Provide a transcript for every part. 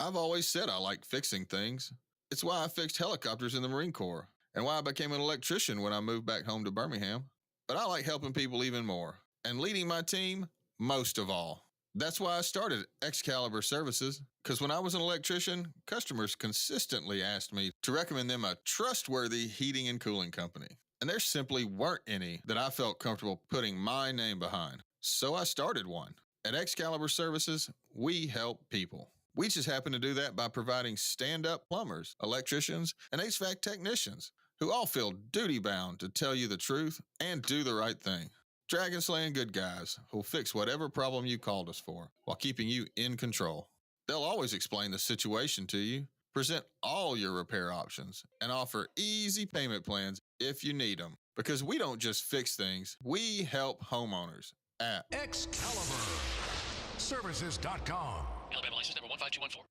I've always said I like fixing things. It's why I fixed helicopters in the Marine Corps, and why I became an electrician when I moved back home to Birmingham. But I like helping people even more, and leading my team most of all. That's why I started Excalibur Services, because when I was an electrician, customers consistently asked me to recommend them a trustworthy heating and cooling company. And there simply weren't any that I felt comfortable putting my name behind. So I started one. At Excalibur Services, we help people. We just happen to do that by providing stand-up plumbers, electricians, and HVAC technicians who all feel duty-bound to tell you the truth and do the right thing. Dragon-slaying good guys who'll fix whatever problem you called us for while keeping you in control. They'll always explain the situation to you, present all your repair options, and offer easy payment plans if you need them. Because we don't just fix things, we help homeowners at ExcaliburServices.com. Alabama license number 15214.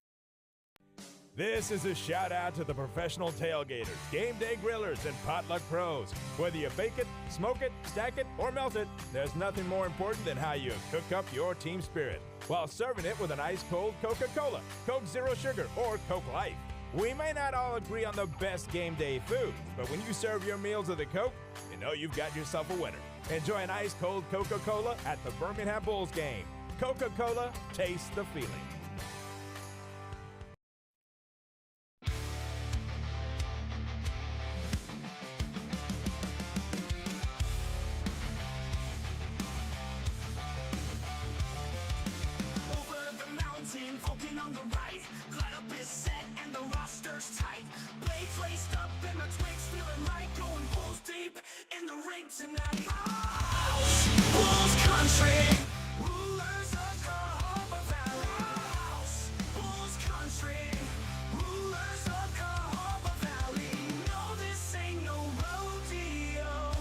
This is a shout out to the professional tailgaters, game day grillers, and potluck pros. Whether you bake it, smoke it, stack it, or melt it, there's nothing more important than how you cook up your team spirit while serving it with an ice-cold Coca-Cola, Coke Zero Sugar, or Coke Life. We may not all agree on the best game day food, but when you serve your meals with a Coke, you know you've got yourself a winner. Enjoy an ice-cold Coca-Cola at the Birmingham Bulls game. Coca-Cola, taste the feeling. On the right, lineup is set and the roster's tight. Blades laced up and the twigs feeling right. Going Bulls deep in the ring tonight. House, Bulls country, rulers of Cahaba Valley. House, Bulls country, rulers of Cahaba Valley. No, this ain't no rodeo.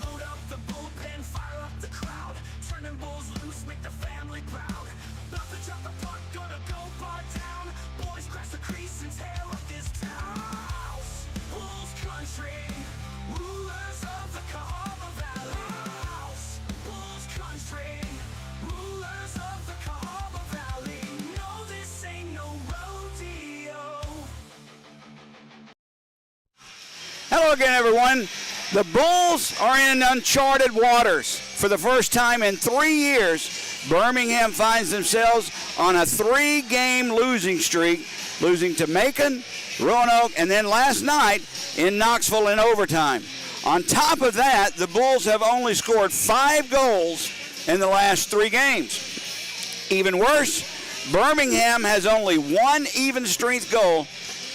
Load up the bullpen, fire up the crowd. Turning Bulls loose, make the family proud. About to drop the puck, gonna go bar down. Boys crash the crease and tear up this town. House, Bulls country, rulers of the Cahaba Valley. House, Bulls country, rulers of the Cahaba Valley. No, this ain't no rodeo. Hello again, everyone. The Bulls are in uncharted waters. For the first time in 3 years, Birmingham finds themselves on a 3-game losing streak, losing to Macon, Roanoke, and then last night in Knoxville in overtime. On top of that, the Bulls have only scored 5 goals in the last 3 games. Even worse, Birmingham has only 1 even-strength goal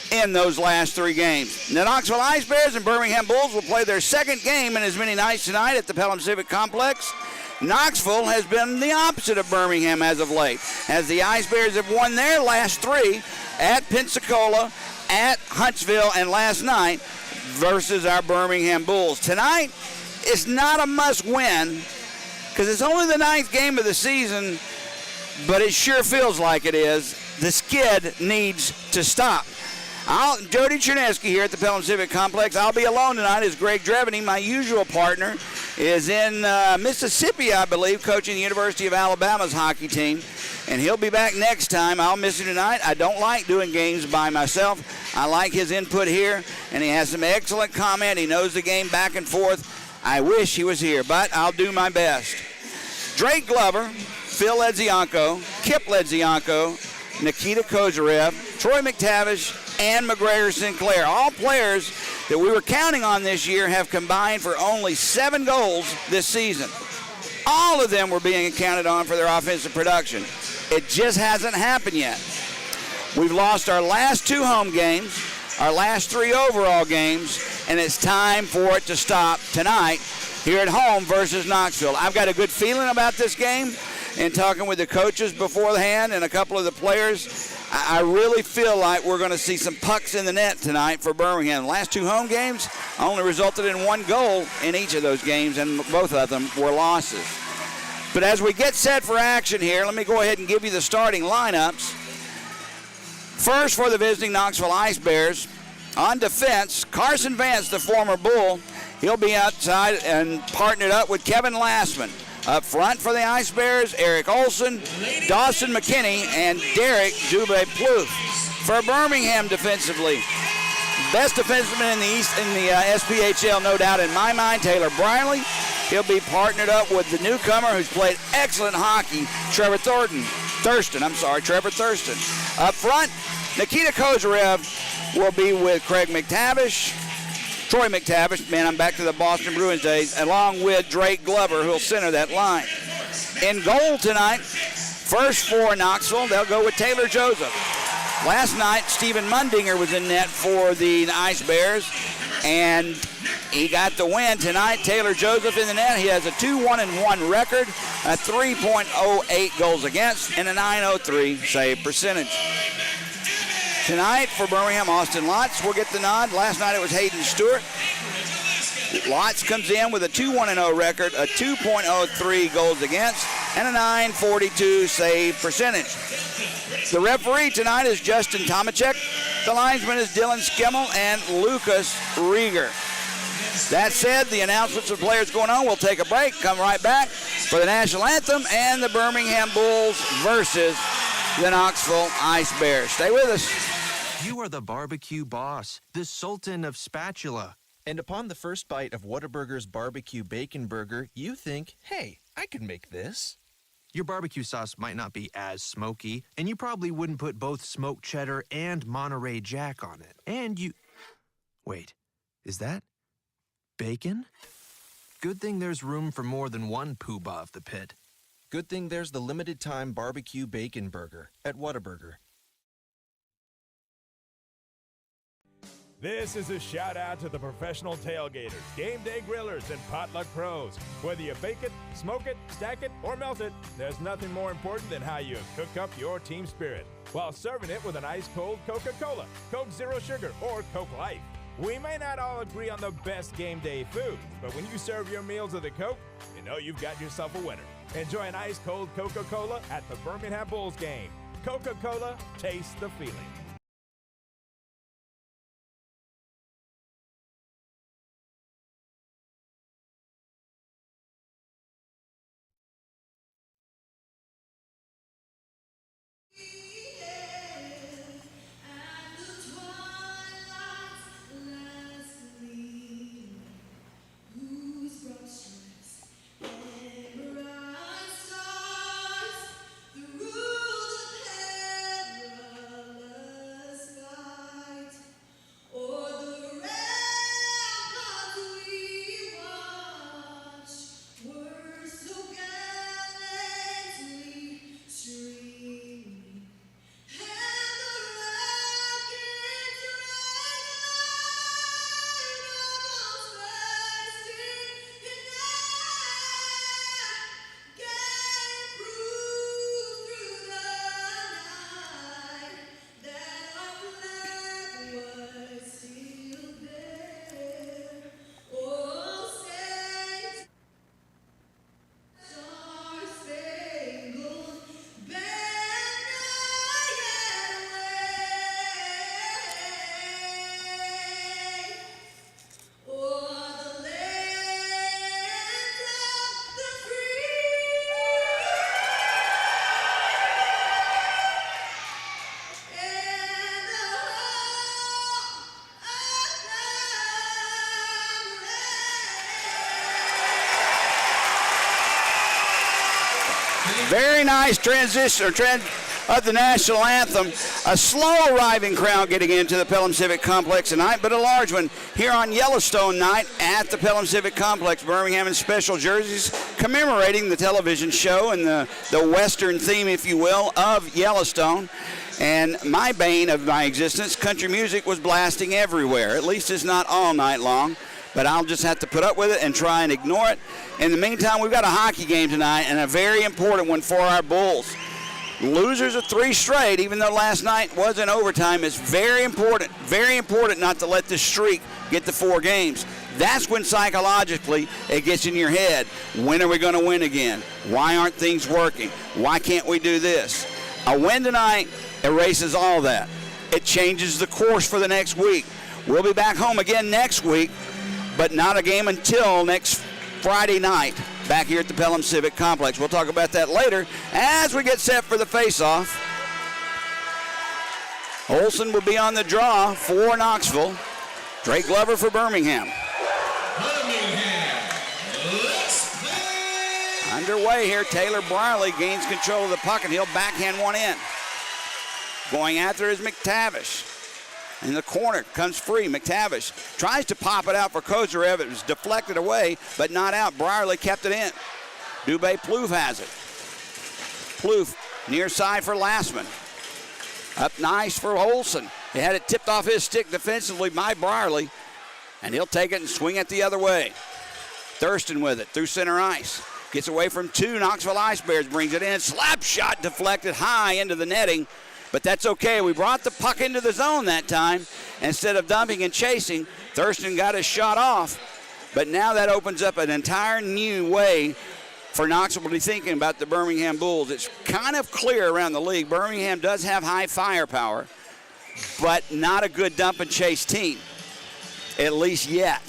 in those last 3 games. The Knoxville IceBears and Birmingham Bulls will play their second game in as many nights tonight at the Pelham Civic Complex. Knoxville has been the opposite of Birmingham as of late, as the IceBears have won their last 3 at Pensacola, at Huntsville, and last night versus our Birmingham Bulls. Tonight, it's not a must-win because it's only the 9th game of the season, but it sure feels like it is. The skid needs to stop. Jody Chernesky here at the Pelham Civic Complex. I'll be alone tonight as Greg Dreveny, my usual partner, is in Mississippi, I believe, coaching the University of Alabama's hockey team. And he'll be back next time. I'll miss him tonight. I don't like doing games by myself. I like his input here, and he has some excellent comment. He knows the game back and forth. I wish he was here, but I'll do my best. Drake Glover, Phil Ledzianko, Kip Ledzianko, Nikita Kozarev, Troy McTavish, and McGregor Sinclair. All players that we were counting on this year have combined for only 7 goals this season. All of them were being counted on for their offensive production. It just hasn't happened yet. We've lost our last 2 home games, our last 3 overall games, and it's time for it to stop tonight here at home versus Knoxville. I've got a good feeling about this game, and talking with the coaches beforehand and a couple of the players, I really feel like we're going to see some pucks in the net tonight for Birmingham. The last 2 home games only resulted in 1 goal in each of those games, and both of them were losses. But as we get set for action here, let me go ahead and give you the starting lineups. First, for the visiting Knoxville IceBears, on defense, Carson Vance, the former Bull, he'll be outside and partnered up with Kevin Lassman. Up front for the IceBears, Eric Olson, Dawson McKinney, and Derek Dubé-Plouffe. For Birmingham defensively, best defenseman in the East in the SPHL, no doubt in my mind, Taylor Briley. He'll be partnered up with the newcomer who's played excellent hockey, Trevor Thurston. Up front, Nikita Kozarev will be with Troy McTavish, man, I'm back to the Boston Bruins days, along with Drake Glover, who'll center that line. In goal tonight, first for Knoxville, they'll go with Taylor Joseph. Last night, Stephen Mundinger was in net for the IceBears, and he got the win. Tonight, Taylor Joseph in the net. He has a 2-1-1 record, a 3.08 goals against, and a 903 save percentage. Tonight, for Birmingham, Austin Lotz will get the nod. Last night, it was Hayden Stewart. Lotz comes in with a 2-1-0 record, a 2.03 goals against, and a 942 save percentage. The referee tonight is Justin Tomacek. The linesman is Dylan Skimmel and Lucas Rieger. That said, the announcements of players going on. We'll take a break, come right back for the national anthem and the Birmingham Bulls versus the Knoxville IceBears. Stay with us. You are the barbecue boss, the sultan of spatula. And upon the first bite of Whataburger's barbecue bacon burger, you think, hey, I could make this. Your barbecue sauce might not be as smoky, and you probably wouldn't put both smoked cheddar and Monterey Jack on it. And you... Wait, is that bacon? Good thing there's room for more than one poobah of the pit. Good thing there's the limited time barbecue bacon burger at Whataburger. This is a shout out to the professional tailgaters, game day grillers, and potluck pros. Whether you bake it, smoke it, stack it, or melt it, there's nothing more important than how you cook up your team spirit while serving it with an ice-cold Coca-Cola, Coke Zero Sugar, or Coke Light. We may not all agree on the best game day food, but when you serve your meals with a Coke, you know you've got yourself a winner. Enjoy an ice-cold Coca-Cola at the Birmingham Bulls game. Coca-Cola, taste the feeling. Very nice transition of the national anthem. A slow arriving crowd getting into the Pelham Civic Complex tonight, but a large one here on Yellowstone night at the Pelham Civic Complex. Birmingham in special jerseys commemorating the television show and the Western theme, if you will, of Yellowstone. And my bane of my existence, country music was blasting everywhere. At least it's not all night long, but I'll just have to put up with it and try and ignore it. In the meantime, we've got a hockey game tonight, and a very important one for our Bulls. Losers of 3 straight, even though last night was in overtime, is very important not to let this streak get to 4 games. That's when psychologically it gets in your head. When are we going to win again? Why aren't things working? Why can't we do this? A win tonight erases all that. It changes the course for the next week. We'll be back home again next week, but not a game until next Friday night back here at the Pelham Civic Complex. We'll talk about that later as we get set for the face-off. Olson will be on the draw for Knoxville. Drake Glover for Birmingham. Underway here, Taylor Briley gains control of the puck, and he'll backhand one in. Going after is McTavish. In the corner, comes free. McTavish tries to pop it out for Kozarev. It was deflected away, but not out. Briley kept it in. Dubé Plouffe has it. Plouffe near side for Lastman. Up nice for Olson. He had it tipped off his stick defensively by Briley, and he'll take it and swing it the other way. Thurston with it through center ice. Gets away from two. Knoxville IceBears brings it in. Slap shot deflected high into the netting, but that's okay. We brought the puck into the zone that time. Instead of dumping and chasing, Thurston got his shot off, but now that opens up an entire new way for Knoxville to be thinking about the Birmingham Bulls. It's kind of clear around the league. Birmingham does have high firepower, but not a good dump and chase team, at least yet.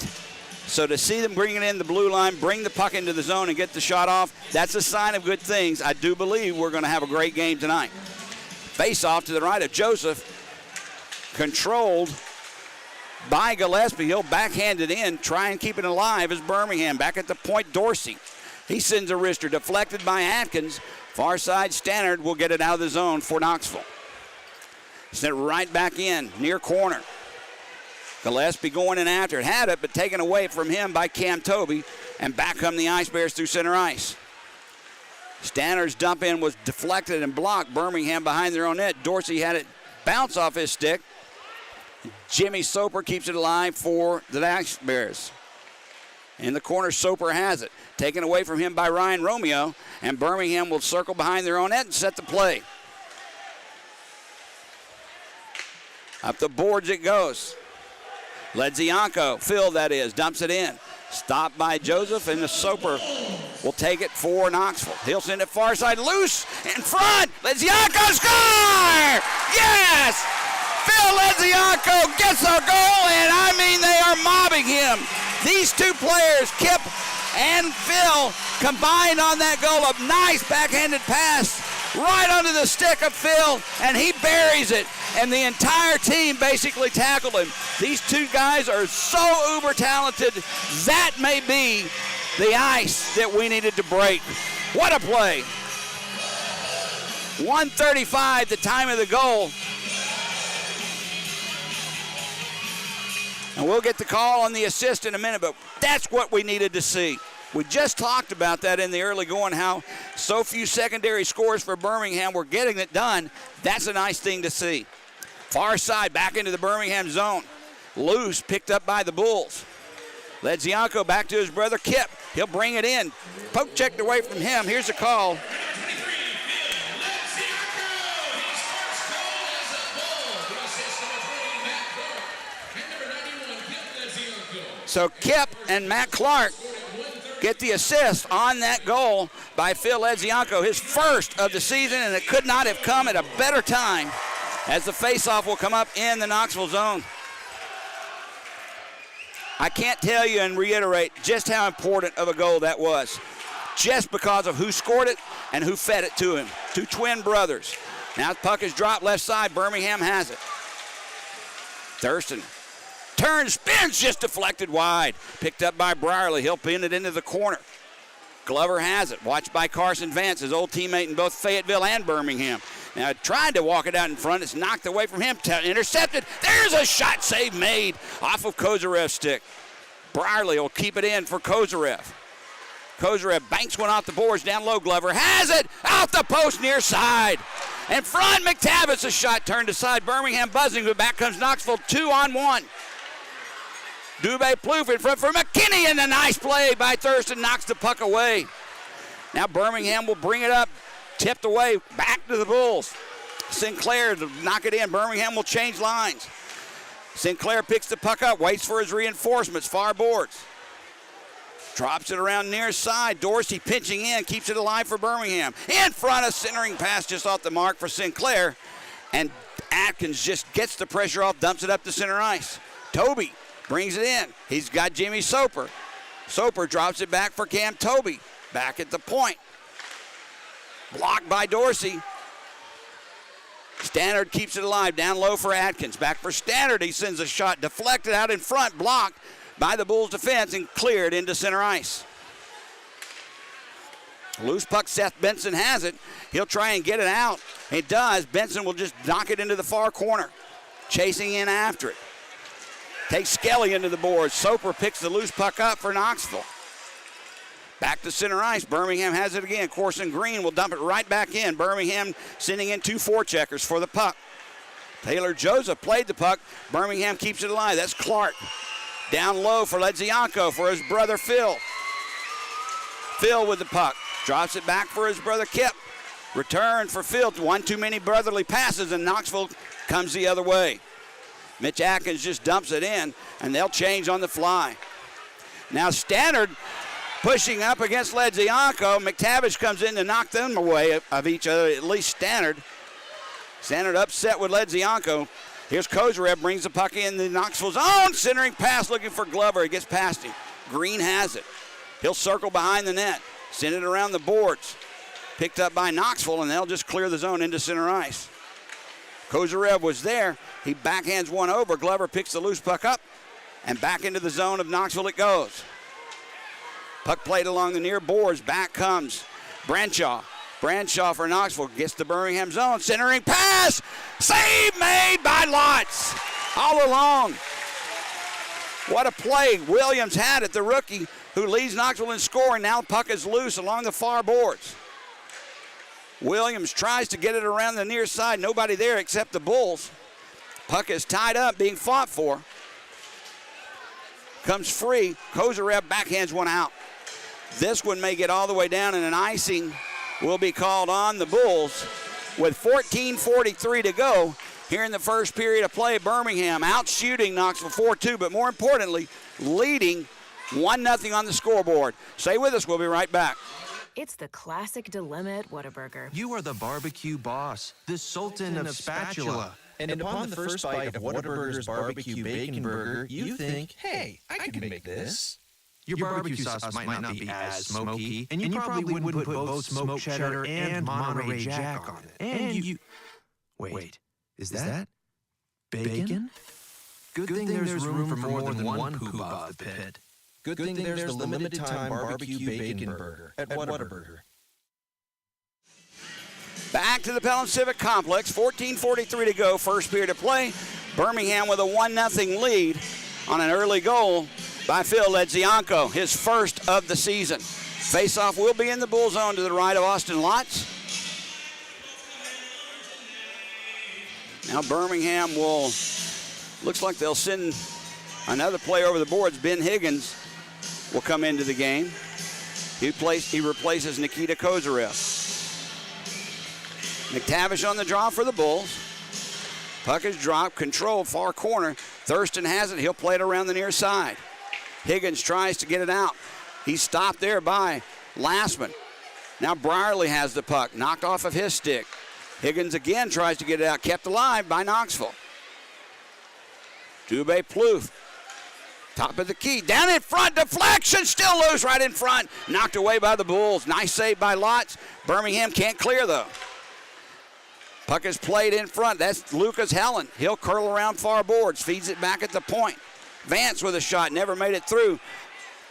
So to see them bring it in the blue line, bring the puck into the zone and get the shot off, that's a sign of good things. I do believe we're going to have a great game tonight. Face off to the right of Joseph, controlled by Gillespie. He'll backhand it in, try and keep it alive as Birmingham. Back at the point, Dorsey. He sends a wrister, deflected by Atkins. Far side, Stannard will get it out of the zone for Knoxville. Sent it right back in, near corner. Gillespie going in after it. Had it, but taken away from him by Cam Toby. And back come the IceBears through center ice. Stannard's dump in was deflected and blocked. Birmingham behind their own net. Dorsey had it bounce off his stick. Jimmy Soper keeps it alive for the IceBears. In the corner, Soper has it. Taken away from him by Ryan Romeo. And Birmingham will circle behind their own net and set the play. Up the boards it goes. Ledzianko, Phil that is, dumps it in. Stopped by Joseph, and the Soper will take it for Knoxville. He'll send it far side, loose, in front. Ledzianko score! Yes! Phil Ledzianko gets a goal, and I mean they are mobbing him. These two players, Kip and Phil, combined on that goal. A nice backhanded pass right under the stick of Phil, and he buries it. And the entire team basically tackled him. These two guys are so uber talented. That may be the ice that we needed to break. What a play. 1:35, the time of the goal. And we'll get the call on the assist in a minute, but that's what we needed to see. We just talked about that in the early going, how so few secondary scores for Birmingham were getting it done. That's a nice thing to see. Far side, back into the Birmingham zone. Loose, picked up by the Bulls. Ledzianko back to his brother Kip. He'll bring it in. Poke checked away from him. Here's a call. So Kip and Matt Clark get the assist on that goal by Phil Ledzianko, his first of the season, and it could not have come at a better time as the faceoff will come up in the Knoxville zone. I can't tell you and reiterate just how important of a goal that was, just because of who scored it and who fed it to him. Two twin brothers. Now the puck is dropped left side. Birmingham has it. Thurston turns, spins, just deflected wide. Picked up by Brierly. He'll pin it into the corner. Glover has it. Watched by Carson Vance, his old teammate in both Fayetteville and Birmingham. Now tried to walk it out in front. It's knocked away from him. Intercepted. There's a shot save made off of Kozarev's stick. Brierly will keep it in for Kozarev. Kozarev banks one off the boards down low. Glover has it out the post near side. In front, McTavish, a shot turned aside. Birmingham buzzing, but back comes Knoxville 2-on-1. Dubé Plouffe in front for McKinney, and a nice play by Thurston knocks the puck away. Now Birmingham will bring it up, tipped away, back to the Bulls. Sinclair to knock it in. Birmingham will change lines. Sinclair picks the puck up, waits for his reinforcements, far boards. Drops it around near side. Dorsey pinching in, keeps it alive for Birmingham. In front, a centering pass just off the mark for Sinclair. And Atkins just gets the pressure off, dumps it up to center ice. Toby brings it in. He's got Jimmy Soper. Soper drops it back for Cam Toby. Back at the point. Blocked by Dorsey. Stannard keeps it alive. Down low for Atkins. Back for Stannard. He sends a shot deflected out in front. Blocked by the Bulls defense and cleared into center ice. Loose puck. Seth Benson has it. He'll try and get it out. It does. Benson will just knock it into the far corner. Chasing in after it. Takes Skelly into the boards. Soper picks the loose puck up for Knoxville. Back to center ice. Birmingham has it again. Corson Green will dump it right back in. Birmingham sending in 2 forecheckers for the puck. Taylor Joseph played the puck. Birmingham keeps it alive. That's Clark. Down low for Ledzianko for his brother Phil. Phil with the puck. Drops it back for his brother Kip. Return for Phil. One too many brotherly passes, and Knoxville comes the other way. Mitch Atkins just dumps it in, and they'll change on the fly. Now Stannard pushing up against Ledzianko. McTavish comes in to knock them away of each other, at least Stannard. Stannard upset with Ledzianko. Here's Kozarev, brings the puck in the Knoxville zone. Centering pass looking for Glover. He gets past him. Green has it. He'll circle behind the net. Send it around the boards. Picked up by Knoxville, and they'll just clear the zone into center ice. Kozarev was there. He backhands one over. Glover picks the loose puck up, and back into the zone of Knoxville it goes. Puck played along the near boards. Back comes Branshaw. Branshaw for Knoxville gets the Birmingham zone. Centering pass. Save made by Lotz. All along. What a play Williams had at the rookie who leads Knoxville in scoring. Now puck is loose along the far boards. Williams tries to get it around the near side. Nobody there except the Bulls. Puck is tied up, being fought for. Comes free. Kozarev backhands one out. This one may get all the way down, and an icing will be called on the Bulls with 14:43 to go here in the first period of play. Birmingham out-shooting Knoxville 4-2, but more importantly, leading 1-0 on the scoreboard. Stay with us. We'll be right back. It's the classic dilemma at Whataburger. You are the barbecue boss, the sultan of spatula. And upon the first bite of Whataburger's barbecue bacon burger, you think, hey, I can make this. Your barbecue sauce might not be as smoky, and you probably wouldn't put both smoked cheddar and Monterey Jack on it. And you... Wait, is that bacon? Good thing there's room for more than one poop above the pit. Good thing there's the limited time barbecue bacon burger at Whataburger. Back to the Pelham Civic Complex. 14:43 to go. First period of play. Birmingham with a 1-0 lead on an early goal by Phil Ledzianko, his first of the season. Faceoff will be in the Bull zone to the right of Austin Lotz. Now Birmingham looks like they'll send another player over the boards. Ben Higgins will come into the game. He replaces Nikita Kozarev. McTavish on the draw for the Bulls. Puck is dropped, control, far corner. Thurston has it. He'll play it around the near side. Higgins tries to get it out. He's stopped there by Lastman. Now Brierly has the puck, knocked off of his stick. Higgins again tries to get it out, kept alive by Knoxville. Dubé Plouffe, top of the key, down in front, deflection, still loose right in front. Knocked away by the Bulls. Nice save by Lotz. Birmingham can't clear though. Puck is played in front. That's Lucas Helen. He'll curl around far boards, feeds it back at the point. Vance with a shot, never made it through.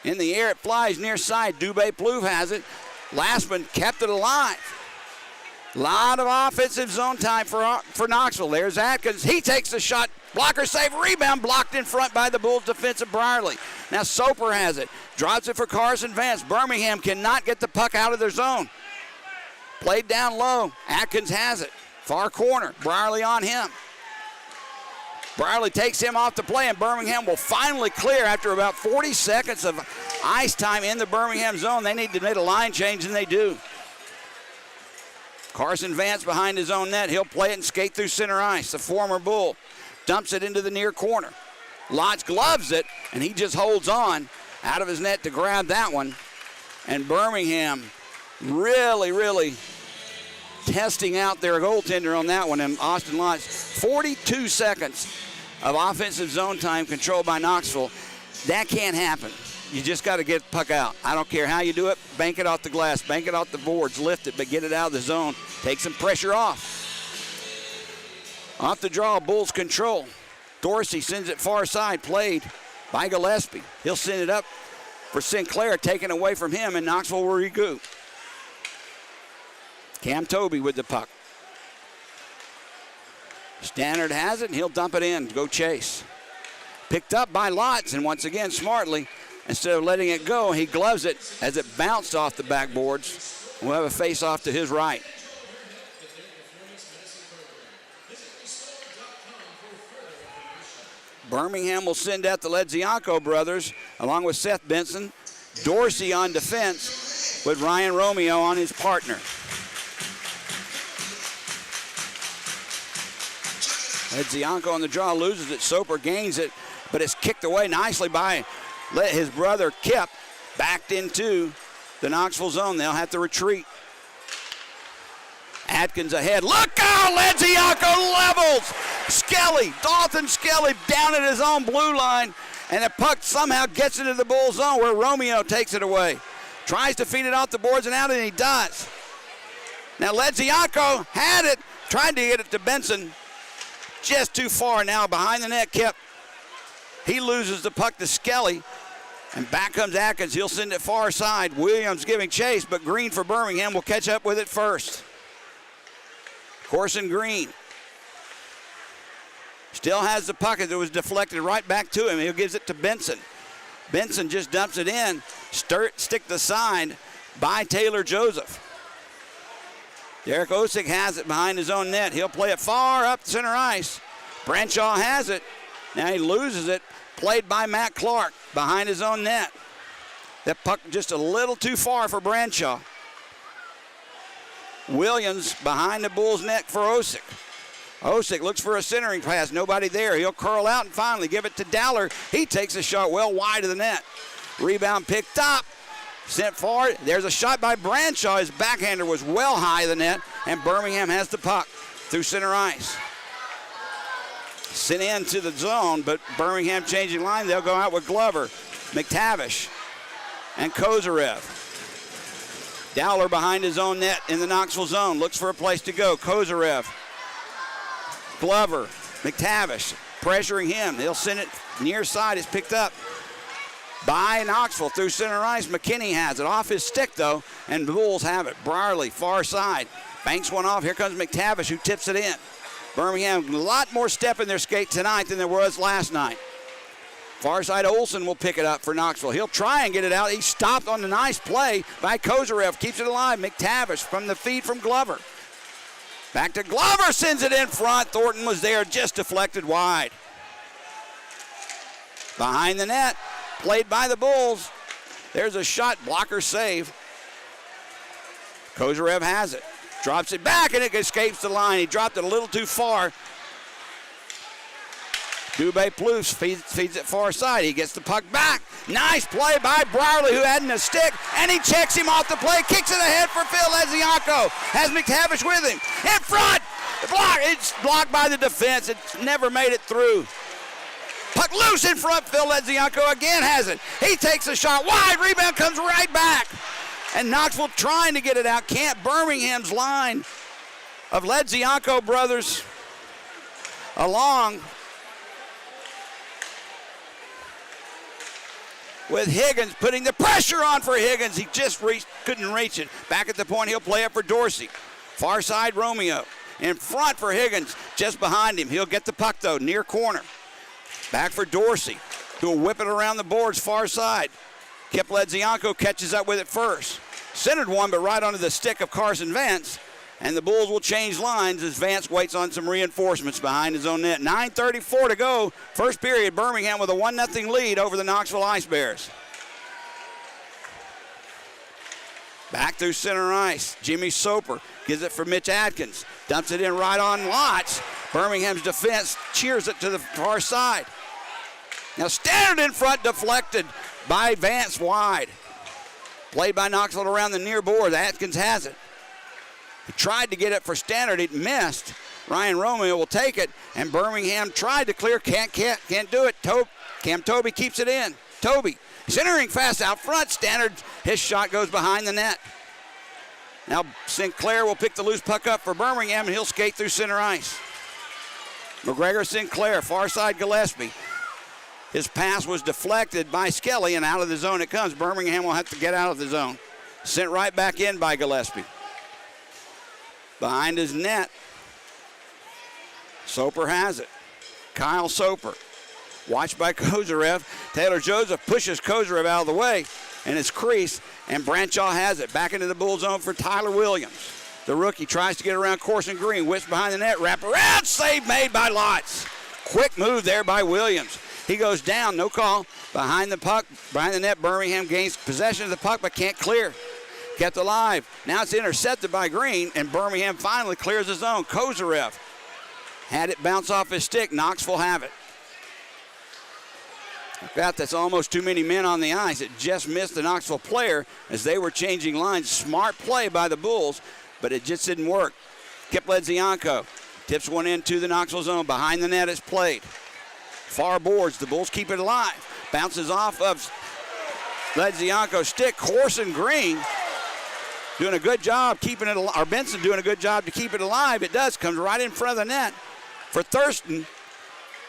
In the air, it flies near side. Dubé Plouffe has it. Lastman kept it alive. A lot of offensive zone time for Knoxville. There's Atkins. He takes the shot. Blocker save, rebound blocked in front by the Bulls defensive Brierly. Now Soper has it. Drops it for Carson Vance. Birmingham cannot get the puck out of their zone. Played down low. Atkins has it. Far corner. Brierly on him. Brierly takes him off the play, and Birmingham will finally clear after about 40 seconds of ice time in the Birmingham zone. They need to make a line change, and they do. Carson Vance behind his own net. He'll play it and skate through center ice. The former Bull dumps it into the near corner. Lotz gloves it, and he just holds on out of his net to grab that one. And Birmingham really testing out their goaltender on that one. And Austin Lotz, 42 seconds of offensive zone time controlled by Knoxville. That can't happen. You just got to get the puck out. I don't care how you do it. Bank it off the glass, bank it off the boards, lift it, but get it out of the zone. Take some pressure off. Off the draw, Bulls control. Dorsey sends it far side, played by Gillespie. He'll send it up for Sinclair, taken away from him, and Knoxville will regroup. Cam Toby with the puck. Stannard has it, and he'll dump it in. Go chase. Picked up by Lotz, and once again, smartly, instead of letting it go, he gloves it as it bounced off the backboards. We'll have a face-off to his right. Birmingham will send out the Ledzianko brothers, along with Seth Benson. Dorsey on defense, with Ryan Romeo on his partner. Ledzianko on the draw, loses it. Soper gains it, but it's kicked away nicely by his brother Kip, backed into the Knoxville zone. They'll have to retreat. Atkins ahead. Look out! Ledzianko levels! Skelly, Dalton Skelly down at his own blue line, and the puck somehow gets into the Bull zone where Romeo takes it away. Tries to feed it off the boards and out, and he does. Now Ledzianko had it, tried to get it to Benson. Just too far now behind the net. Kip. He loses the puck to Skelly, and back comes Atkins. He'll send it far side. Williams giving chase, but Green for Birmingham will catch up with it first. Corson Green still has the puck as it was deflected right back to him. He gives it to Benson. Benson just dumps it in, stick the side by Taylor Joseph. Derek Osick has it behind his own net. He'll play it far up center ice. Branshaw has it. Now he loses it. Played by Matt Clark behind his own net. That puck just a little too far for Branshaw. Williams behind the Bulls' net for Osick. Osick looks for a centering pass. Nobody there. He'll curl out and finally give it to Dowler. He takes a shot well wide of the net. Rebound picked up. Sent forward. There's a shot by Branshaw. His backhander was well high of the net, and Birmingham has the puck through center ice. Sent into the zone, but Birmingham changing line. They'll go out with Glover, McTavish, and Kozarev. Dowler behind his own net in the Knoxville zone. Looks for a place to go. Kozarev, Glover, McTavish pressuring him. He'll send it near side. It's picked up by Knoxville through center ice. McKinney has it off his stick, though, and the Bulls have it. Brierly, far side. Banks one off. Here comes McTavish, who tips it in. Birmingham, a lot more step in their skate tonight than there was last night. Far side Olsen will pick it up for Knoxville. He'll try and get it out. He's stopped on the nice play by Kozarev. Keeps it alive. McTavish from the feed from Glover. Back to Glover, sends it in front. Thornton was there, just deflected wide. Behind the net, played by the Bulls. There's a shot, blocker save. Kozarev has it. Drops it back and it escapes the line. He dropped it a little too far. Dubé Plouffe feeds it far side. He gets the puck back. Nice play by Brierly, who had in a stick, and he checks him off the play. Kicks it ahead for Phil Ledzianko. Has McTavish with him. In front. It's blocked by the defense. It's never made it through. Puck loose in front. Phil Ledzianko again has it. He takes a shot wide. Rebound comes right back. And Knoxville trying to get it out. Can't. Birmingham's line of Ledzianko brothers along with Higgins putting the pressure on for Higgins. He just couldn't reach it. Back at the point, he'll play it for Dorsey. Far side, Romeo. In front for Higgins, just behind him. He'll get the puck, though, near corner. Back for Dorsey, who will whip it around the boards, far side. Kip Ledzianko catches up with it first. Centered one, but right onto the stick of Carson Vance. And the Bulls will change lines as Vance waits on some reinforcements behind his own net. 9:34 to go. First period, Birmingham with a 1-0 lead over the Knoxville IceBears. Back through center ice. Jimmy Soper gives it for Mitch Atkins. Dumps it in right on Lotz. Birmingham's defense cheers it to the far side. Now Stannard in front, deflected by Vance wide. Played by Knoxville around the near board. Atkins has it. He tried to get it for Stannard. It missed. Ryan Romeo will take it, and Birmingham tried to clear. Can't do it. Cam Toby keeps it in. Toby Centering fast out front. Standard, his shot goes behind the net. Now Sinclair will pick the loose puck up for Birmingham, and he'll skate through center ice. McGregor Sinclair, far side Gillespie. His pass was deflected by Skelly, and out of the zone it comes. Birmingham will have to get out of the zone. Sent right back in by Gillespie. Behind his net, Soper has it. Kyle Soper. Watched by Kozarev. Taylor Joseph pushes Kozarev out of the way, and it's crease, and Branshaw has it. Back into the bull zone for Tyler Williams. The rookie tries to get around Corson Green. Whips behind the net. Wrap around. Save made by Lotz. Quick move there by Williams. He goes down. No call. Behind the puck. Behind the net. Birmingham gains possession of the puck but can't clear. Kept alive. Now it's intercepted by Green, and Birmingham finally clears the zone. Kozarev had it bounce off his stick. Knoxville have it. In fact, that's almost too many men on the ice. It just missed the Knoxville player as they were changing lines. Smart play by the Bulls, but it just didn't work. Kip Ledzianko tips one into the Knoxville zone. Behind the net is played. Far boards. The Bulls keep it alive. Bounces off of Ledzianko's stick. Corson Green doing a good job keeping it alive. Or Benson doing a good job to keep it alive. It does. Comes right in front of the net for Thurston.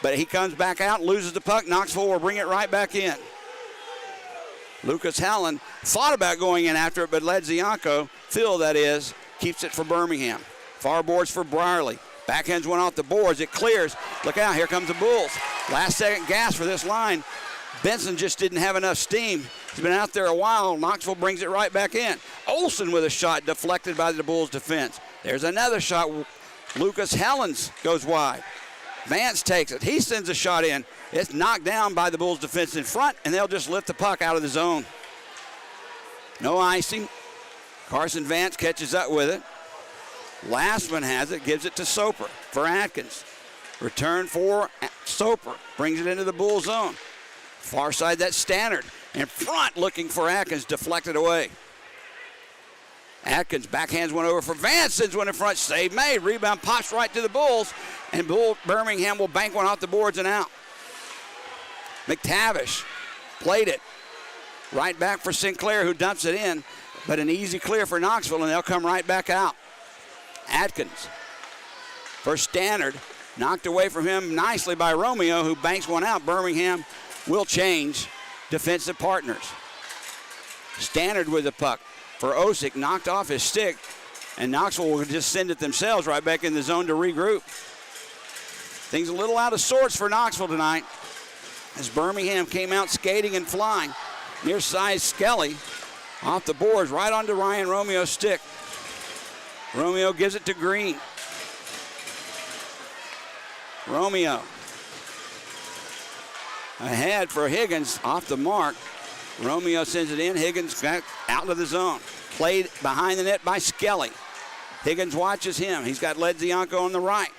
But he comes back out, loses the puck. Knoxville will bring it right back in. Lucas Helen thought about going in after it, but Ledzianko, Phil that is, keeps it for Birmingham. Far boards for Brierly. Backhands one off the boards. It clears. Look out, here comes the Bulls. Last second gas for this line. Benson just didn't have enough steam. He's been out there a while. Knoxville brings it right back in. Olsen with a shot deflected by the Bulls defense. There's another shot. Lucas Helens goes wide. Vance takes it. He sends a shot in. It's knocked down by the Bulls defense in front, and they'll just lift the puck out of the zone. No icing. Carson Vance catches up with it. Lastman has it, gives it to Soper for Atkins. Return for Soper. Brings it into the Bull zone. Far side, that's Stannard. In front, looking for Atkins, deflected away. Atkins backhands one over for Vance, sends one in front, save made. Rebound pops right to the Bulls, and Birmingham will bank one off the boards and out. McTavish played it. Right back for Sinclair, who dumps it in, but an easy clear for Knoxville, and they'll come right back out. Atkins for Stannard, knocked away from him nicely by Romeo, who banks one out. Birmingham will change defensive partners. Stannard with the puck for Osick, knocked off his stick, and Knoxville will just send it themselves right back in the zone to regroup. Things a little out of sorts for Knoxville tonight as Birmingham came out skating and flying. Near side Skelly off the boards right onto Ryan Romeo's stick. Romeo gives it to Green. Romeo ahead for Higgins off the mark. Romeo sends it in. Higgins got out of the zone. Played behind the net by Skelly. Higgins watches him. He's got Ledzianko on the right.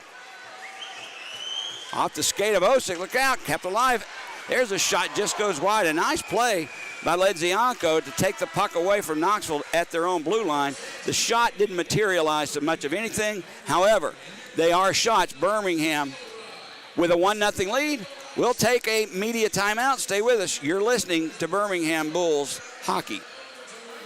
Off the skate of Osick. Look out. Kept alive. There's a shot. Just goes wide. A nice play by Ledzianko to take the puck away from Knoxville at their own blue line. The shot didn't materialize to much of anything. However, they are shots. Birmingham with a 1-0 lead. We'll take a media timeout. Stay with us. You're listening to Birmingham Bulls hockey.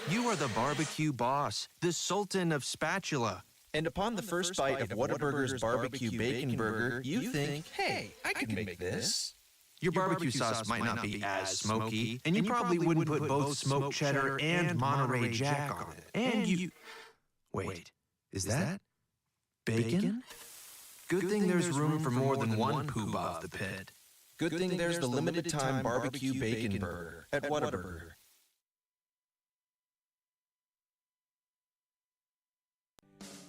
You are the barbecue boss, the sultan of spatula. And upon the first bite of Whataburger's barbecue bacon burger, you think, hey, I can make this. Your barbecue sauce might not be as smoky, and you probably wouldn't put both smoked cheddar and Monterey Jack on it. And you... Wait, is that bacon? Good thing there's room for more than one poobah of the pit. Good thing there's the limited time barbecue bacon burger at Whataburger.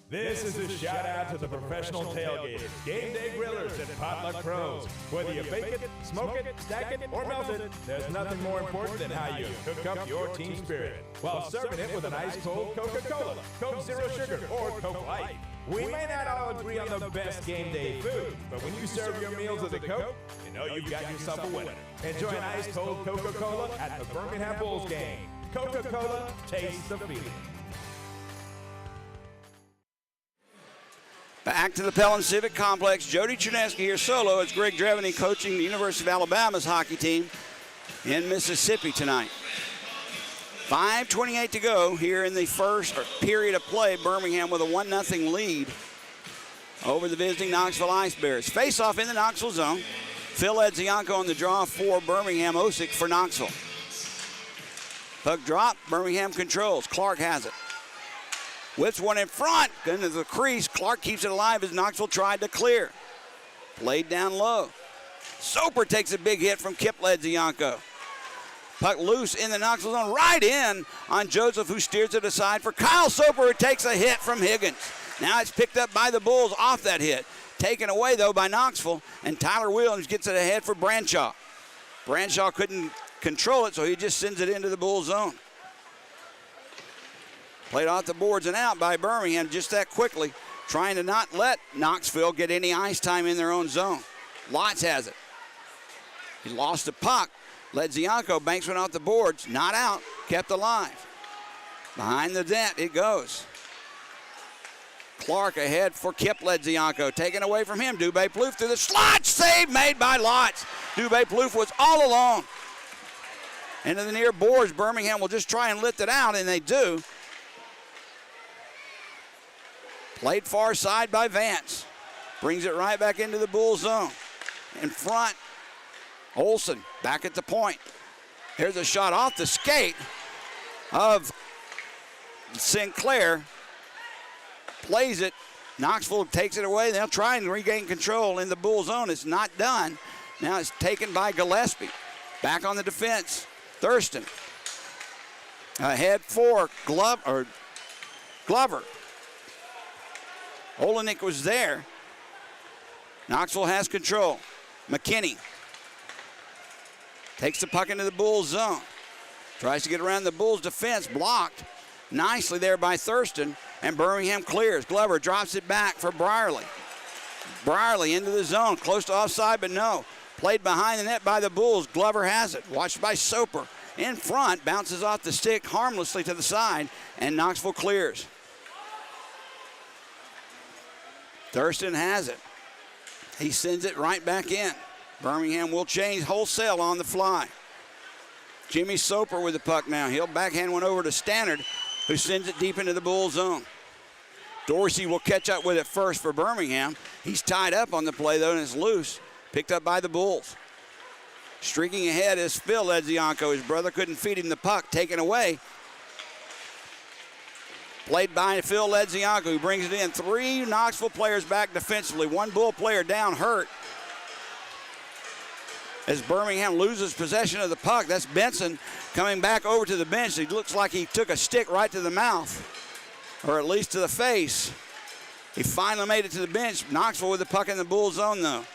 This is a shout out to the professional tailgaters, game day grillers, and potluck pros. Whether you bake it, smoke it, stack it, or melt it, there's nothing more important than how you cook up your team spirit while serving it with an ice-cold Coca-Cola, Coke Zero Sugar, or Coke Light. We may not all agree on the best game day food, but when you serve your meals with a Coke, you know you've got yourself a winner. Enjoy an ice-cold Coca-Cola at the Birmingham Bulls game. Coca-Cola, taste the feeling. Back to the Pellin Civic Complex. Jody Chernesky here solo as Greg Dreveny coaching the University of Alabama's hockey team. in Mississippi tonight. 5:28 to go here in the first period of play. Birmingham with a 1-0 lead over the visiting Knoxville IceBears. Face-off in the Knoxville zone. Phil Edzianko on the draw for Birmingham. Osick for Knoxville. Puck drop. Birmingham controls. Clark has it. Whips one in front. Into the crease. Clark keeps it alive as Knoxville tried to clear. Played down low. Soper takes a big hit from Kip Edzianko. Puck loose in the Knoxville zone, right in on Joseph, who steers it aside for Kyle Soper, who takes a hit from Higgins. Now it's picked up by the Bulls off that hit. Taken away, though, by Knoxville, and Tyler Williams gets it ahead for Branshaw. Branshaw couldn't control it, so he just sends it into the Bull zone. Played off the boards and out by Birmingham just that quickly, trying to not let Knoxville get any ice time in their own zone. Lotz has it. He lost the puck. Ledzianko banks one off the boards, not out, kept alive. Behind the net it goes. Clark ahead for Kip Ledzianko, taken away from him. Dubé Plouffe through the slot, save made by Lotz. Dubé Plouffe was all alone. Into the near boards, Birmingham will just try and lift it out, and they do. Played far side by Vance. Brings it right back into the Bull zone. In front, Olsen back at the point. Here's a shot off the skate of Sinclair. Plays it. Knoxville takes it away. They'll try and regain control in the Bull zone. It's not done. Now it's taken by Gillespie. Back on the defense. Thurston. Ahead for Glover. Olenek was there. Knoxville has control. McKinney takes the puck into the Bulls zone. Tries to get around the Bulls defense. Blocked nicely there by Thurston. And Birmingham clears. Glover drops it back for Brierly. Brierly into the zone. Close to offside, but no. Played behind the net by the Bulls. Glover has it. Watched by Soper. In front. Bounces off the stick harmlessly to the side. And Knoxville clears. Thurston has it. He sends it right back in. Birmingham will change wholesale on the fly. Jimmy Soper with the puck now. He'll backhand one over to Stannard, who sends it deep into the Bull zone. Dorsey will catch up with it first for Birmingham. He's tied up on the play, though, and it's loose. Picked up by the Bulls. Streaking ahead is Phil Edzianko. His brother couldn't feed him the puck. Taken away. Played by Phil Edzianko, who brings it in. 3 Knoxville players back defensively. 1 Bull player down hurt. As Birmingham loses possession of the puck, that's Benson coming back over to the bench. He looks like he took a stick right to the mouth, or at least to the face. He finally made it to the bench. Knoxville with the puck in the Bull zone, though.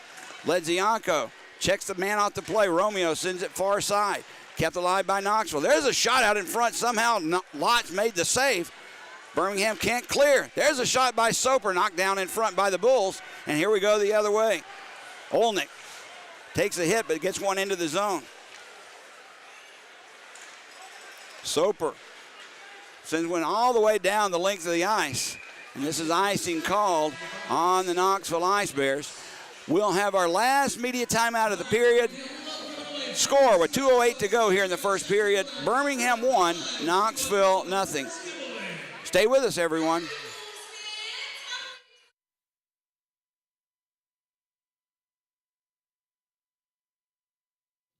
Ledzianko checks the man off the play. Romeo sends it far side. Kept alive by Knoxville. There's a shot out in front. Somehow Lotz made the save. Birmingham can't clear. There's a shot by Soper, knocked down in front by the Bulls. And here we go the other way. Olnick takes a hit, but gets one into the zone. Soper sends one all the way down the length of the ice. And this is icing called on the Knoxville IceBears. We'll have our last media timeout of the period. Score with 2:08 to go here in the first period. Birmingham 1, Knoxville nothing. Stay with us, everyone.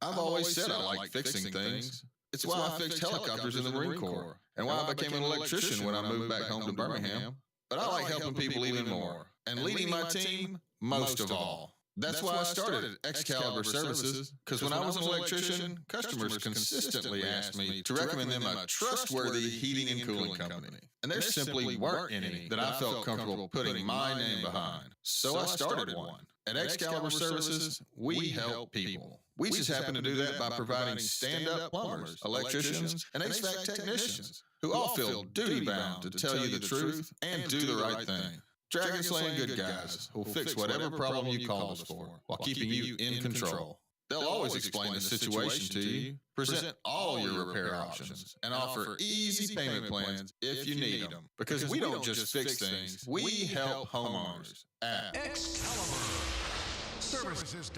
I've always said I like fixing things. It's why I fixed helicopters in the Marine Corps, and why I became an electrician when I moved back home to Birmingham. But I like helping people even more, and leading my team most of all. That's why I started at Excalibur Services, because when I was an electrician, customers consistently asked me to recommend them a trustworthy heating and cooling company. And there simply weren't any that I felt comfortable putting my name behind. So I started one. At Excalibur Services, we help people. We just happen to do that by providing stand-up plumbers, electricians, and HVAC technicians who all feel duty-bound to tell you the truth and do the right thing. Dragon slaying good guys who'll fix whatever problem you call us for while keeping you in control. They'll always explain the situation to you, present all your repair options, and offer easy payment plans if you need them. Because we don't just fix things, we help homeowners at Excalibur Services.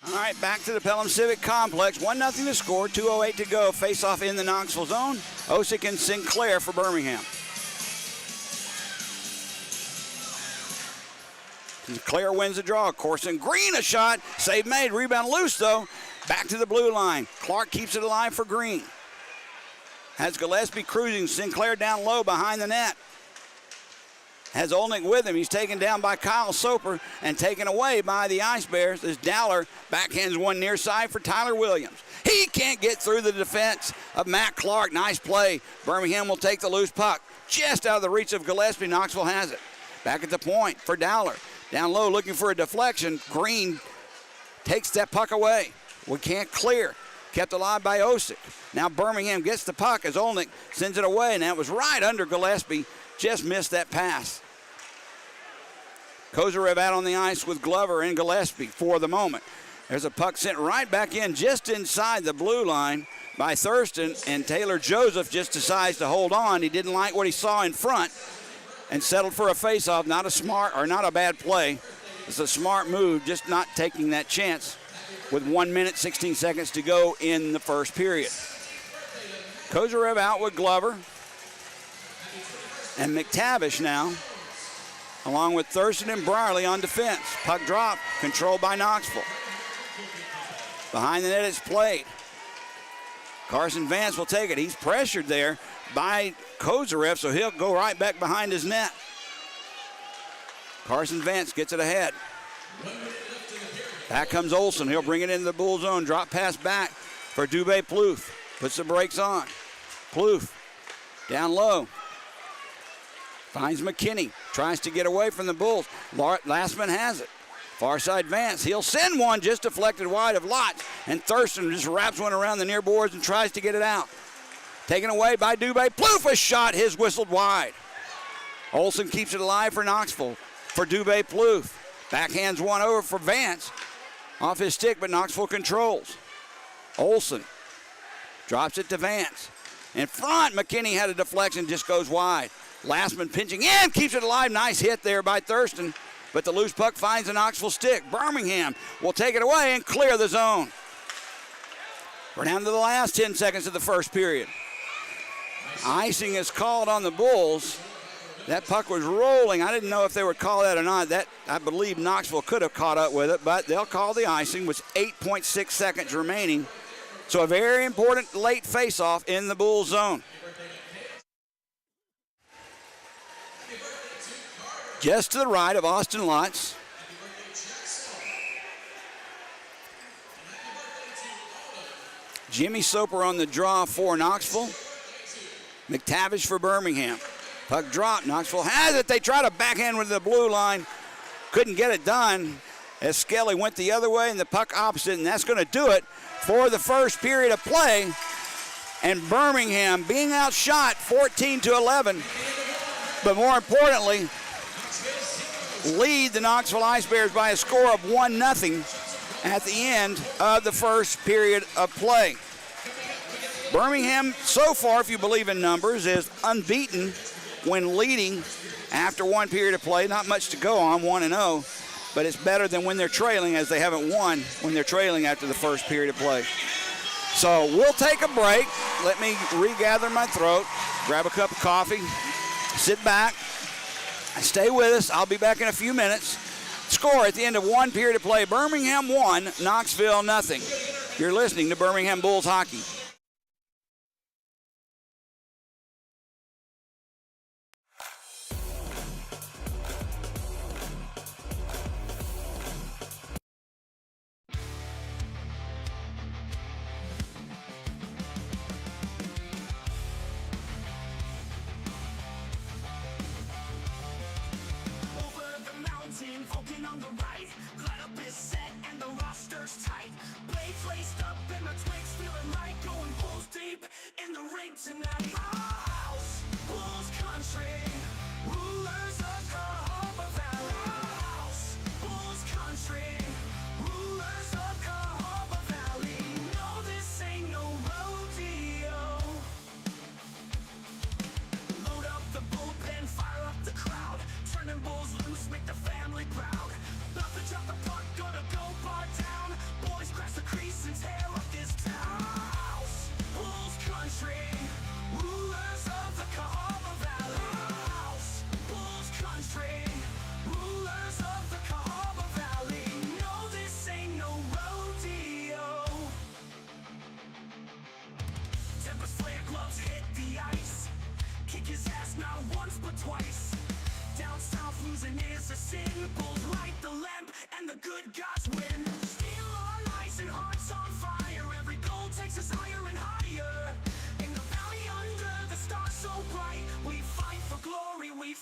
All All right, back to the Pelham Civic Complex. 1-0 to score, 2:08 to go. Face-off in the Knoxville zone. Osick and Sinclair for Birmingham. Sinclair wins the draw. Corson Green a shot. Save made. Rebound loose, though. Back to the blue line. Clark keeps it alive for Green. Has Gillespie cruising. Sinclair down low behind the net. Has Olnick with him. He's taken down by Kyle Soper and taken away by the IceBears as Dowler backhands one near side for Tyler Williams. He can't get through the defense of Matt Clark. Nice play. Birmingham will take the loose puck. Just out of the reach of Gillespie. Knoxville has it. Back at the point for Dowler. Down low looking for a deflection. Green takes that puck away. We can't clear. Kept alive by Osick. Now Birmingham gets the puck as Olnick sends it away, and that was right under Gillespie. Just missed that pass. Kozarev out on the ice with Glover and Gillespie for the moment. There's a puck sent right back in just inside the blue line by Thurston, and Taylor Joseph just decides to hold on. He didn't like what he saw in front and settled for a face-off. Not a smart or not a bad play. It's a smart move, just not taking that chance with 1 minute, 16 seconds to go in the first period. Kozarev out with Glover. And McTavish now, along with Thurston and Brierly on defense. Puck drop, controlled by Knoxville. Behind the net it's played. Carson Vance will take it. He's pressured there by Kozarev, so he'll go right back behind his net. Carson Vance gets it ahead. Back comes Olsen. He'll bring it into the Bull zone. Drop pass back for Dubé Plouffe. Puts the brakes on. Plouffe down low. Finds McKinney. Tries to get away from the Bulls. Lastman has it. Far side Vance. He'll send one just deflected wide of Lotz. And Thurston just wraps one around the near boards and tries to get it out. Taken away by Dubé. Plouffe, a shot. His whistled wide. Olsen keeps it alive for Knoxville. For Dubé Plouffe. Backhands one over for Vance. Off his stick, but Knoxville controls. Olsen drops it to Vance. In front, McKinney had a deflection, just goes wide. Lastman pinching in, keeps it alive. Nice hit there by Thurston, but the loose puck finds a Knoxville stick. Birmingham will take it away and clear the zone. We're down to the last 10 seconds of the first period. Icing is called on the Bulls. That puck was rolling. I didn't know if they would call that or not. That, I believe Knoxville could have caught up with it, but they'll call the icing with 8.6 seconds remaining. So a very important late faceoff in the Bulls zone. Just to the right of Austin Lotz. Jimmy Soper on the draw for Knoxville. McTavish for Birmingham. Puck drop. Knoxville has it. They try to backhand with the blue line. Couldn't get it done as Skelly went the other way and the puck opposite, and that's going to do it for the first period of play. And Birmingham being outshot 14-11, but more importantly, lead the Knoxville IceBears by a score of 1-0 at the end of the first period of play. Birmingham, so far, if you believe in numbers, is unbeaten when leading after one period of play. Not much to go on, 1-0, but it's better than when they're trailing, as they haven't won when they're trailing after the first period of play. So we'll take a break. Let me regather my throat, grab a cup of coffee, sit back, stay with us. I'll be back in a few minutes. Score at the end of one period of play, Birmingham 1, Knoxville 0. You're listening to Birmingham Bulls Hockey. Bulls loose, make the family proud. About to drop the puck, gonna go bar down. Boys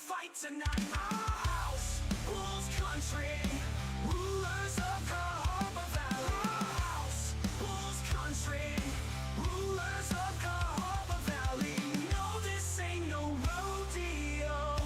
fight tonight. Our house, Bulls country, rulers of Cahaba Valley. Our house, Bulls country, rulers of Cahaba Valley. No, this ain't no rodeo.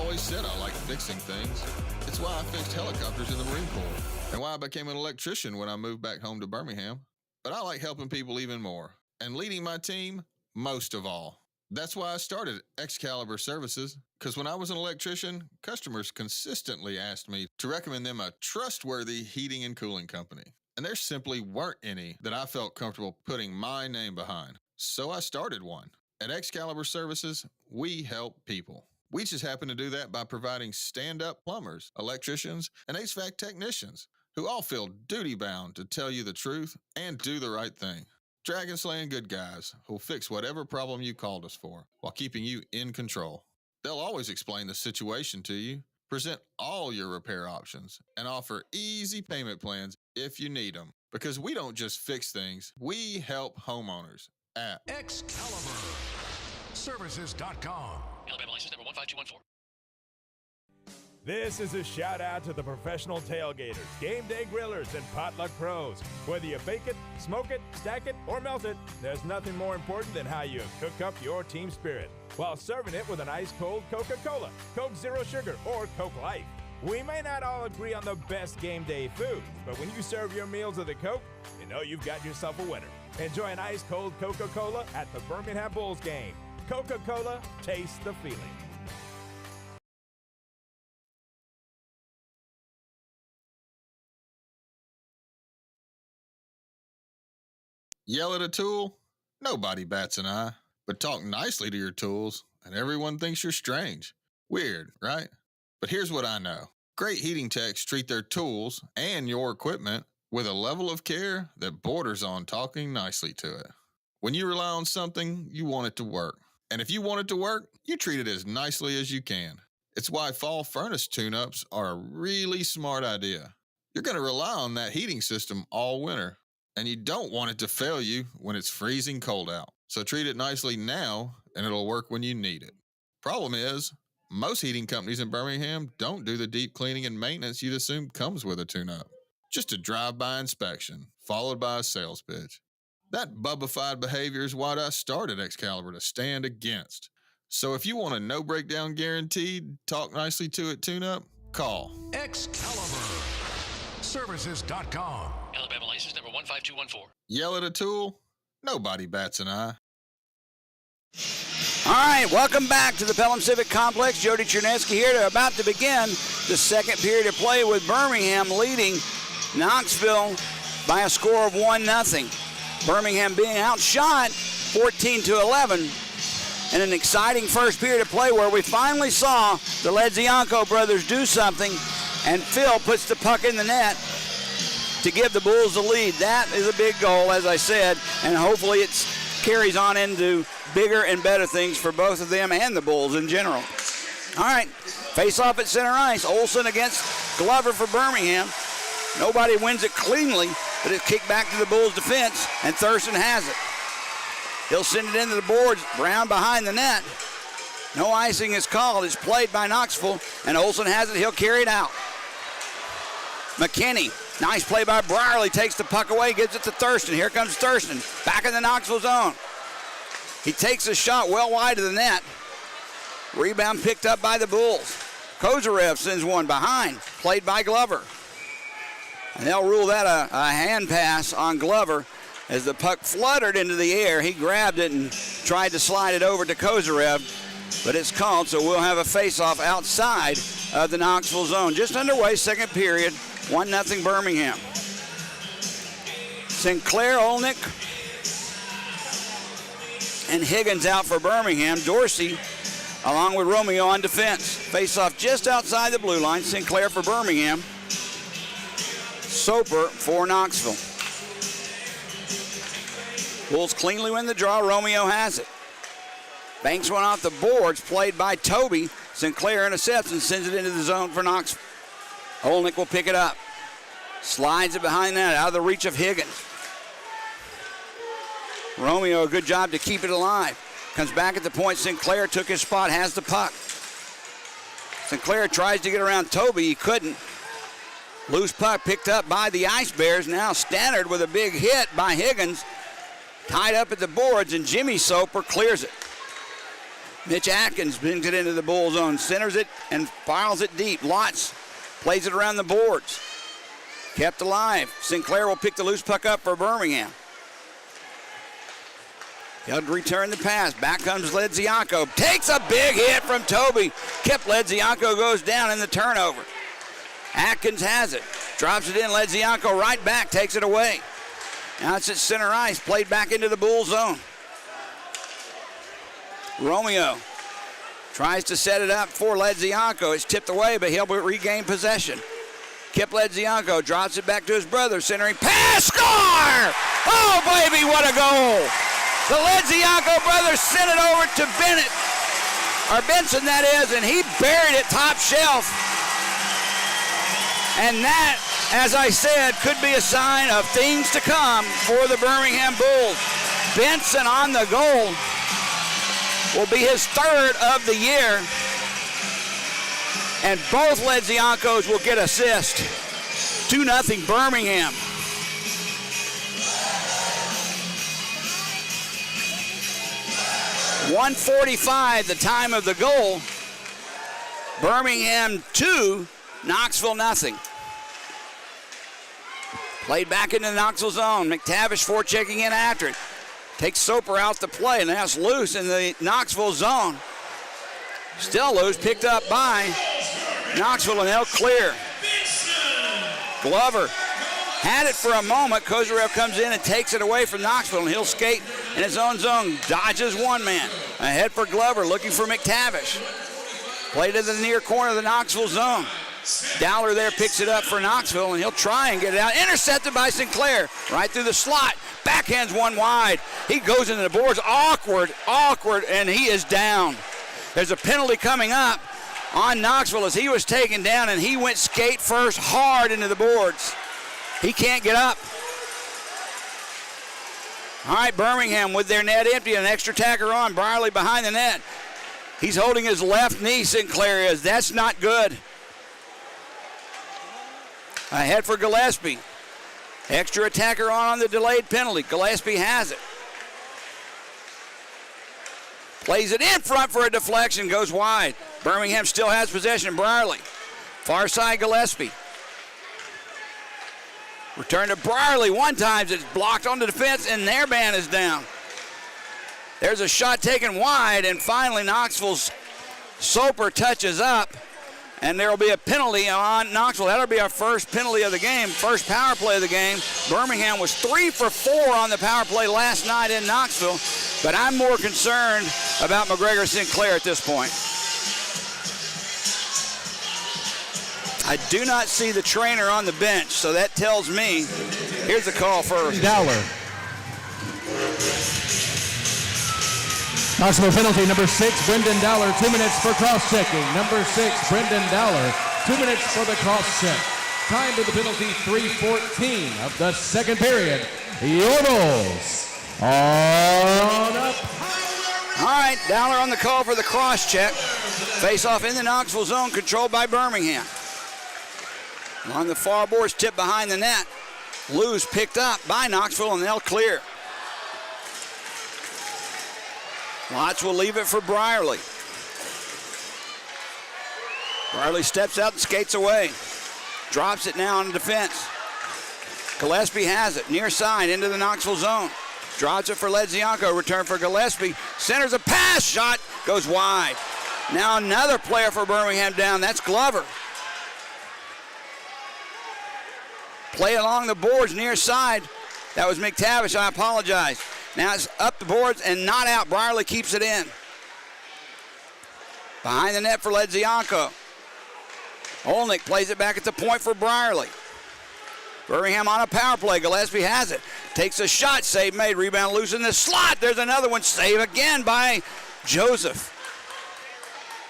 always said I like fixing things. It's why I fixed helicopters in the Marine Corps, and why I became an electrician when I moved back home to Birmingham. But I like helping people even more, and leading my team most of all. That's why I started Excalibur Services, because when I was an electrician, customers consistently asked me to recommend them a trustworthy heating and cooling company. And there simply weren't any that I felt comfortable putting my name behind. So I started one. At Excalibur Services, we help people. We just happen to do that by providing stand-up plumbers, electricians, and HVAC technicians who all feel duty-bound to tell you the truth and do the right thing. Dragon-slaying good guys who'll fix whatever problem you called us for while keeping you in control. They'll always explain the situation to you, present all your repair options, and offer easy payment plans if you need them. Because we don't just fix things, we help homeowners at ExcaliburServices.com. Alabama license number 15214. This is a shout out to the professional tailgaters, game day grillers, and potluck pros. Whether you bake it, smoke it, stack it, or melt it, there's nothing more important than how you cook up your team spirit while serving it with an ice-cold Coca-Cola, Coke Zero Sugar, or Coke Light. We may not all agree on the best game day food, but when you serve your meals with a Coke, you know you've got yourself a winner. Enjoy an ice-cold Coca-Cola at the Birmingham Bulls game. Coca-Cola, taste the feeling. Yell at a tool? Nobody bats an eye. But talk nicely to your tools, and everyone thinks you're strange. Weird, right? But here's what I know. Great heating techs treat their tools and your equipment with a level of care that borders on talking nicely to it. When you rely on something, you want it to work. And if you want it to work, you treat it as nicely as you can. It's why fall furnace tune-ups are a really smart idea. You're going to rely on that heating system all winter, and you don't want it to fail you when it's freezing cold out. So treat it nicely now, and it'll work when you need it. Problem is, most heating companies in Birmingham don't do the deep cleaning and maintenance you'd assume comes with a tune-up. Just a drive-by inspection, followed by a sales pitch. That bubbified behavior is what I started Excalibur to stand against. So if you want a no-breakdown guaranteed, talk nicely to it tune-up, call ExcaliburServices.com. Alabama license number 15214. Yell at a tool? Nobody bats an eye. All right, welcome back to the Pelham Civic Complex. Jody Cherneski here. They're about to begin the second period of play with Birmingham leading Knoxville by a score of 1-0. Birmingham being outshot 14-11 in an exciting first period of play where we finally saw the Ledzianko brothers do something, and Phil puts the puck in the net to give the Bulls the lead. That is a big goal, as I said, and hopefully it carries on into bigger and better things for both of them and the Bulls in general. All right, face off at center ice. Olsen against Glover for Birmingham. Nobody wins it cleanly, but it's kicked back to the Bulls' defense, and Thurston has it. He'll send it into the boards. Brown behind the net. No icing is called. It's played by Knoxville, and Olsen has it. He'll carry it out. McKinney, nice play by Brierly, takes the puck away, gives it to Thurston. Here comes Thurston, back in the Knoxville zone. He takes a shot well wide of the net. Rebound picked up by the Bulls. Kozarev sends one behind, played by Glover. And they'll rule that a hand pass on Glover as the puck fluttered into the air. He grabbed it and tried to slide it over to Kozarev, but it's called, so we'll have a face-off outside of the Knoxville zone. Just underway, second period, 1-0 Birmingham. Sinclair, Olnick, and Higgins out for Birmingham. Dorsey, along with Romeo on defense. Face-off just outside the blue line. Sinclair for Birmingham. Soper for Knoxville. Bulls cleanly win the draw. Romeo has it. Banks one off the boards, played by Toby. Sinclair intercepts and sends it into the zone for Knoxville. Olnick will pick it up. Slides it behind that, out of the reach of Higgins. Romeo, a good job to keep it alive. Comes back at the point. Sinclair took his spot, has the puck. Sinclair tries to get around Toby. He couldn't. Loose puck picked up by the IceBears. Now Stannard with a big hit by Higgins. Tied up at the boards, and Jimmy Soper clears it. Mitch Atkins brings it into the bull zone, centers it, and files it deep. Lotz plays it around the boards. Kept alive. Sinclair will pick the loose puck up for Birmingham. He'll return the pass. Back comes Ledzianko. Takes a big hit from Toby. Kip Ledzianko goes down in the turnover. Atkins has it. Drops it in. Ledzianko right back. Takes it away. Now it's at center ice. Played back into the bull zone. Romeo tries to set it up for Ledzianko. It's tipped away, but he'll regain possession. Kip Ledzianko drops it back to his brother. Centering pass. Score! Oh, baby, what a goal! The Ledzianko brothers sent it over to Bennett, or Benson that is, and he buried it top shelf. And that, as I said, could be a sign of things to come for the Birmingham Bulls. Benson on the goal will be his third of the year, and both Ledziankos will get assists. 2-0 Birmingham. .145 the time of the goal. Birmingham 2, Knoxville nothing. Played back into the Knoxville zone. McTavish forechecking in after it. Takes Soper out to play, and that's loose in the Knoxville zone. Still loose, picked up by Knoxville, and they'll clear. Glover had it for a moment. Kozarev comes in and takes it away from Knoxville, and he'll skate in his own zone. Dodges one man. Ahead for Glover, looking for McTavish. Play to the near corner of the Knoxville zone. Dowler there picks it up for Knoxville, and he'll try and get it out. Intercepted by Sinclair. Right through the slot. Backhands one wide. He goes into the boards. Awkward, and he is down. There's a penalty coming up on Knoxville as he was taken down, and he went skate first hard into the boards. He can't get up. All right, Birmingham with their net empty, an extra tacker on. Brierly behind the net. He's holding his left knee, Sinclair is. That's not good. Ahead for Gillespie. Extra attacker on the delayed penalty. Gillespie has it. Plays it in front for a deflection, goes wide. Birmingham still has possession. Brierly. Far side Gillespie. Return to Brierly. One time it's blocked on the defense, and their man is down. There's a shot taken wide, and finally Knoxville's Soper touches up, and there will be a penalty on Knoxville. That'll be our first penalty of the game, first power play of the game. Birmingham was 3 for 4 on the power play last night in Knoxville, but I'm more concerned about McGregor Sinclair at this point. I do not see the trainer on the bench, so that tells me, here's the call first. Dowler. Knoxville penalty, number 6, Brendan Dowler, 2 minutes for cross-checking. Number 6, Brendan Dowler, 2 minutes for the cross-check. Time to the penalty, 3:14 of the second period. Your Bulls are on up. All right, Dowler on the call for the cross-check. Face-off in the Knoxville zone, controlled by Birmingham. On the far boards, tipped behind the net. Loose picked up by Knoxville, and they'll clear. Lotz will leave it for Brierly. Brierly steps out and skates away. Drops it now on defense. Gillespie has it, near side into the Knoxville zone. Drops it for Ledzianko, return for Gillespie. Centers a pass, shot goes wide. Now another player for Birmingham down, that's Glover. Play along the boards near side. That was McTavish, I apologize. Now it's up the boards and not out. Brierly keeps it in. Behind the net for Ledzianko. Olnick plays it back at the point for Brierly. Birmingham on a power play. Gillespie has it. Takes a shot. Save made. Rebound loose in the slot. There's another one. Save again by Joseph.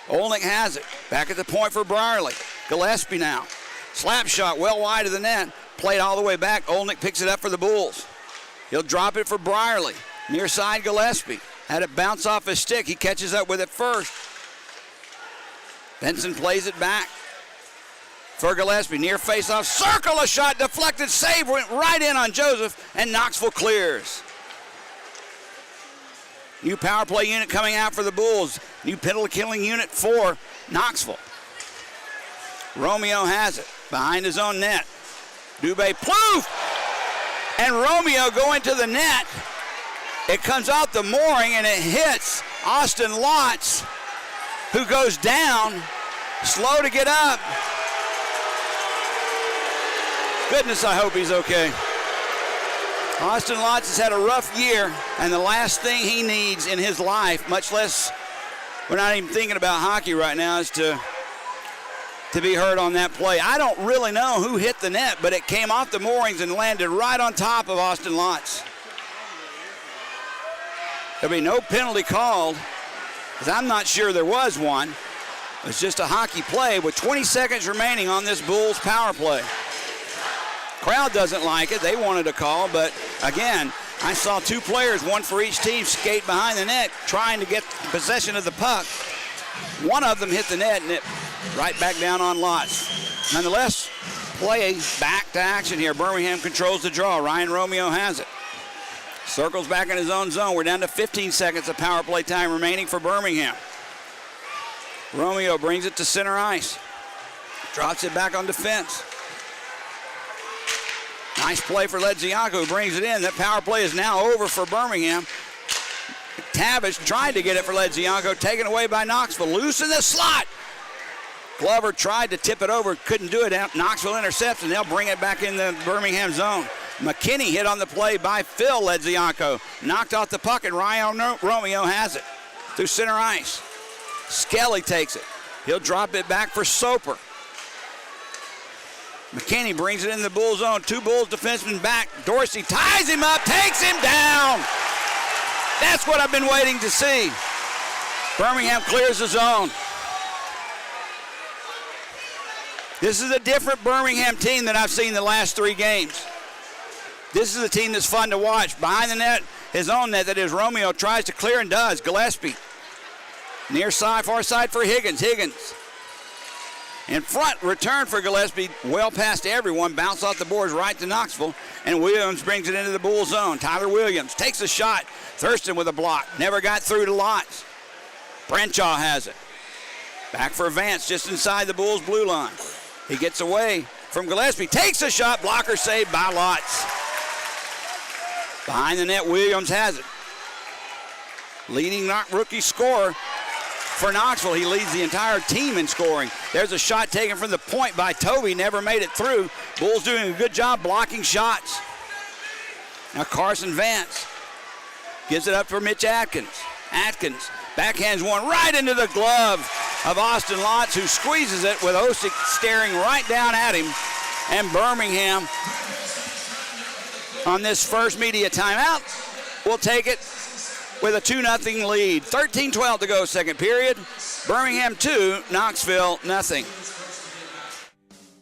Olnick has it. Back at the point for Brierly. Gillespie now. Slap shot well wide of the net. Played all the way back. Olnick picks it up for the Bulls. He'll drop it for Brierly. Near side Gillespie. Had it bounce off his stick. He catches up with it first. Benson plays it back for Gillespie. Near face-off. Circle a shot. Deflected. Save went right in on Joseph. And Knoxville clears. New power play unit coming out for the Bulls. New penalty killing unit for Knoxville. Romeo has it behind his own net. Dubé ploof! And Romeo going to the net. It comes out the mooring and it hits Austin Lotz, who goes down, slow to get up. Goodness, I hope he's okay. Austin Lotz has had a rough year, and the last thing he needs in his life, much less, we're not even thinking about hockey right now, is to be hurt on that play. I don't really know who hit the net, but it came off the moorings and landed right on top of Austin Lotz. There'll be no penalty called, because I'm not sure there was one. It's just a hockey play with 20 seconds remaining on this Bulls power play. Crowd doesn't like it. They wanted a call, but again, I saw two players, one for each team, skate behind the net trying to get possession of the puck. One of them hit the net and it right back down on Lotz. Nonetheless, play back to action here. Birmingham controls the draw. Ryan Romeo has it. Circles back in his own zone. We're down to 15 seconds of power play time remaining for Birmingham. Romeo brings it to center ice. Drops it back on defense. Nice play for Ledzianko, who brings it in. That power play is now over for Birmingham. Tavish tried to get it for Ledzianko, taken away by Knoxville. Loose in the slot. Glover tried to tip it over, couldn't do it. Knoxville intercepts, and they'll bring it back in the Birmingham zone. McKinney hit on the play by Phil Ledzianko. Knocked off the puck, and Ryan Romeo has it through center ice. Skelly takes it. He'll drop it back for Soper. McKinney brings it in the Bull zone. Two Bulls defensemen back. Dorsey ties him up, takes him down. That's what I've been waiting to see. Birmingham clears the zone. This is a different Birmingham team than I've seen the last three games. This is a team that's fun to watch. Behind the net, his own net, that is, Romeo tries to clear and does. Gillespie. Near side, far side for Higgins. Higgins. In front, return for Gillespie, well past everyone, bounce off the boards right to Knoxville, and Williams brings it into the Bull zone. Tyler Williams takes a shot. Thurston with a block, never got through to Lotz. Brenshaw has it. Back for Vance, just inside the Bulls' blue line. He gets away from Gillespie, takes a shot, blocker saved by Lotz. Behind the net, Williams has it. Leading rookie scorer for Knoxville. He leads the entire team in scoring. There's a shot taken from the point by Toby, never made it through. Bulls doing a good job blocking shots. Now Carson Vance gives it up for Mitch Atkins. Atkins backhands one right into the glove of Austin Lotz, who squeezes it with Osick staring right down at him. And Birmingham, on this first media timeout, will take it with a 2-0 lead. 13-12 to go, second period. Birmingham 2, Knoxville nothing.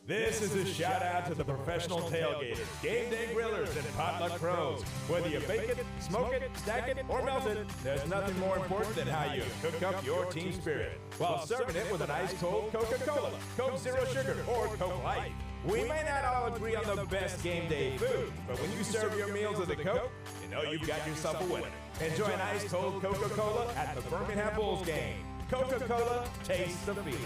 This is a shout out to the professional tailgaters, game day grillers, and potluck pros. Whether you bake it, smoke it, stack it, or melt it, there's nothing more important than how you cook up your team spirit while serving it with an ice-cold Coca-Cola, Coke Zero Sugar, or Coke Light. We may not all agree on the best game day food, but when you serve your meals with a Coke, you know you've got yourself a winner. Enjoy an ice-cold Coca-Cola at the Birmingham Bulls game. Coca-Cola, taste the feeling.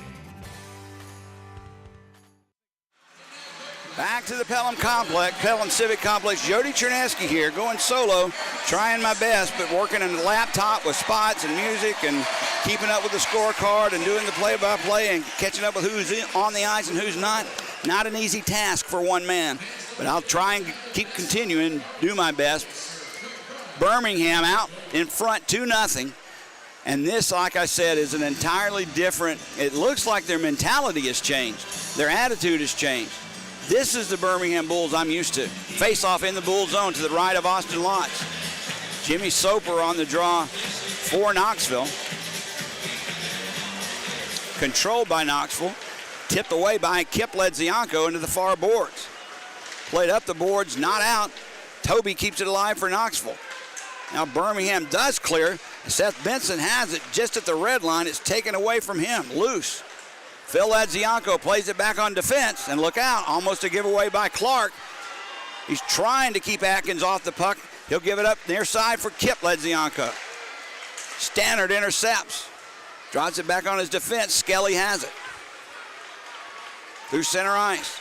Back to the Pelham Complex, Pelham Civic Complex. Jody Chernesky here, going solo, trying my best, but working on the laptop with spots and music and keeping up with the scorecard and doing the play-by-play and catching up with who's on the ice and who's not. Not an easy task for one man, but I'll try and keep continuing, do my best. Birmingham out in front 2-0. And this, like I said, is an entirely different, it looks like their mentality has changed. Their attitude has changed. This is the Birmingham Bulls I'm used to. Face off in the Bull zone to the right of Austin Lotz. Jimmy Soper on the draw for Knoxville. Controlled by Knoxville. Tipped away by Kip Ledzianko into the far boards. Played up the boards, not out. Toby keeps it alive for Knoxville. Now Birmingham does clear. Seth Benson has it just at the red line. It's taken away from him, loose. Phil Ledzianko plays it back on defense, and look out, almost a giveaway by Clark. He's trying to keep Atkins off the puck. He'll give it up near side for Kip Ledzianko. Stannard intercepts. Drops it back on his defense. Skelly has it. Through center ice.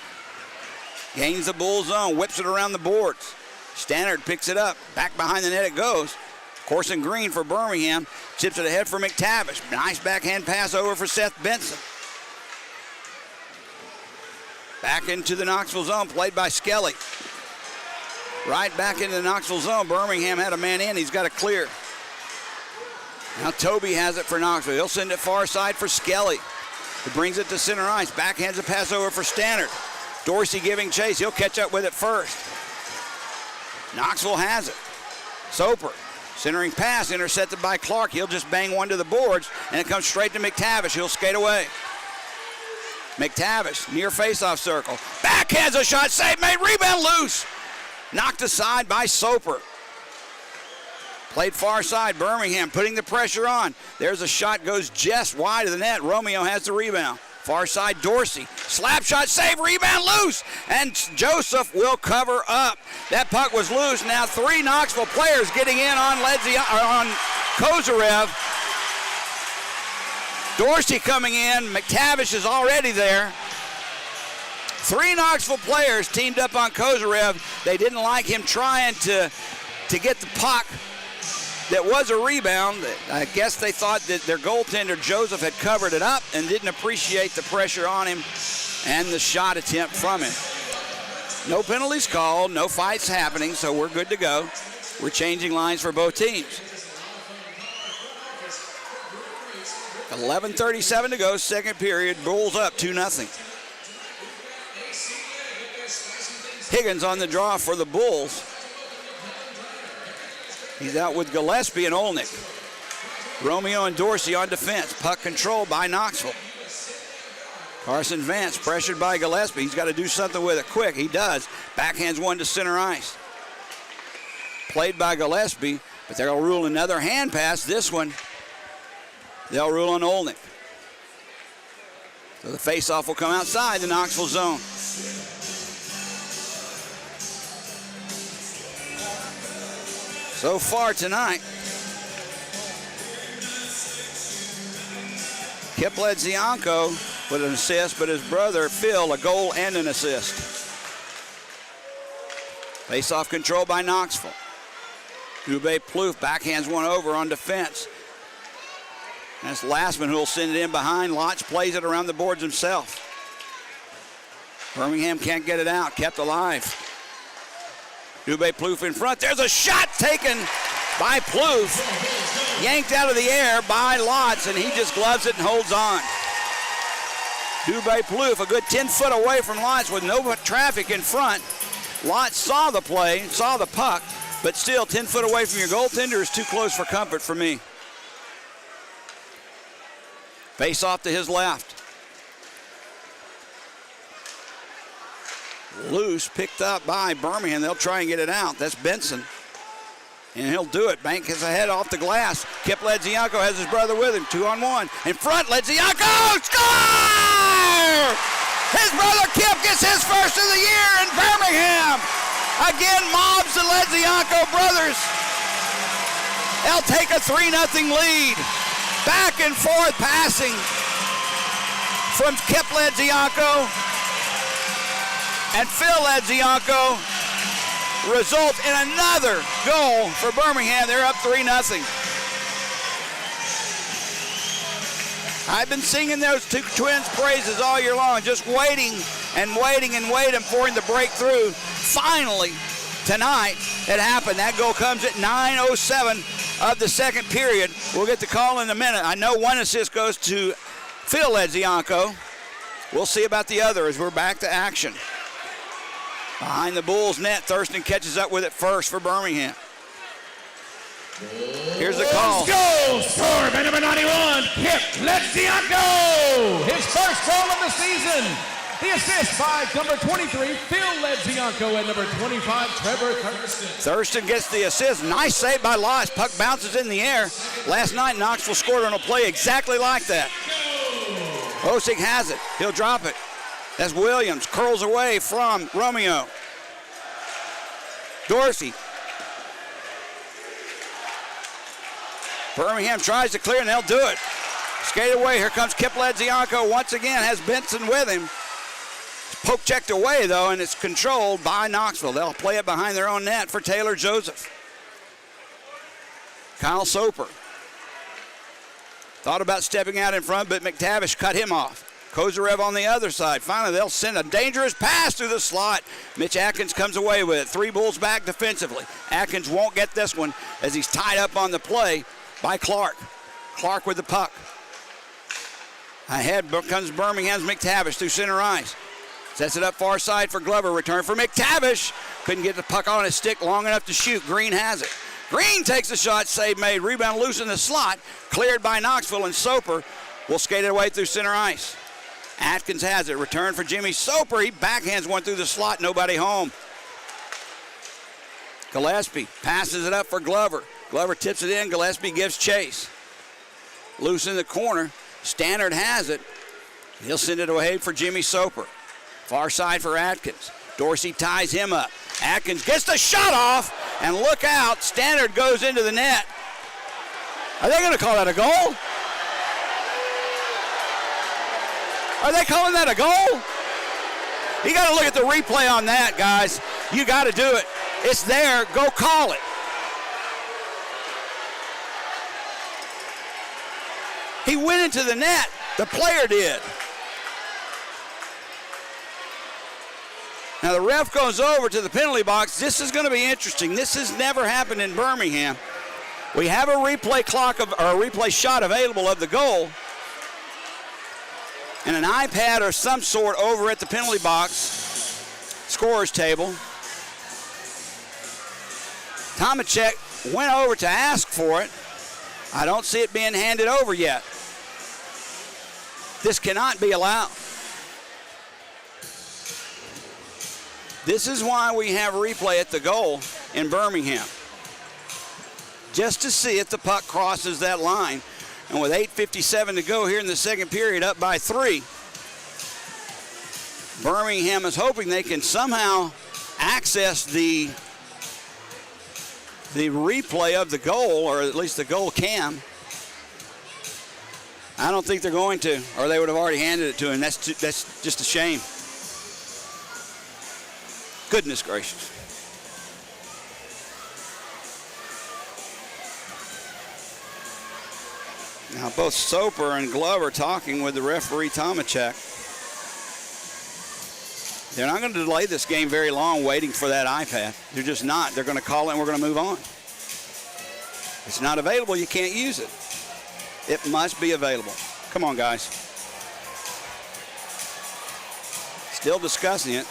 Gains the bull zone. Whips it around the boards. Stannard picks it up. Back behind the net it goes. Corson Green for Birmingham. Chips it ahead for McTavish. Nice backhand pass over for Seth Benson. Back into the Knoxville zone. Played by Skelly. Right back into the Knoxville zone. Birmingham had a man in. He's got to clear. Now Toby has it for Knoxville. He'll send it far side for Skelly. He brings it to center ice. Backhands a pass over for Stannard. Dorsey giving chase. He'll catch up with it first. Knoxville has it. Soper. Centering pass intercepted by Clark. He'll just bang one to the boards, and it comes straight to McTavish. He'll skate away. McTavish near faceoff circle. Backhands a shot. Save made. Rebound loose. Knocked aside by Soper. Played far side. Birmingham putting the pressure on. There's a shot, goes just wide of the net. Romeo has the rebound. Far side Dorsey. Slap shot, save, rebound loose. And Joseph will cover up. That puck was loose. Now 3 Knoxville players getting in on Kozarev. Dorsey coming in. McTavish is already there. 3 Knoxville players teamed up on Kozarev. They didn't like him trying to get the puck. That was a rebound. I guess they thought that their goaltender, Joseph, had covered it up and didn't appreciate the pressure on him and the shot attempt from him. No penalties called, no fights happening, so we're good to go. We're changing lines for both teams. 11:37 to go, second period. Bulls up 2-0. Higgins on the draw for the Bulls. He's out with Gillespie and Olnick. Romeo and Dorsey on defense. Puck control by Knoxville. Carson Vance pressured by Gillespie. He's got to do something with it quick. He does. Backhands one to center ice. Played by Gillespie, but they'll rule another hand pass. This one, they'll rule on Olnick. So the faceoff will come outside the Knoxville zone. So far tonight, Kip Ledzianko with an assist, but his brother Phil a goal and an assist. Face-off control by Knoxville. Dubé Plouffe backhands one over on defense. That's Lastman who will send it in behind. Lotz plays it around the boards himself. Birmingham can't get it out, kept alive. Dubé Plouffe in front. There's a shot taken by Plouffe. Yanked out of the air by Lotz, and he just gloves it and holds on. Dubé Plouffe a good 10 foot away from Lotz with no traffic in front. Lotz saw the play, saw the puck, but still 10 foot away from your goaltender is too close for comfort for me. Face off to his left. Loose, picked up by Birmingham. They'll try and get it out. That's Benson. And he'll do it. Bank his head off the glass. Kip Ledzianko has his brother with him. 2-on-1. In front, Ledzianko! Score! His brother Kip gets his first of the year in Birmingham. Again, mobs the Ledzianko brothers. They'll take a 3-0 lead. Back and forth passing from Kip Ledzianko and Phil Ledzianko result in another goal for Birmingham. They're up 3-0. I've been singing those two twins' praises all year long, just waiting and waiting and waiting for him to break through. Finally, tonight, it happened. That goal comes at 9:07 of the second period. We'll get the call in a minute. I know one assist goes to Phil Ledzianko. We'll see about the other as we're back to action. Behind the Bulls' net, Thurston catches up with it first for Birmingham. Here's the call. Let's go! Score by number 91, Kip Ledzianko! His first goal of the season. The assist by number 23, Phil Ledzianko, and number 25, Trevor Thurston. Thurston gets the assist. Nice save by Lotz. Puck bounces in the air. Last night, Knoxville scored on a play exactly like that. Osik has it. He'll drop it. That's Williams. Curls away from Romeo. Dorsey. Birmingham tries to clear, and they'll do it. Skate away. Here comes Kip Ledzianko once again. Has Benson with him. Poke checked away, though, and it's controlled by Knoxville. They'll play it behind their own net for Taylor Joseph. Kyle Soper thought about stepping out in front, but McTavish cut him off. Kozarev on the other side. Finally, they'll send a dangerous pass through the slot. Mitch Atkins comes away with it. 3 Bulls back defensively. Atkins won't get this one as he's tied up on the play by Clark. Clark with the puck. Ahead comes Birmingham's McTavish through center ice. Sets it up far side for Glover. Return for McTavish. Couldn't get the puck on his stick long enough to shoot. Green has it. Green takes the shot. Save made. Rebound loose in the slot. Cleared by Knoxville, and Soper will skate it away through center ice. Atkins has it. Return for Jimmy Soper. He backhands one through the slot. Nobody home. Gillespie passes it up for Glover. Glover tips it in. Gillespie gives chase. Loose in the corner. Stannard has it. He'll send it away for Jimmy Soper. Far side for Atkins. Dorsey ties him up. Atkins gets the shot off, and look out. Stannard goes into the net. Are they going to call that a goal? Are they calling that a goal? You got to look at the replay on that, guys. You got to do it. It's there. Go call it. He went into the net. The player did. Now the ref goes over to the penalty box. This is going to be interesting. This has never happened in Birmingham. We have a replay replay shot available of the goal, and an iPad or some sort over at the penalty box scorer's table. Tomacek went over to ask for it. I don't see it being handed over yet. This cannot be allowed. This is why we have a replay at the goal in Birmingham. Just to see if the puck crosses that line. And with 8:57 to go here in the second period, up by 3, Birmingham is hoping they can somehow access the replay of the goal, or at least the goal cam. I don't think they're going to, or they would have already handed it to him. That's just a shame. Goodness gracious. Now both Soper and Glover talking with the referee Tomacek. They're not going to delay this game very long waiting for that iPad. They're just not. They're going to call it and we're going to move on. It's not available, you can't use it. It must be available. Come on, guys. Still discussing it.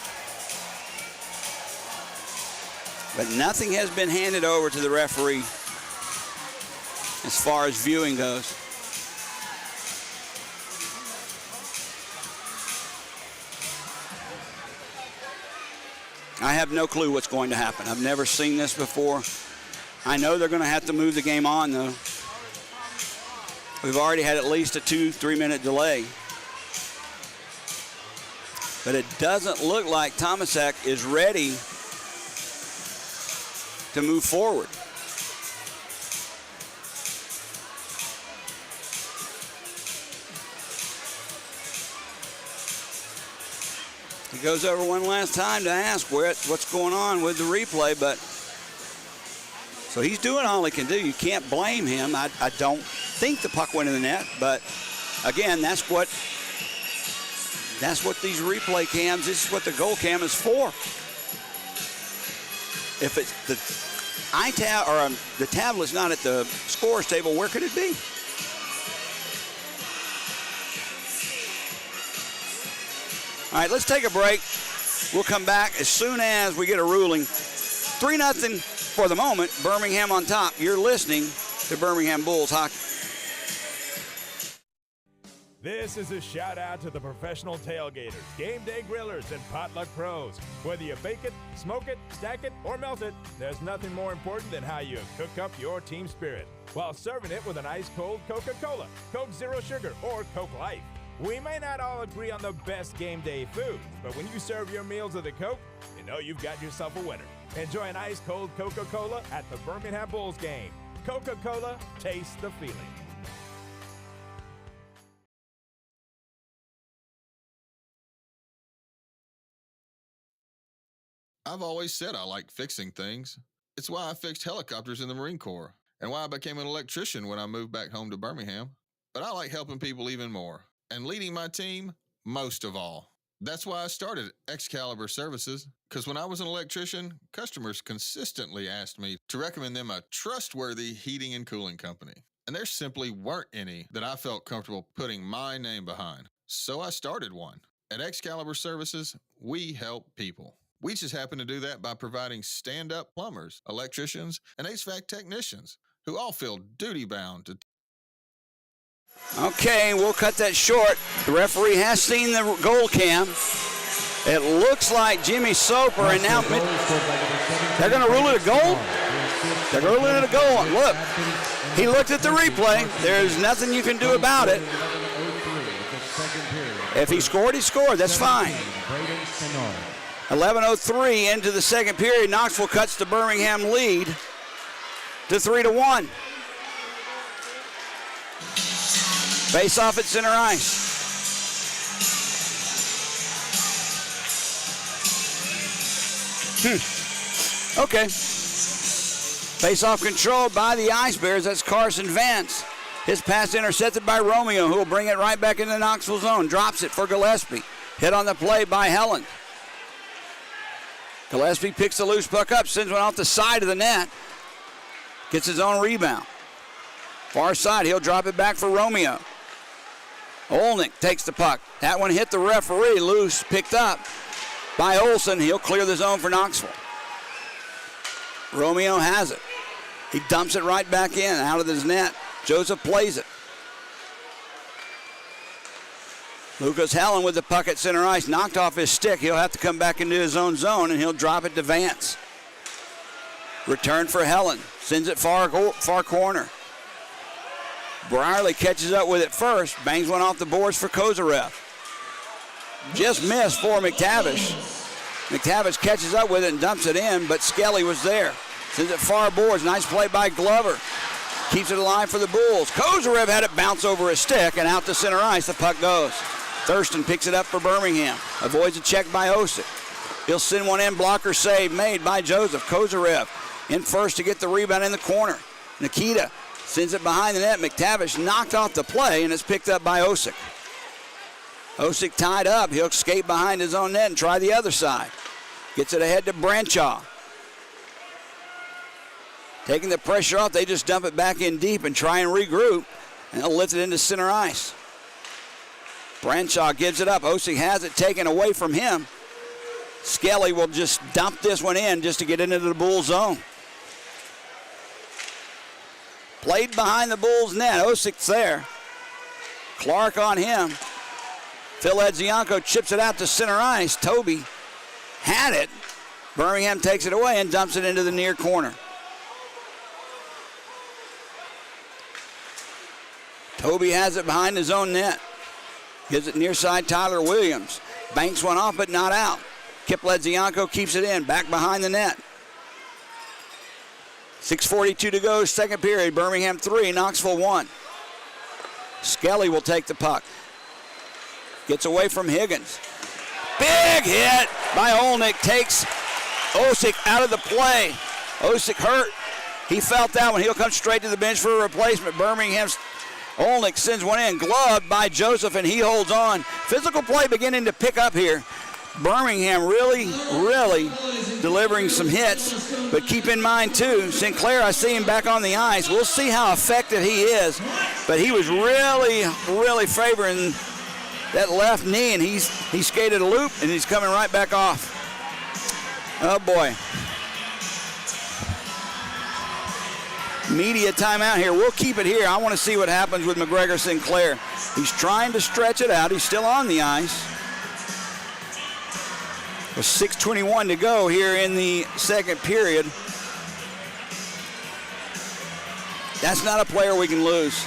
But nothing has been handed over to the referee as far as viewing goes. I have no clue what's going to happen. I've never seen this before. I know they're going to have to move the game on, though. We've already had at least a 2-3 minute delay. But it doesn't look like Tomacek is ready to move forward. He goes over one last time to ask what's going on with the replay, but so he's doing all he can do. You can't blame him. I don't think the puck went in the net, but again, that's what these replay cams, this is what the goal cam is for. If it's the iTab or the tablet's not at the scorer's table, where could it be? All right, let's take a break. We'll come back as soon as we get a ruling. 3-0 for the moment. Birmingham on top. You're listening to Birmingham Bulls Hockey. This is a shout out to the professional tailgaters, game day grillers, and potluck pros. Whether you bake it, smoke it, stack it, or melt it, there's nothing more important than how you cook up your team spirit while serving it with an ice-cold Coca-Cola, Coke Zero Sugar, or Coke Life. We may not all agree on the best game day foods, but when you serve your meals with a Coke, you know you've got yourself a winner. Enjoy an ice-cold Coca-Cola at the Birmingham Bulls game. Coca-Cola, taste the feeling. I've always said I like fixing things. It's why I fixed helicopters in the Marine Corps, and why I became an electrician when I moved back home to Birmingham. But I like helping people even more, and leading my team most of all. That's why I started Excalibur Services, because when I was an electrician, customers consistently asked me to recommend them a trustworthy heating and cooling company. And there simply weren't any that I felt comfortable putting my name behind. So I started one. At Excalibur Services, we help people. We just happen to do that by providing stand-up plumbers, electricians, and HVAC technicians who all feel duty-bound to. Okay, we'll cut that short. The referee has seen the goal cam. It looks like Jimmy Soper, and now they're going to rule it a goal? They're going to rule it a goal. Look, he looked at the replay. There's nothing you can do about it. If he scored, he scored. That's fine. 11:03 into the second period. Knoxville cuts the Birmingham lead to 3-1. Face off at center ice. Okay. Face off controlled by the IceBears. That's Carson Vance. His pass intercepted by Romeo, who will bring it right back into the Knoxville zone. Drops it for Gillespie. Hit on the play by Helen. Gillespie picks the loose puck up, sends one off the side of the net. Gets his own rebound. Far side, he'll drop it back for Romeo. Olnick takes the puck. That one hit the referee, loose, picked up by Olsen. He'll clear the zone for Knoxville. Romeo has it. He dumps it right back in, out of his net. Joseph plays it. Lucas Helen with the puck at center ice, knocked off his stick. He'll have to come back into his own zone, and he'll drop it to Vance. Return for Helen. Sends it far corner. Brierly catches up with it first. Bangs one off the boards for Kozarev. Just missed for McTavish. McTavish catches up with it and dumps it in, but Skelly was there. Sends it far boards. Nice play by Glover. Keeps it alive for the Bulls. Kozarev had it bounce over his stick, and out to center ice the puck goes. Thurston picks it up for Birmingham. Avoids a check by Osick. He'll send one in. Blocker save made by Joseph. Kozarev in first to get the rebound in the corner. Nikita sends it behind the net. McTavish knocked off the play, and it's picked up by Osick. Osick tied up. He'll skate behind his own net and try the other side. Gets it ahead to Branshaw. Taking the pressure off, they just dump it back in deep and try and regroup, and they'll lift it into center ice. Branshaw gives it up. Osick has it taken away from him. Skelly will just dump this one in just to get into the Bulls zone. Played behind the Bulls net. Osick's there. Clark on him. Phil Edzianko chips it out to center ice. Toby had it. Birmingham takes it away and dumps it into the near corner. Toby has it behind his own net. Gives it near side Tyler Williams. Banks one off but not out. Kip Ledzianko keeps it in. Back behind the net. 6:42 to go, second period. Birmingham 3, Knoxville 1. Skelly will take the puck. Gets away from Higgins. Big hit by Olnick. Takes Osick out of the play. Osick hurt. He felt that one. He'll come straight to the bench for a replacement. Birmingham's Olnick sends one in. Gloved by Joseph, and he holds on. Physical play beginning to pick up here. Birmingham really delivering some hits. But keep in mind, too, Sinclair, I see him back on the ice. We'll see how effective he is. But he was really favoring that left knee, and he skated a loop, and he's coming right back off. Oh, boy. Media timeout here. We'll keep it here. I want to see what happens with McGregor Sinclair. He's trying to stretch it out. He's still on the ice. With 6:21 to go here in the second period. That's not a player we can lose.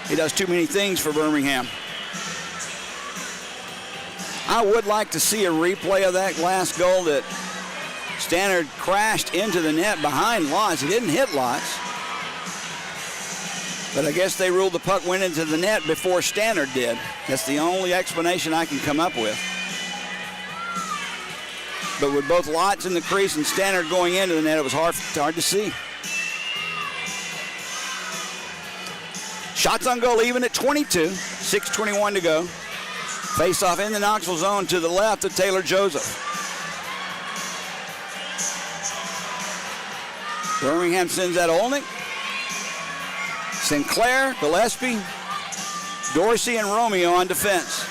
He does too many things for Birmingham. I would like to see a replay of that last goal that Stannard crashed into the net behind Lotz. He didn't hit Lotz. But I guess they ruled the puck went into the net before Stannard did. That's the only explanation I can come up with. But with both Lotz in the crease and Stannard going into the net, it was hard to see. Shots on goal even at 22. 6:21 to go. Face-off in the Knoxville zone to the left of Taylor Joseph. Birmingham sends that Olnick. Sinclair, Gillespie, Dorsey, and Romeo on defense.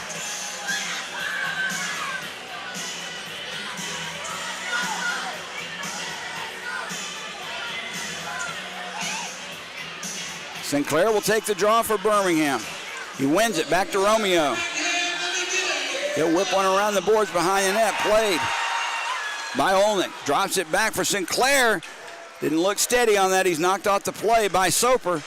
Sinclair will take the draw for Birmingham. He wins it back to Romeo. He'll whip one around the boards behind the net. Played by Olnick. Drops it back for Sinclair. Didn't look steady on that. He's knocked off the play by Soper.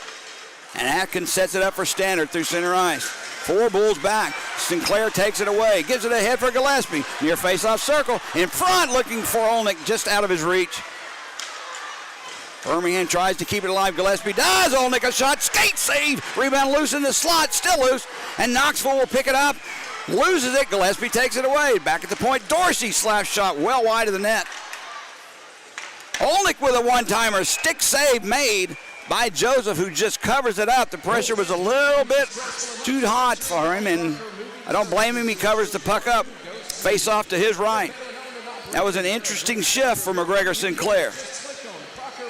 And Atkins sets it up for Stannard through center ice. 4 Bulls back. Sinclair takes it away. Gives it ahead for Gillespie. Near face-off circle. In front, looking for Olnick, just out of his reach. Birmingham tries to keep it alive. Gillespie does. Olnick a shot. Skate save. Rebound loose in the slot. Still loose. And Knoxville will pick it up. Loses it. Gillespie takes it away. Back at the point. Dorsey slap shot well wide of the net. Olnick with a one-timer. Stick save made by Joseph, who just covers it up. The pressure was a little bit too hot for him, and I don't blame him. He covers the puck up. Face off to his right. That was an interesting shift for McGregor Sinclair.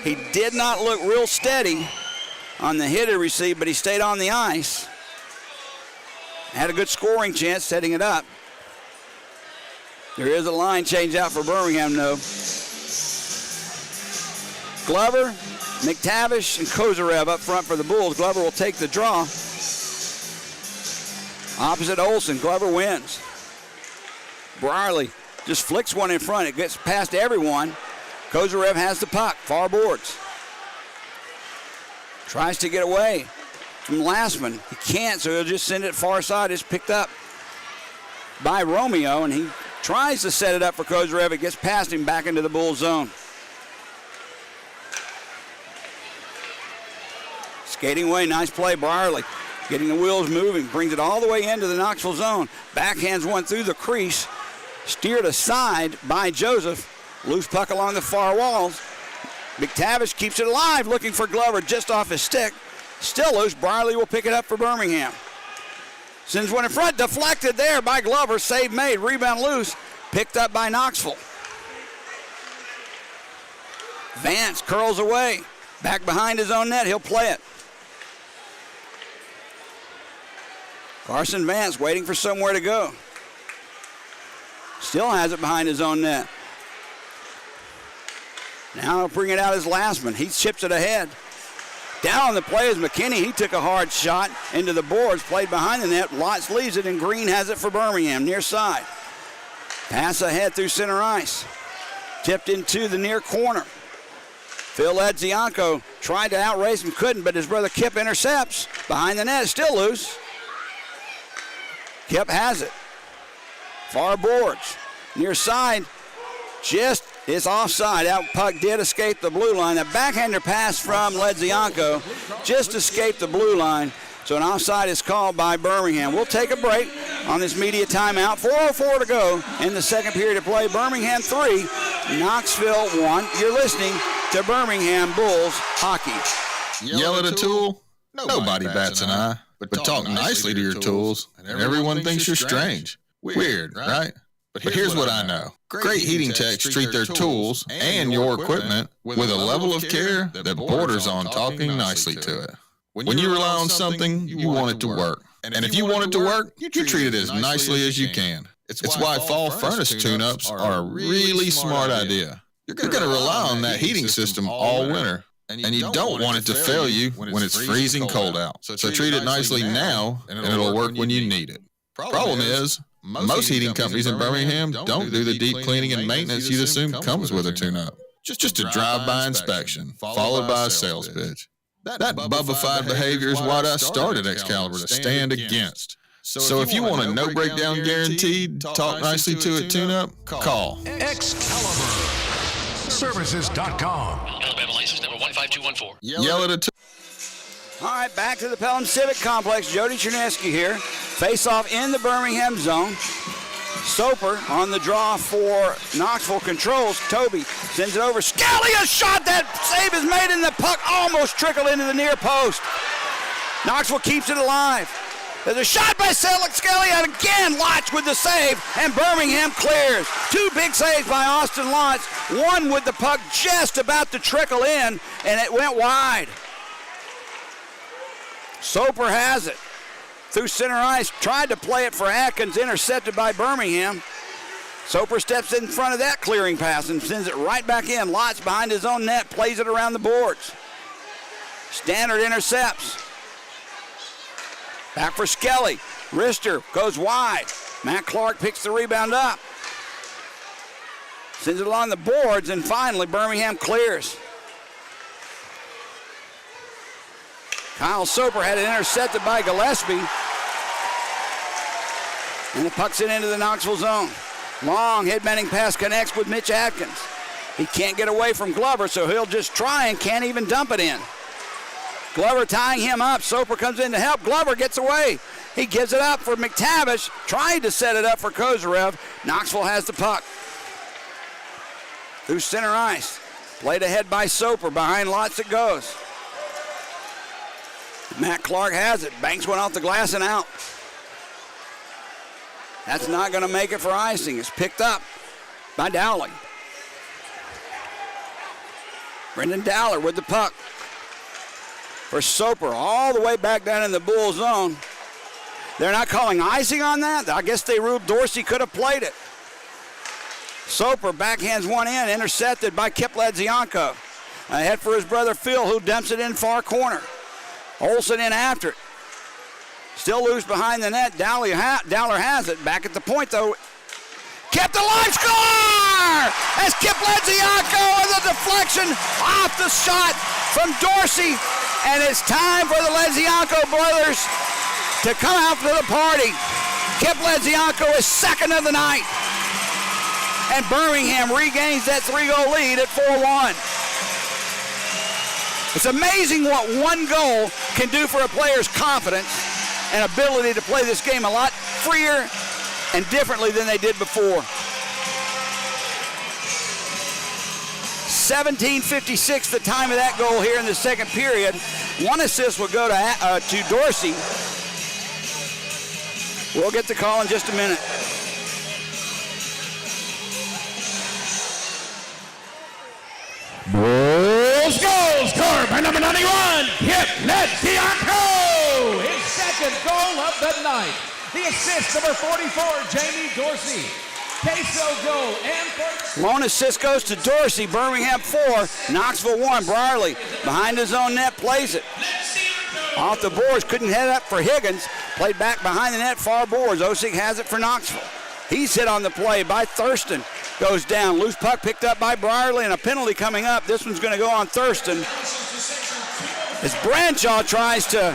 He did not look real steady on the hit he received, but he stayed on the ice. Had a good scoring chance setting it up. There is a line change out for Birmingham, though. Glover, McTavish, and Kozarev up front for the Bulls. Glover will take the draw. Opposite Olsen, Glover wins. Brierly just flicks one in front. It gets past everyone. Kozarev has the puck, far boards. Tries to get away from Lastman. He can't, so he'll just send it far side. It's picked up by Romeo, and he tries to set it up for Kozarev. It gets past him back into the Bulls zone. Skating away, nice play, Brierly. Getting the wheels moving, brings it all the way into the Knoxville zone. Backhands one through the crease. Steered aside by Joseph. Loose puck along the far walls. McTavish keeps it alive, looking for Glover just off his stick. Still loose, Brierly will pick it up for Birmingham. Sends one in front, deflected there by Glover. Save made, rebound loose. Picked up by Knoxville. Vance curls away. Back behind his own net, he'll play it. Carson Vance waiting for somewhere to go. Still has it behind his own net. Now he'll bring it out as Lastman. He chips it ahead. Down on the play is McKinney. He took a hard shot into the boards, played behind the net. Lotz leaves it, and Green has it for Birmingham, near side. Pass ahead through center ice. Tipped into the near corner. Phil Edzianko tried to outrace him, couldn't, but his brother Kip intercepts. Behind the net, still loose. Kip has it. Far boards. Near side, just is offside. That puck did escape the blue line. A backhander pass from Ledzianko just escaped the blue line. So an offside is called by Birmingham. We'll take a break on this media timeout. 4:04 to go in the second period of play. Birmingham 3, Knoxville 1. You're listening to Birmingham Bulls Hockey. Yell at a tool? Nobody bats an eye. But talk nicely to your tools, and everyone thinks you're strange. Weird, right? But here's what I know. Great heating techs treat their tools and your equipment with a level of care that borders on talking nicely to it. When you rely on something, you want it to work. And if you want it to work, you treat it as nicely as you can. It's why fall furnace tune-ups are a really smart idea. You're going to rely on that heating system all winter. And you don't want it to fail you when it's freezing cold out. So treat it nicely now, and it'll work when you need it. Problem is, most heating companies in Birmingham don't do the deep cleaning and maintenance you'd assume comes with a tune-up. Just a drive-by inspection, followed by a sales pitch. That bubbified behavior is what I started Excalibur to stand against. So if you want a no-breakdown guaranteed, talk nicely to it tune-up, call Excalibur. PelhamServices.com. Alabama license number 15214. Yell at a All right, back to the Pelham Civic Complex. Jody Chernesky here. Face-off in the Birmingham zone. Soper on the draw for Knoxville controls. Toby sends it over. Skelly, a shot. That save is made and the puck almost trickled into the near post. Knoxville keeps it alive. There's a shot by Skelly, and again Lotz with the save, and Birmingham clears. Two big saves by Austin Lotz. One with the puck just about to trickle in, and it went wide. Soper has it. Through center ice, tried to play it for Atkins, intercepted by Birmingham. Soper steps in front of that clearing pass and sends it right back in. Lotz behind his own net, plays it around the boards. Standard intercepts. Back for Skelly. Rister goes wide. Matt Clark picks the rebound up. Sends it along the boards, and finally Birmingham clears. Kyle Soper had it intercepted by Gillespie. And the puck's into the Knoxville zone. Long headbending pass connects with Mitch Atkins. He can't get away from Glover, so he'll just try and can't even dump it in. Glover tying him up. Soper comes in to help. Glover gets away. He gives it up for McTavish. Tried to set it up for Kozarev. Knoxville has the puck. Through center ice. Played ahead by Soper. Behind Lotz it goes. Matt Clark has it. Banks one off the glass and out. That's not going to make it for icing. It's picked up by Dowling. Brendan Dowler with the puck. For Soper, all the way back down in the Bull zone. They're not calling icing on that. I guess they ruled Dorsey could have played it. Soper backhands one in, intercepted by Kip Ledzianko. Ahead for his brother Phil, who dumps it in far corner. Olsen in after it. Still loose behind the net. Dowler has it. Back at the point, though. Kept alive, score! As Kip Ledzianko with a deflection off the shot from Dorsey. And it's time for the Ledzianko brothers to come out to the party. Kip Ledzianko is second of the night. And Birmingham regains that 3-goal lead at 4-1. It's amazing what one goal can do for a player's confidence and ability to play this game a lot freer and differently than they did before. 17:56 the time of that goal here in the second period. One assist will go to Dorsey. We'll get the call in just a minute. Bulls goal scored by number 91, Kip Ledzianko. His second goal of the night. The assist, number 44, Jamie Dorsey. Queso goal and for lone assist goes to Dorsey. Birmingham 4, Knoxville 1. Brierly behind his own net plays it. Off the boards, couldn't head up for Higgins. Played back behind the net, far boards. Osik has it for Knoxville. He's hit on the play by Thurston. Goes down. Loose puck picked up by Brierly and a penalty coming up. This one's going to go on Thurston. As Branshaw tries to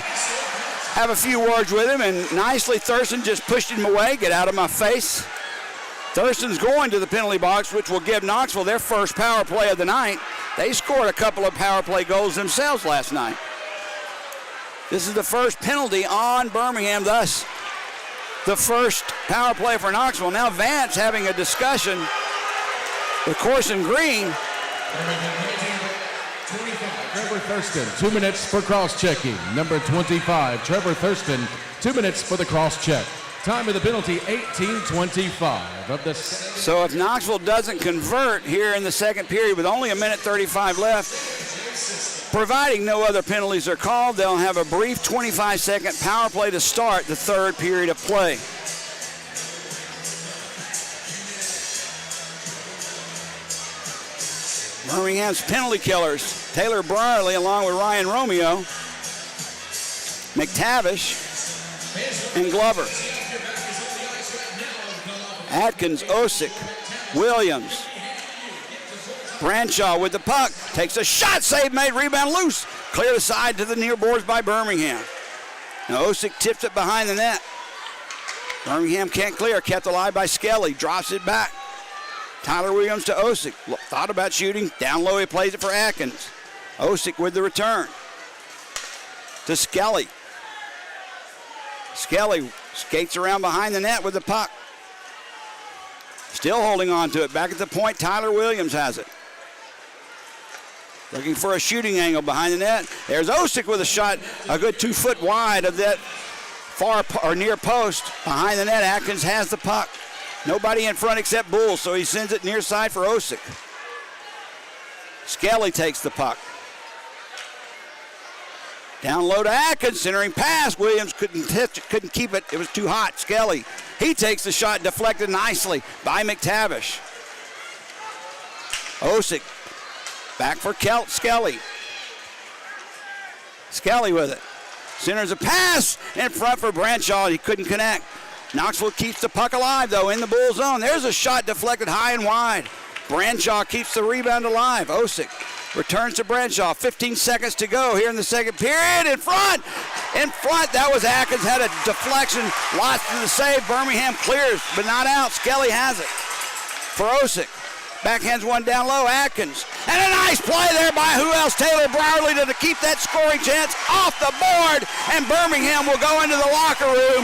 have a few words with him, and nicely Thurston just pushed him away. Get out of my face. Thurston's going to the penalty box, which will give Knoxville their first power play of the night. They scored a couple of power play goals themselves last night. This is the first penalty on Birmingham, thus the first power play for Knoxville. Now Vance having a discussion with Corson Green. Trevor Thurston, 2 minutes for cross-checking. Number 25, Trevor Thurston, 2 minutes for the cross-check. Time of the penalty, 18:25 of the second. So if Knoxville doesn't convert here in the second period with only 1:35 left, providing no other penalties are called, they'll have a brief 25-second power play to start the third period of play. Birmingham's penalty killers, Taylor Brierly along with Ryan Romeo, McTavish, and Glover. Atkins, Osik, Williams. Branshaw with the puck. Takes a shot, save made, rebound loose. Clear the side to the near boards by Birmingham. Now Osik tips it behind the net. Birmingham can't clear. Kept alive by Skelly. Drops it back. Tyler Williams to Osick. Thought about shooting. Down low, he plays it for Atkins. Osick with the return. To Skelly. Skelly skates around behind the net with the puck. Still holding on to it. Back at the point, Tyler Williams has it. Looking for a shooting angle behind the net. There's Osick with a shot, a good 2 foot wide of that far or near post. Behind the net, Atkins has the puck. Nobody in front except Bulls, so he sends it near side for Osick. Skelly takes the puck. Down low to Atkins, centering pass. Williams couldn't keep it. It was too hot. Skelly, he takes the shot, deflected nicely by McTavish. Osick, back for Skelly. Skelly with it. Centers a pass in front for Branshaw. He couldn't connect. Knoxville keeps the puck alive, though, in the Bull zone. There's a shot deflected high and wide. Branshaw keeps the rebound alive. Osick returns to Branshaw. 15 seconds to go here in the second period. In front. That was Atkins. Had a deflection. Lost to the save. Birmingham clears, but not out. Skelly has it for Osick. Backhands one down low. Atkins. And a nice play there by who else? Taylor Brierly to keep that scoring chance off the board. And Birmingham will go into the locker room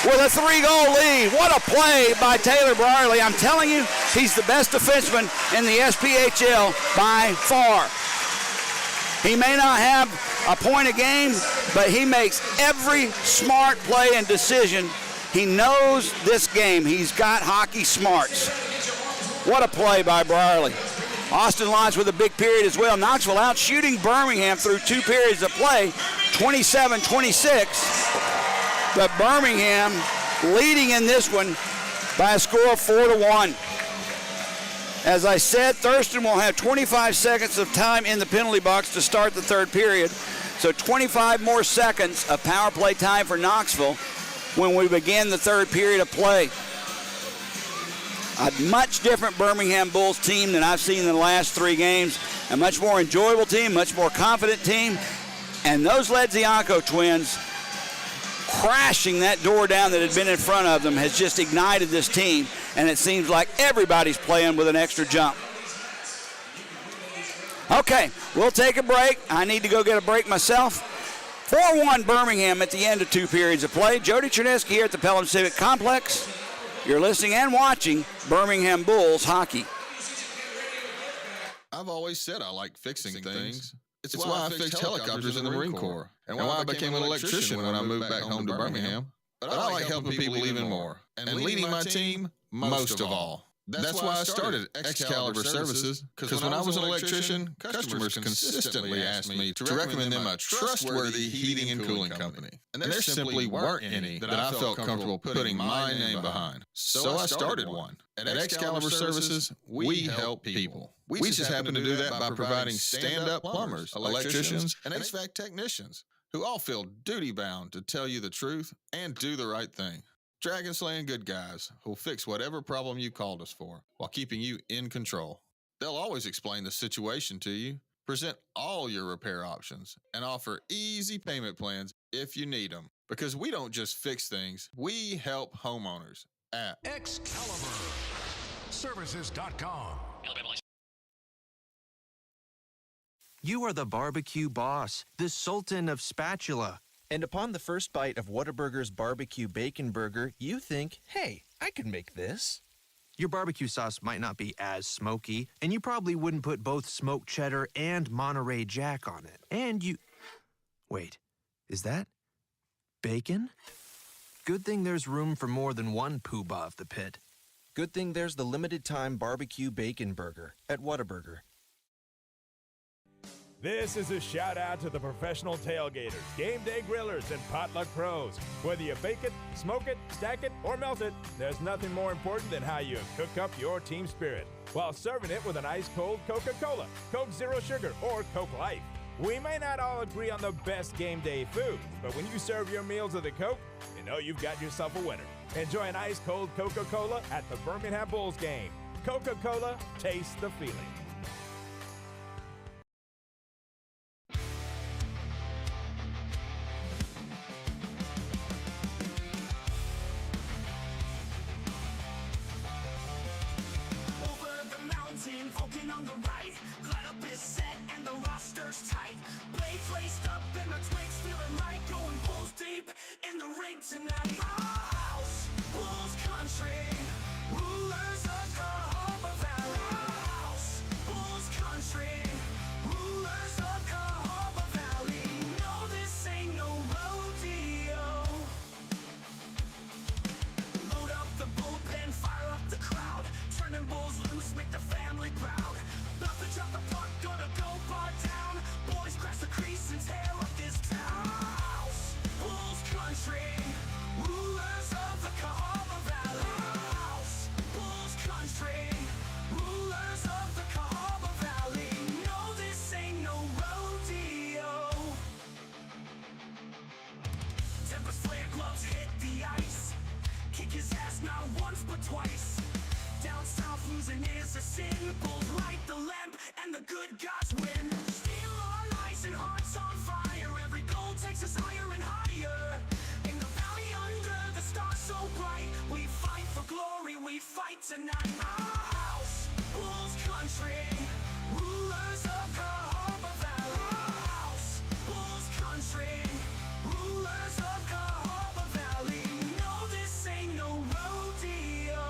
with a 3-goal lead. What a play by Taylor Brierly. I'm telling you, he's the best defenseman in the SPHL by far. He may not have a point a game, but he makes every smart play and decision. He knows this game. He's got hockey smarts. What a play by Brierly. Austin Lodge with a big period as well. Knoxville out shooting Birmingham through 2 periods of play, 27-26. But Birmingham leading in this one by a score of 4-1. As I said, Thurston will have 25 seconds of time in the penalty box to start the third period. So 25 more seconds of power play time for Knoxville when we begin the third period of play. A much different Birmingham Bulls team than I've seen in the last 3 games. A much more enjoyable team, much more confident team. And those Ledzianko twins crashing that door down that had been in front of them has just ignited this team, and it seems like everybody's playing with an extra jump. Okay, we'll take a break. I need to go get a break myself. 4-1 Birmingham at the end of 2 periods of play. Jody Chernesky here at the Pelham Civic Complex. You're listening and watching Birmingham Bulls hockey. I've always said I like fixing things. It's why I fixed helicopters in the Marine Corps, and why I became an electrician when I moved back home to Birmingham. But I like helping people even more, and leading my team most of all. That's why I started Excalibur Services, because when I was an electrician, customers consistently asked me to recommend them a trustworthy heating and cooling company. And there simply weren't any that I felt comfortable putting my name behind. So I started one. At Excalibur Services, we help people. We just happen to do that by providing stand-up plumbers, electricians, and HVAC technicians who all feel duty-bound to tell you the truth and do the right thing. Dragon-slaying good guys who'll fix whatever problem you called us for while keeping you in control. They'll always explain the situation to you, present all your repair options, and offer easy payment plans if you need them. Because we don't just fix things, we help homeowners at Excalibur Services.com. You are the barbecue boss, the sultan of spatula. And upon the first bite of Whataburger's barbecue bacon burger, you think, hey, I can make this. Your barbecue sauce might not be as smoky, and you probably wouldn't put both smoked cheddar and Monterey Jack on it. And you... Wait, is that bacon? Good thing there's room for more than one poobah of the pit. Good thing there's the limited-time barbecue bacon burger at Whataburger. This is a shout out to the professional tailgaters, game day grillers, and potluck pros. Whether you bake it, smoke it, stack it, or melt it, there's nothing more important than how you cook up your team spirit while serving it with an ice-cold Coca-Cola, Coke Zero Sugar, or Coke Life. We may not all agree on the best game day foods, but when you serve your meals with a Coke, you know you've got yourself a winner. Enjoy an ice-cold Coca-Cola at the Birmingham Bulls game. Coca-Cola, taste the feeling. shoulders tight, blades laced up and the twigs feeling right, going bulls deep in the ring tonight. Our house, Bulls Country, rulers of Cahaba Valley. Our house, Bulls Country, rulers of Cahaba Valley. No, this ain't no rodeo. Load up the bullpen, fire up the crowd, turning bulls loose, make the family proud. Nothing drop the puck, gonna go bar down. Boys crash the crease and tear up this town. House, Bulls Country, rulers of the Cahaba Valley. House, Bulls Country, rulers of the Cahaba Valley. No, this ain't no rodeo. Tempest flare gloves hit the ice, kick his ass not once but twice. Down south losing is a sin. Bulls light the lamp and the good gods win. Steel on ice and hearts on fire. Every goal takes us higher and higher. In the valley under the stars so bright, we fight for glory, we fight tonight. Our house, Bulls Country, rulers of Cahaba Valley. Our house, Bulls Country, rulers of Cahaba Valley. No, this ain't no rodeo.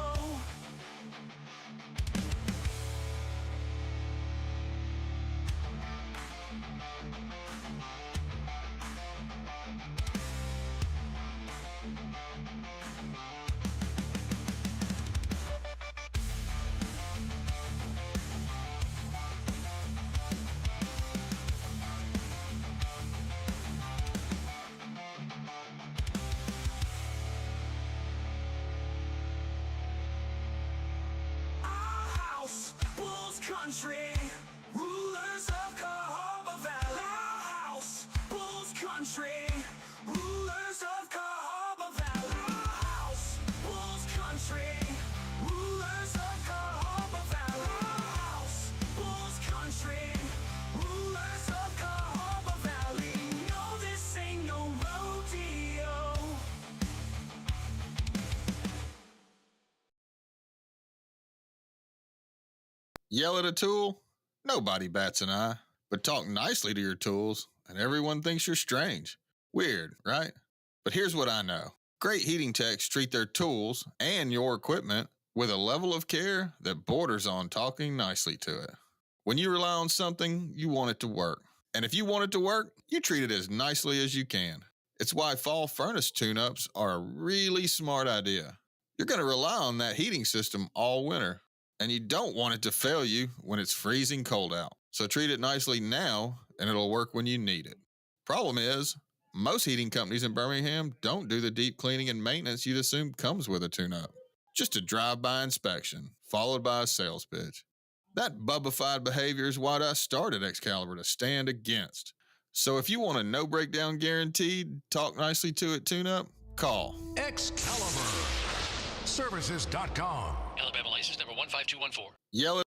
Our house, Bulls Country, rulers of Cahaba Valley. Our house, Bulls Country, rulers of Cahaba Valley. Our house, Bulls Country, rulers of Cahaba Valley. Our house, Bulls Country, rulers of Cahaba Valley. No, this ain't no rodeo. Yell at a tool? Nobody bats an eye. But talk nicely to your tools, and everyone thinks you're strange. Weird, right? But here's what I know. Great heating techs treat their tools and your equipment with a level of care that borders on talking nicely to it. When you rely on something, you want it to work. And if you want it to work, you treat it as nicely as you can. It's why fall furnace tune-ups are a really smart idea. You're going to rely on that heating system all winter, and you don't want it to fail you when it's freezing cold out. So treat it nicely now, and it'll work when you need it. Problem is, most heating companies in Birmingham don't do the deep cleaning and maintenance you'd assume comes with a tune-up. Just a drive-by inspection, followed by a sales pitch. That bubbified behavior is what I started Excalibur to stand against. So if you want a no-breakdown guaranteed, talk nicely to it tune-up, call Excalibur. Services.com. Alabama license number 15214. Yell at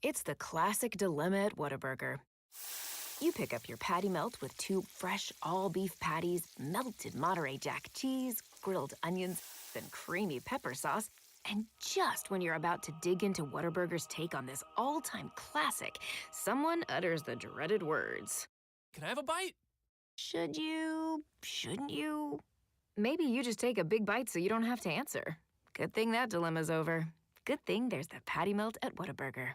It's the classic dilemma at Whataburger. You pick up your patty melt with 2 fresh all-beef patties, melted Monterey Jack cheese, grilled onions, and creamy pepper sauce. And just when you're about to dig into Whataburger's take on this all-time classic, someone utters the dreaded words. Can I have a bite? Should you? Shouldn't you? Maybe you just take a big bite so you don't have to answer. Good thing that dilemma's over. Good thing there's the patty melt at Whataburger.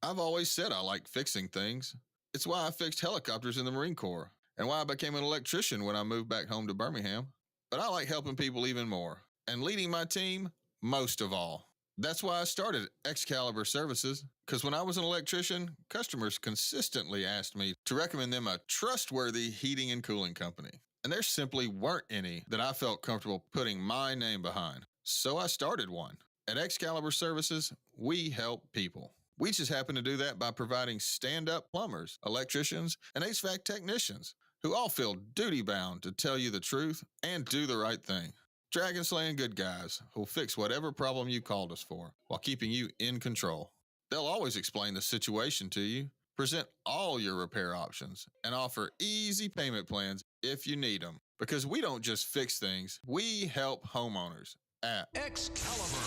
I've always said I like fixing things. It's why I fixed helicopters in the Marine Corps, and why I became an electrician when I moved back home to Birmingham. But I like helping people even more, and leading my team most of all. That's why I started Excalibur Services, because when I was an electrician, customers consistently asked me to recommend them a trustworthy heating and cooling company. And there simply weren't any that I felt comfortable putting my name behind. So I started one. At Excalibur Services, we help people. We just happen to do that by providing stand-up plumbers, electricians, and HVAC technicians who all feel duty-bound to tell you the truth and do the right thing. Dragon-slaying good guys who'll fix whatever problem you called us for while keeping you in control. They'll always explain the situation to you, present all your repair options, and offer easy payment plans if you need them. Because we don't just fix things, we help homeowners at Excalibur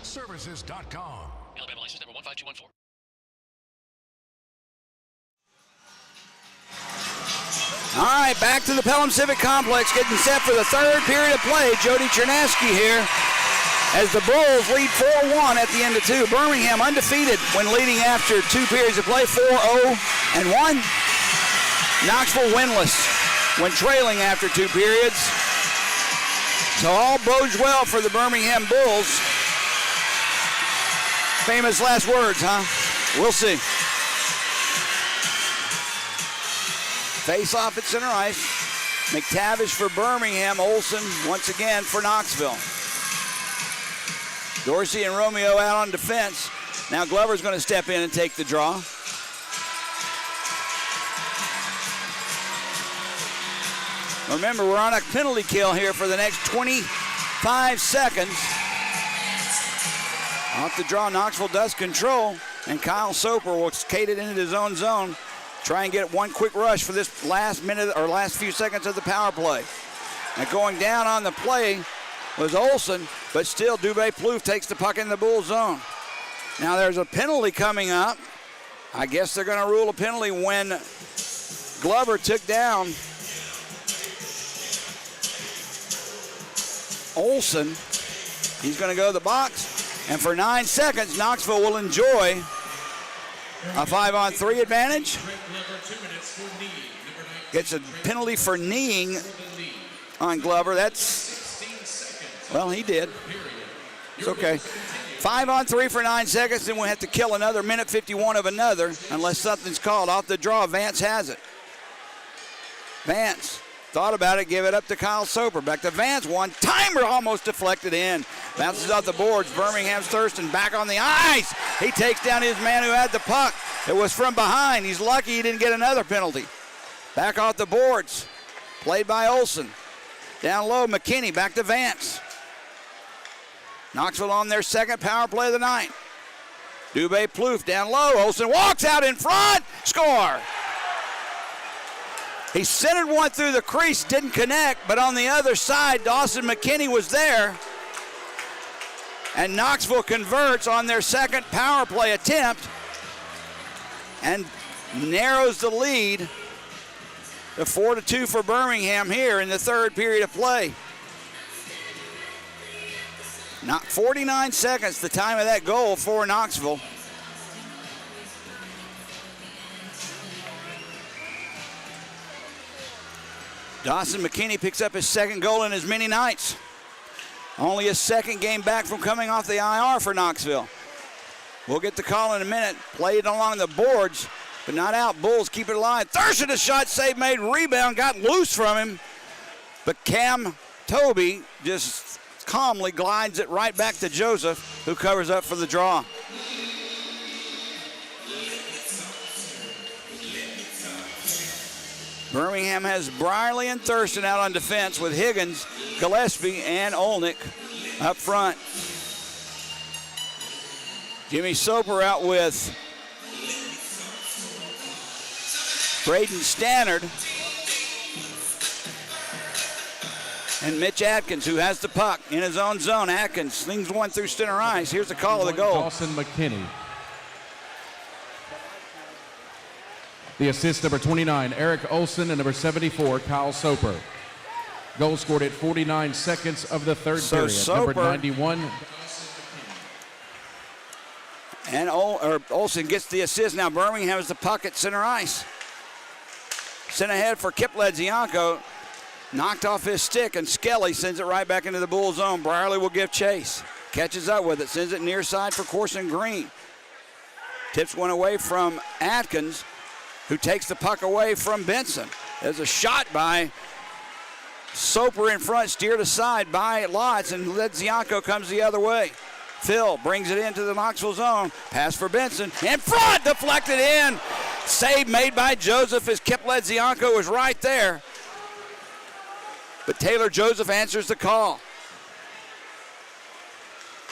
Services.com. Alabama license number 15214. All right, back to the Pelham Civic Complex, getting set for the third period of play. Jody Chernesky here as the Bulls lead 4-1 at the end of 2. Birmingham undefeated when leading after 2 periods of play, 4-0-1. Knoxville winless when trailing after 2 periods. So all bodes well for the Birmingham Bulls. Famous last words, huh? We'll see. Face off at center ice. McTavish for Birmingham. Olsen once again for Knoxville. Dorsey and Romeo out on defense. Now Glover's going to step in and take the draw. Remember, we're on a penalty kill here for the next 25 seconds. Off the draw, Knoxville does control, and Kyle Soper will skate it into his own zone. Try and get one quick rush for this last minute or last few seconds of the power play. Now going down on the play was Olsen, but still Dubé Plouffe takes the puck in the Bull zone. Now there's a penalty coming up. I guess they're going to rule a penalty when Glover took down Olsen. He's going to go to the box, and for 9 seconds, Knoxville will enjoy a 5-on-3 advantage. Gets a penalty for kneeing on Glover. That's, well, he did. It's okay. 5-on-3 for 9 seconds, then we'll have to kill another minute 51 of another unless something's called. Off the draw, Vance has it. Vance thought about it, give it up to Kyle Soper. Back to Vance, one timer almost deflected in. Bounces off the boards. Birmingham's Thurston back on the ice. He takes down his man who had the puck. It was from behind. He's lucky he didn't get another penalty. Back off the boards. Played by Olsen. Down low, McKinney back to Vance. Knoxville on their second power play of the night. Dubé Plouffe down low. Olsen walks out in front. Score. He centered one through the crease, didn't connect, but on the other side, Dawson McKinney was there. And Knoxville converts on their second power play attempt and narrows the lead to 4-2 for Birmingham here in the third period of play. Not 49 seconds, the time of that goal for Knoxville. Dawson McKinney picks up his second goal in as many nights. Only his second game back from coming off the IR for Knoxville. We'll get the call in a minute. Played along the boards, but not out. Bulls keep it alive. Thurston, a shot save made, rebound, got loose from him. But Cam Toby just calmly glides it right back to Joseph, who covers up for the draw. Birmingham has Brierly and Thurston out on defense with Higgins, Gillespie, and Olnick up front. Jimmy Soper out with Braden Stannard. And Mitch Atkins, who has the puck in his own zone. Atkins slings one through center ice. Here's the call of the goal. Dawson McKinney. The assist, number 29, Eric Olson, and number 74, Kyle Soper. Goal scored at 49 seconds of the third period. Soper, number 91. And Olson gets the assist. Now Birmingham has the puck at center ice. Sent ahead for Kip Ledzianko. Knocked off his stick, and Skelly sends it right back into the Bull zone. Brierly will give chase. Catches up with it, sends it near side for Corson Green. Tips one away from Atkins, who takes the puck away from Benson. There's a shot by Soper in front, steered aside by Lotz, and Ledzianko comes the other way. Phil brings it into the Knoxville zone. Pass for Benson. In front, deflected in. Save made by Joseph as Kip Ledzianko was right there. But Taylor Joseph answers the call.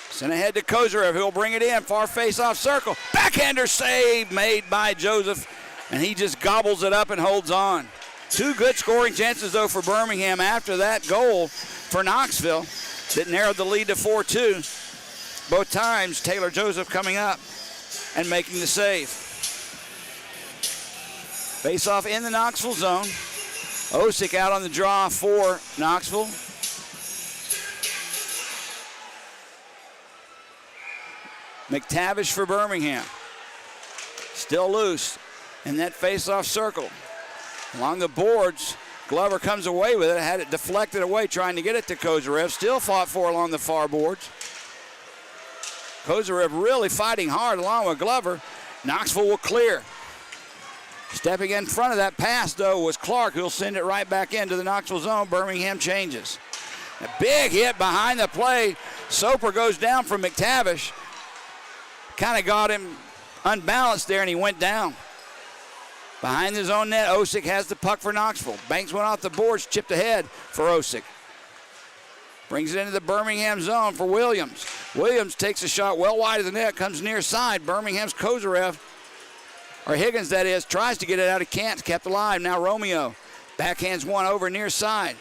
Sent ahead to Kozarev, who'll bring it in. Far face-off circle. Backhander save made by Joseph, and he just gobbles it up and holds on. Two good scoring chances, though, for Birmingham after that goal for Knoxville that narrowed the lead to 4-2. Both times, Taylor Joseph coming up and making the save. Face-off in the Knoxville zone. Osick out on the draw for Knoxville. McTavish for Birmingham. Still loose in that face-off circle. Along the boards, Glover comes away with it. Had it deflected away trying to get it to Kozarev. Still fought for along the far boards. Kozarev really fighting hard along with Glover. Knoxville will clear. Stepping in front of that pass, though, was Clark, who'll send it right back into the Knoxville zone. Birmingham changes. A big hit behind the play. Soper goes down from McTavish. Kind of got him unbalanced there, and he went down. Behind his own net, Osick has the puck for Knoxville. Banks went off the boards, chipped ahead for Osick. Brings it into the Birmingham zone for Williams. Williams takes a shot well wide of the net, comes near side. Birmingham's Kozarev, or Higgins that is, tries to get it out. He can't, kept alive. Now Romeo backhands one over near side.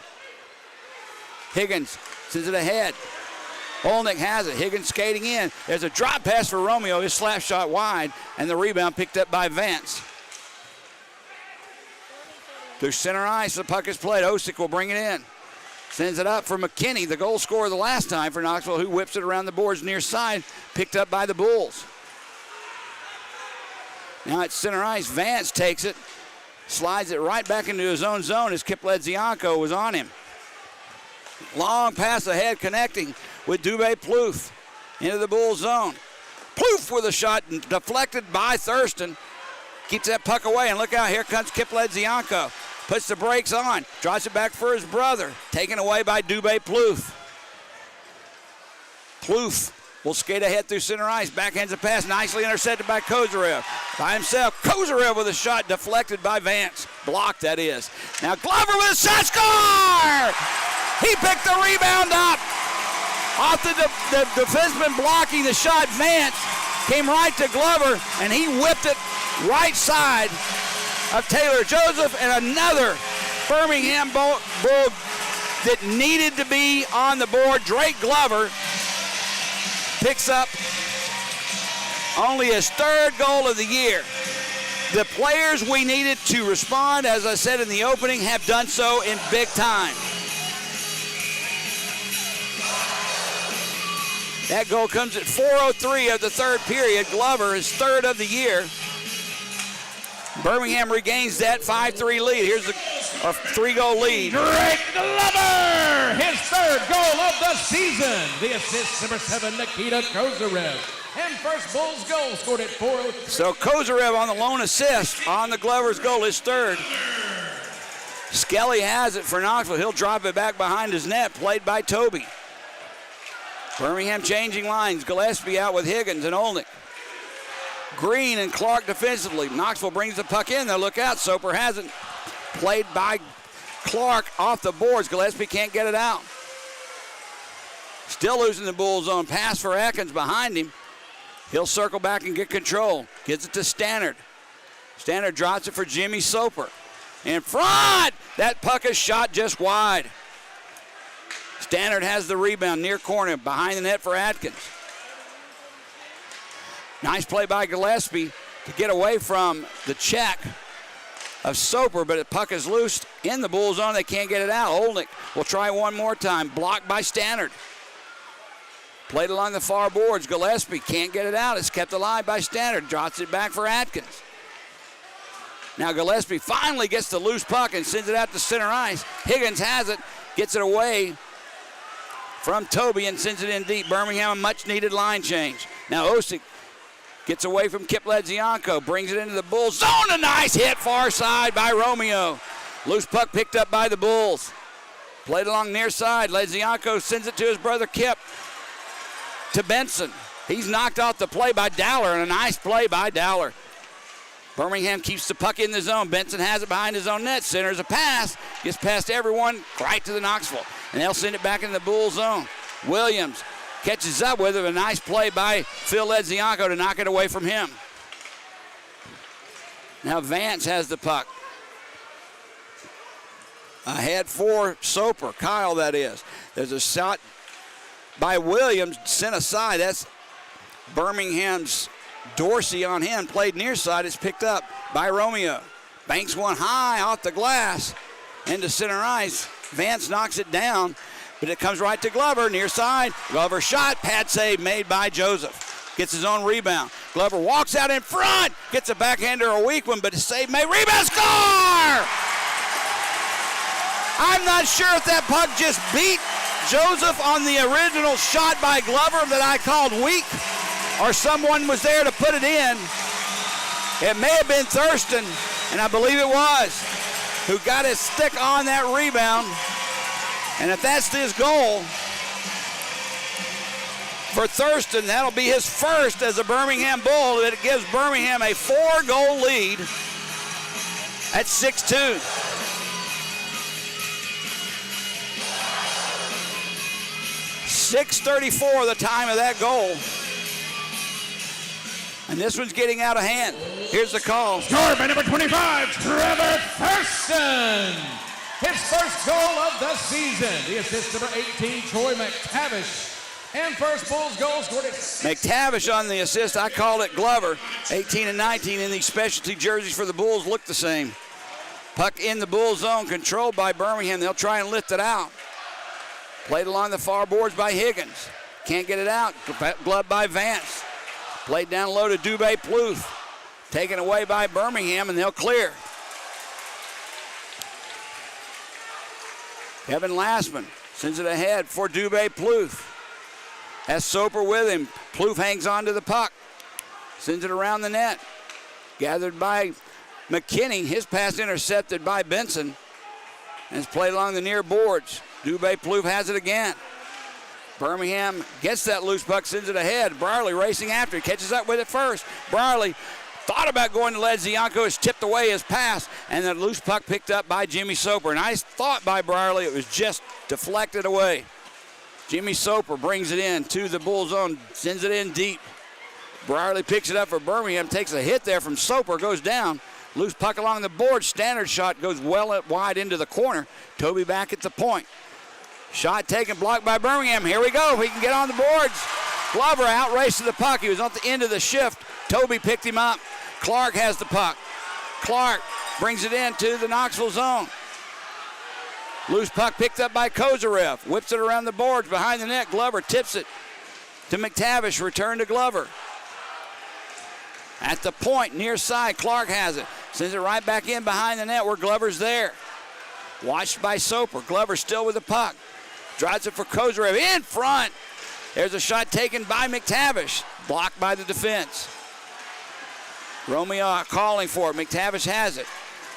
Higgins sends it ahead. Olnick has it. Higgins skating in. There's a drop pass for Romeo. His slap shot wide, and the rebound picked up by Vance. Through center ice, the puck is played. Osick will bring it in. Sends it up for McKinney, the goal scorer the last time for Knoxville, who whips it around the boards near side, picked up by the Bulls. Now at center ice, Vance takes it, slides it right back into his own zone as Kip Ledzianko was on him. Long pass ahead, connecting with Dubé Plouffe into the Bulls zone. Plouffe with a shot deflected by Thurston. Keeps that puck away, and look out, here comes Kip Ledzianko. Puts the brakes on, drives it back for his brother. Taken away by Dubé Plouffe. Plouffe will skate ahead through center ice, backhands a pass, nicely intercepted by Kozarev. By himself, Kozarev with a shot deflected by Vance. Blocked, that is. Now Glover with a shot, score! He picked the rebound up. Off the defenseman blocking the shot, Vance came right to Glover, and he whipped it right side of Taylor Joseph, and another Birmingham Bull that needed to be on the board. Drake Glover picks up only his third goal of the year. The players we needed to respond, as I said in the opening, have done so in big time. That goal comes at 4:03 of the third period. Glover is third of the year. Birmingham regains that 5-3 lead. Here's a three-goal lead. Drake Glover, his third goal of the season. The assist, number 7, Nikita Kozarev. And first Bulls goal scored at 4:03. So Kozarev on the lone assist on the Glover's goal, his third. Skelly has it for Knoxville. He'll drop it back behind his net, played by Toby. Birmingham changing lines. Gillespie out with Higgins and Olnick. Green and Clark defensively. Knoxville brings the puck in. They'll look out. Soper has it. Played by Clark off the boards. Gillespie can't get it out. Still losing the Bull zone. Pass for Atkins behind him. He'll circle back and get control. Gives it to Stannard. Stannard drops it for Jimmy Soper. In front! That puck is shot just wide. Stannard has the rebound near corner, behind the net for Atkins. Nice play by Gillespie to get away from the check of Soper, but the puck is loose in the Bull zone. They can't get it out. Olnick will try one more time. Blocked by Stannard. Played along the far boards. Gillespie can't get it out. It's kept alive by Stannard. Drops it back for Atkins. Now Gillespie finally gets the loose puck and sends it out to center ice. Higgins has it, gets it away from Toby and sends it in deep. Birmingham, a much-needed line change. Now Osick gets away from Kip Ledzianko, brings it into the Bulls zone. A nice hit far side by Romeo. Loose puck picked up by the Bulls. Played along near side. Ledzianko sends it to his brother Kip. To Benson. He's knocked off the play by Dowler, and a nice play by Dowler. Birmingham keeps the puck in the zone. Benson has it behind his own net. Centers a pass. Gets past everyone right to the Knoxville. And they'll send it back in the Bull zone. Williams catches up with it. A nice play by Phil Ledzianko to knock it away from him. Now Vance has the puck. Ahead for Soper. Kyle, that is. There's a shot by Williams, sent aside. That's Birmingham's Dorsey on him. Played near side. It's picked up by Romeo. Banks one high off the glass into center ice. Vance knocks it down, but it comes right to Glover. Near side. Glover shot. Pad save made by Joseph. Gets his own rebound. Glover walks out in front. Gets a backhander, a weak one, but a save made. Rebound, score! I'm not sure if that puck just beat Joseph on the original shot by Glover that I called weak, or someone was there to put it in. It may have been Thurston, and I believe it was, who got his stick on that rebound. And if that's his goal for Thurston, that'll be his first as a Birmingham Bull. It gives Birmingham a 4-goal lead at 6-2. .634 the time of that goal. And this one's getting out of hand. Here's the call. Scored by number 25, Trevor Thurston. His first goal of the season. The assist number 18, Troy McTavish. And first Bulls goal scored at McTavish on the assist. I called it Glover. 18 and 19 in these specialty jerseys for the Bulls look the same. Puck in the Bull zone, controlled by Birmingham. They'll try and lift it out. Played along the far boards by Higgins. Can't get it out. Glove by Vance. Played down low to Dubé Plouffe. Taken away by Birmingham, and they'll clear. Kevin Lastman sends it ahead for Dubé Plouffe. Has Soper with him. Plouffe hangs on to the puck. Sends it around the net. Gathered by McKinney. His pass intercepted by Benson. And it's played along the near boards. Dubé Plouffe has it again. Birmingham gets that loose puck, sends it ahead. Brierly racing after. He catches up with it first. Brierly thought about going to Ledzianko. Has tipped away his pass, and the loose puck picked up by Jimmy Soper. Nice thought by Brierly. It was just deflected away. Jimmy Soper brings it in to the Bull zone, sends it in deep. Brierly picks it up for Birmingham, takes a hit there from Soper, goes down. Loose puck along the board. Standard shot goes well wide into the corner. Toby back at the point. Shot taken, blocked by Birmingham. Here we go. He can get on the boards. Glover outraced the puck. He was at the end of the shift. Toby picked him up. Clark has the puck. Clark brings it into the Knoxville zone. Loose puck picked up by Kozarev. Whips it around the boards behind the net. Glover tips it to McTavish. Return to Glover. At the point, near side, Clark has it. Sends it right back in behind the net where Glover's there. Watched by Soper. Glover still with the puck. Drives it for Kozarev in front. There's a shot taken by McTavish. Blocked by the defense. Romeo calling for it. McTavish has it.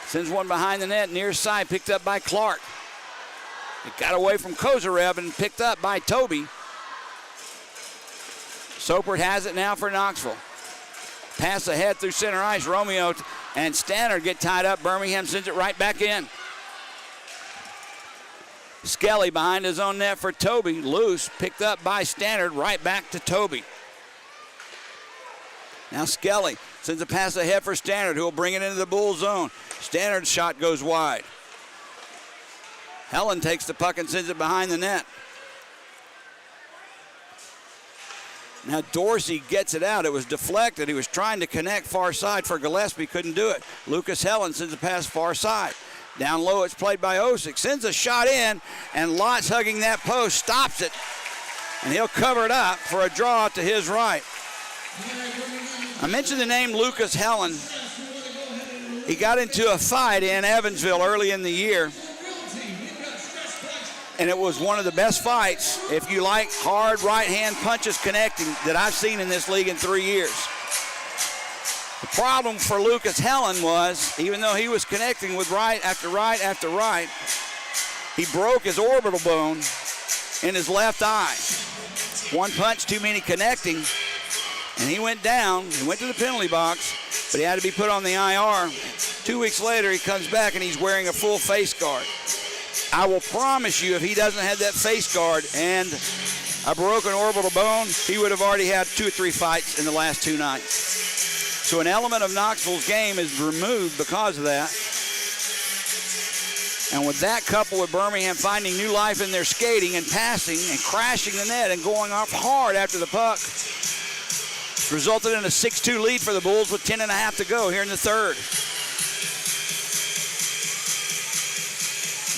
Sends one behind the net, near side, picked up by Clark. It got away from Kozarev and picked up by Toby. Soper has it now for Knoxville. Pass ahead through center ice. Romeo and Stannard get tied up. Birmingham sends it right back in. Skelly behind his own net for Toby. Loose, picked up by Stannard, right back to Toby. Now Skelly sends a pass ahead for Stannard, who will bring it into the Bull zone. Stannard's shot goes wide. Helen takes the puck and sends it behind the net. Now Dorsey gets it out. It was deflected. He was trying to connect far side for Gillespie. Couldn't do it. Lucas Helen sends a pass far side. Down low, it's played by Osick. Sends a shot in, and Lott's hugging that post. Stops it, and he'll cover it up for a draw to his right. I mentioned the name Lucas Helen. He got into a fight in Evansville early in the year, and it was one of the best fights, if you like hard right-hand punches connecting, that I've seen in this league in 3 years. The problem for Lucas Helen was, even though he was connecting with right after right after right, he broke his orbital bone in his left eye. One punch too many connecting, and he went down. He went to the penalty box, but he had to be put on the IR. 2 weeks later, he comes back, and he's wearing a full face guard. I will promise you, if he doesn't have that face guard and a broken orbital bone, he would have already had 2 or 3 fights in the last 2 nights. So an element of Knoxville's game is removed because of that. And with that, coupled with Birmingham finding new life in their skating and passing and crashing the net and going off hard after the puck, resulted in a 6-2 lead for the Bulls with 10.5 to go here in the third.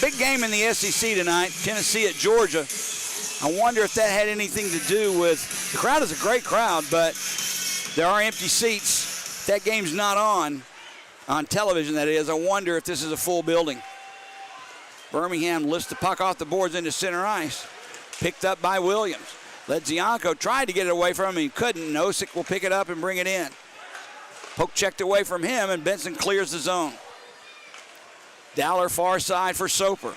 Big game in the SEC tonight, Tennessee at Georgia. I wonder if that had anything to do with, the crowd is a great crowd, but there are empty seats. That game's not on television, that is. I wonder if this is a full building. Birmingham lifts the puck off the boards into center ice. Picked up by Williams. Ledzianko tried to get it away from him. He couldn't. Nosek will pick it up and bring it in. Poke checked away from him, and Benson clears the zone. Dowler far side for Soper.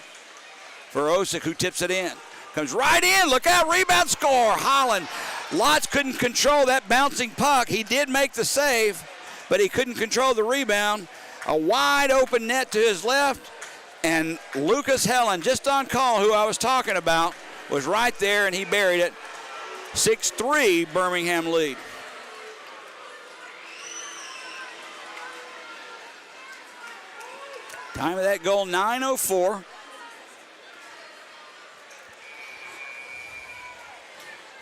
For Osick, who tips it in. Comes right in. Look out. Rebound score. Holland. Lotz couldn't control that bouncing puck. He did make the save, but he couldn't control the rebound. A wide open net to his left, and Lucas Helen, just on call, who I was talking about, was right there, and he buried it. 6-3 Birmingham lead. Time of that goal, 9:04.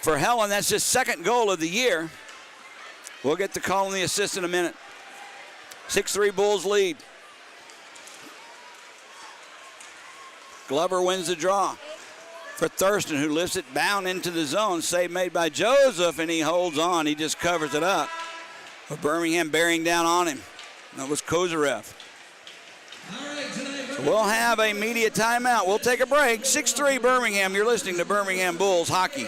For Helen, that's his second goal of the year. We'll get the call on the assist in a minute. 6-3 Bulls lead. Glover wins the draw for Thurston, who lifts it bound into the zone. Save made by Joseph, and he holds on. He just covers it up. But Birmingham bearing down on him. That was Kozarev. So we'll have a media timeout. We'll take a break. 6-3 Birmingham. You're listening to Birmingham Bulls Hockey.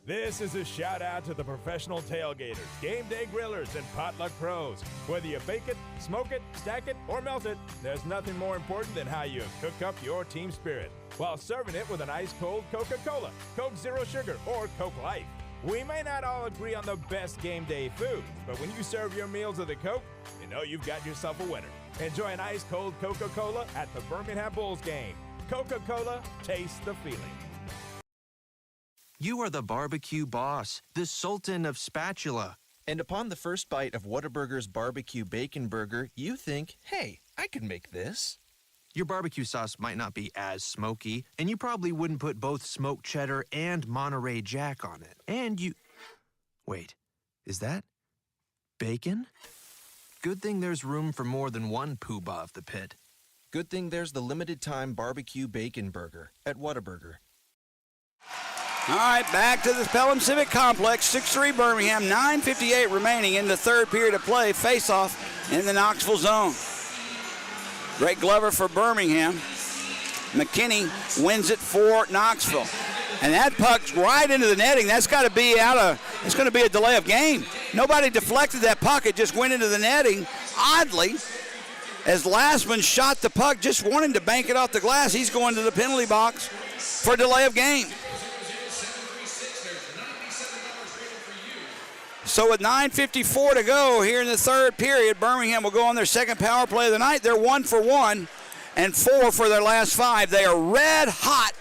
This is a shout out to the professional tailgaters, game day grillers, and potluck pros. Whether you bake it, smoke it, stack it, or melt it, there's nothing more important than how you cook up your team spirit while serving it with an ice-cold Coca-Cola, Coke Zero Sugar, or Coke Life. We may not all agree on the best game day food, but when you serve your meals with a Coke, you know you've got yourself a winner. Enjoy an ice-cold Coca-Cola at the Birmingham Bulls game. Coca-Cola, taste the feeling. You are the barbecue boss, the sultan of spatula. And upon the first bite of Whataburger's barbecue bacon burger, you think, hey, I can make this. Your barbecue sauce might not be as smoky, and you probably wouldn't put both smoked cheddar and Monterey Jack on it. And you... Wait, is that bacon? Good thing there's room for more than one poobah of the pit. Good thing there's the limited-time barbecue bacon burger at Whataburger. All right, back to the Pelham Civic Complex. 6-3 Birmingham, 9:58 remaining in the third period of play. Face-off in the Knoxville zone. Great Glover for Birmingham. McKinney wins it for Knoxville. And that puck's right into the netting. That's got to be it's going to be a delay of game. Nobody deflected that puck. It just went into the netting. Oddly, as Lastman shot the puck, just wanting to bank it off the glass, he's going to the penalty box for delay of game. So with 9:54 to go here in the third period, Birmingham will go on their second power play of the night. They're 1 for 1 and 4 for their last 5. They are red hot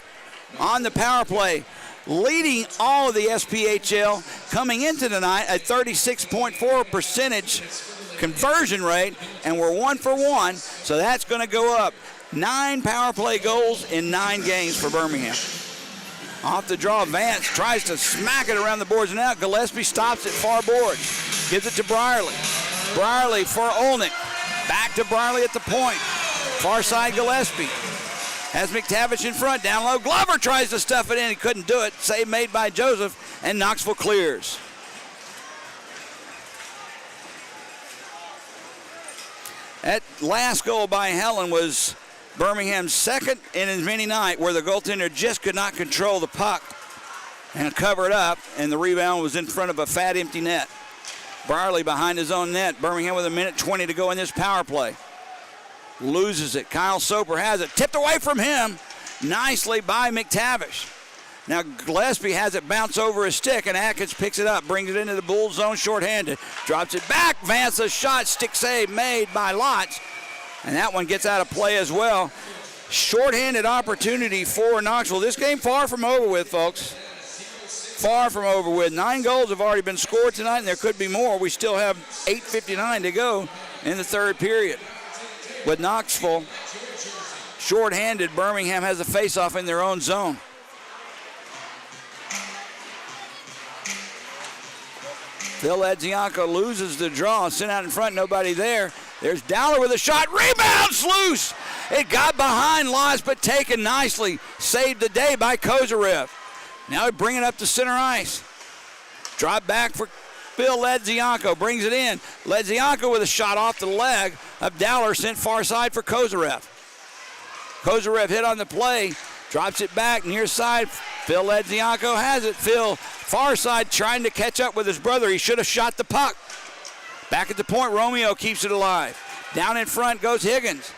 on the power play, leading all of the SPHL coming into tonight a 36.4% conversion rate, and we're 1 for 1, so that's going to go up. 9 power play goals in 9 games for Birmingham. Off the draw, Vance tries to smack it around the boards and out. Gillespie stops at far boards. Gives it to Brierly. Brierly for Olnick. Back to Brierly at the point. Far side Gillespie. Has McTavish in front, down low. Glover tries to stuff it in. He couldn't do it. Save made by Joseph, and Knoxville clears. That last goal by Helen was Birmingham's second in as many night, where the goaltender just could not control the puck and cover it up, and the rebound was in front of a fat empty net. Brierly behind his own net. Birmingham with 1:20 to go in this power play. Loses it. Kyle Soper has it. Tipped away from him nicely by McTavish. Now Gillespie has it bounce over his stick, and Atkins picks it up, brings it into the Bull zone shorthanded. Drops it back. Vance a shot. Stick save made by Lotz. And that one gets out of play as well. Shorthanded opportunity for Knoxville. This game far from over with, folks. Far from over with. 9 goals have already been scored tonight, and there could be more. We still have 8:59 to go in the third period. With Knoxville shorthanded, Birmingham has a face-off in their own zone. Phil Edzianko loses the draw. Sent out in front, nobody there. There's Dowler with a shot. Rebounds loose. It got behind Loss, but taken nicely. Saved the day by Kozarev. Now we bring it up to center ice. Drop back for Phil Ledzianko. Brings it in. Ledzianko with a shot off the leg of Dowler, sent far side for Kozarev. Kozarev hit on the play. Drops it back near side. Phil Ledzianko has it. Phil far side trying to catch up with his brother. He should have shot the puck. Back at the point, Romeo keeps it alive. Down in front goes Higgins.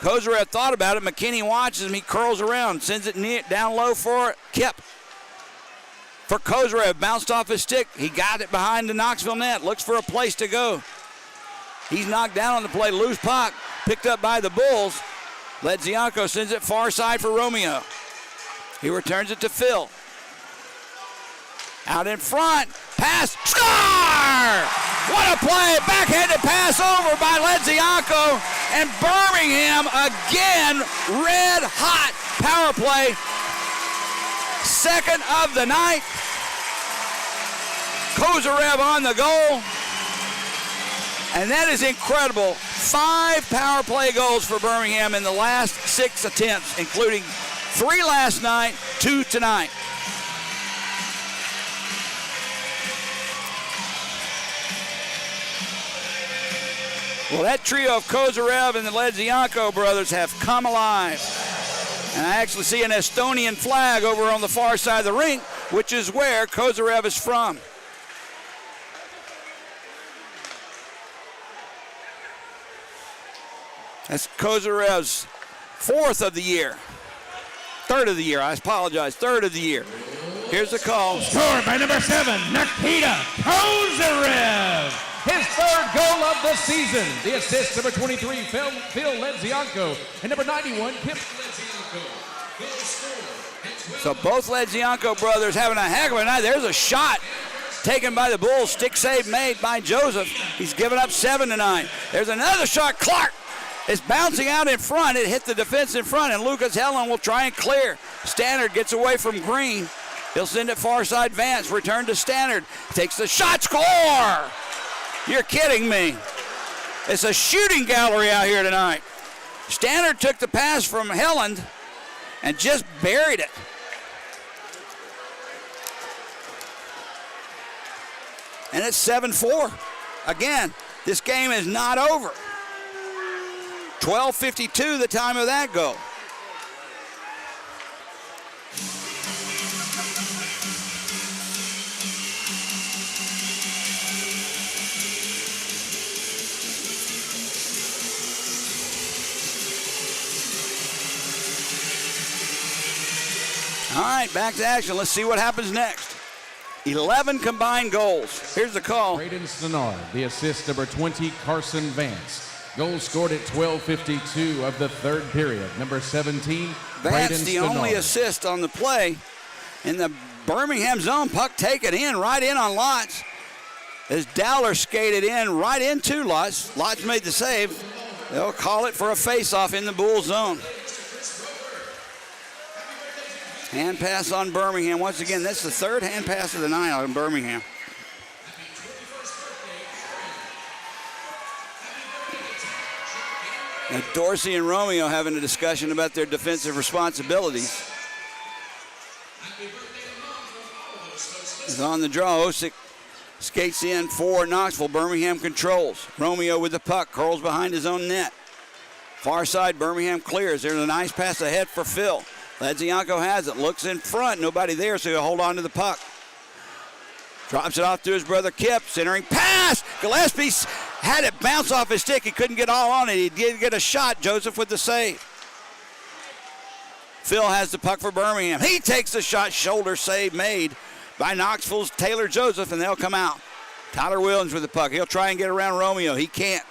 Kozarev thought about it. McKinney watches him. He curls around, sends it down low for Kip. For Kozarev, bounced off his stick. He got it behind the Knoxville net. Looks for a place to go. He's knocked down on the play. Loose puck, picked up by the Bulls. Ledzianko sends it far side for Romeo. He returns it to Phil. Out in front, pass, score! What a play, backhanded pass over by Ledzianko, and Birmingham again, red hot power play. Second of the night. Kozarev on the goal. And that is incredible. 5 power play goals for Birmingham in the last 6 attempts, including 3 last night, 2 tonight. Well, that trio of Kozarev and the Ledzianko brothers have come alive. And I actually see an Estonian flag over on the far side of the rink, which is where Kozarev is from. That's Kozarev's 4th of the year. 3rd of the year, I apologize, 3rd of the year. Here's the call. Scored by number 7, Nikita Kozarev. His 3rd goal of the season. The assist, number 23, Phil Ledzianko. And number 91, Kip Ledzianko. So both Ledzianko brothers having a heck of a night. There's a shot taken by the Bulls. Stick save made by Joseph. He's given up 7 tonight. There's another shot. Clark is bouncing out in front. It hit the defense in front, and Lucas Helen will try and clear. Stannard gets away from Green. He'll send it far side. Vance, return to Stannard. Takes the shot, score! You're kidding me. It's a shooting gallery out here tonight. Stannard took the pass from Helland and just buried it. And it's 7-4. Again, this game is not over. 12:52 the time of that goal. All right, back to action. Let's see what happens next. 11 combined goals. Here's the call. Braden Stenard, the assist, number 20, Carson Vance. Goal scored at 12:52 of the 3rd period. Number 17, Vance, Braden the Stenard. only assist on the play. In the Birmingham zone. Puck taken in, right in on Lotz. As Dowler skated in right into Lotz. Lotz made the save. They'll call it for a face-off in the Bull zone. Hand pass on Birmingham. Once again, that's the third hand pass of the night on Birmingham. Now Dorsey and Romeo having a discussion about their defensive responsibilities. Is on the draw. Osick skates in for Knoxville. Birmingham controls. Romeo with the puck. Curls behind his own net. Far side, Birmingham clears. There's a nice pass ahead for Phil. Ladzianko has it. Looks in front. Nobody there, so he'll hold on to the puck. Drops it off to his brother Kip. Centering pass. Gillespie had it bounce off his stick. He couldn't get all on it. He did get a shot. Joseph with the save. Phil has the puck for Birmingham. He takes the shot. Shoulder save made by Knoxville's Taylor Joseph, and they'll come out. Tyler Williams with the puck. He'll try and get around Romeo. He can't.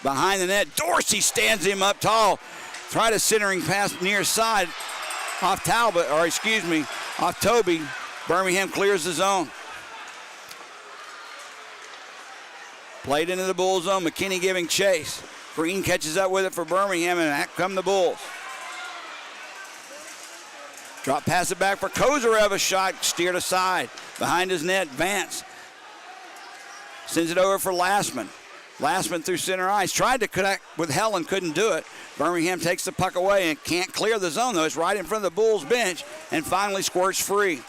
Behind the net, Dorsey stands him up tall. Tried a centering pass near side off off Toby. Birmingham clears the zone. Played into the Bull zone. McKinney giving chase. Green catches up with it for Birmingham, and out come the Bulls. Drop pass it back for Kozarev. A shot steered aside. Behind his net, Vance sends it over for Lastman. Lastman through center ice. Tried to connect with Helen, couldn't do it. Birmingham takes the puck away and can't clear the zone, though. It's right in front of the Bulls bench and finally squirts free.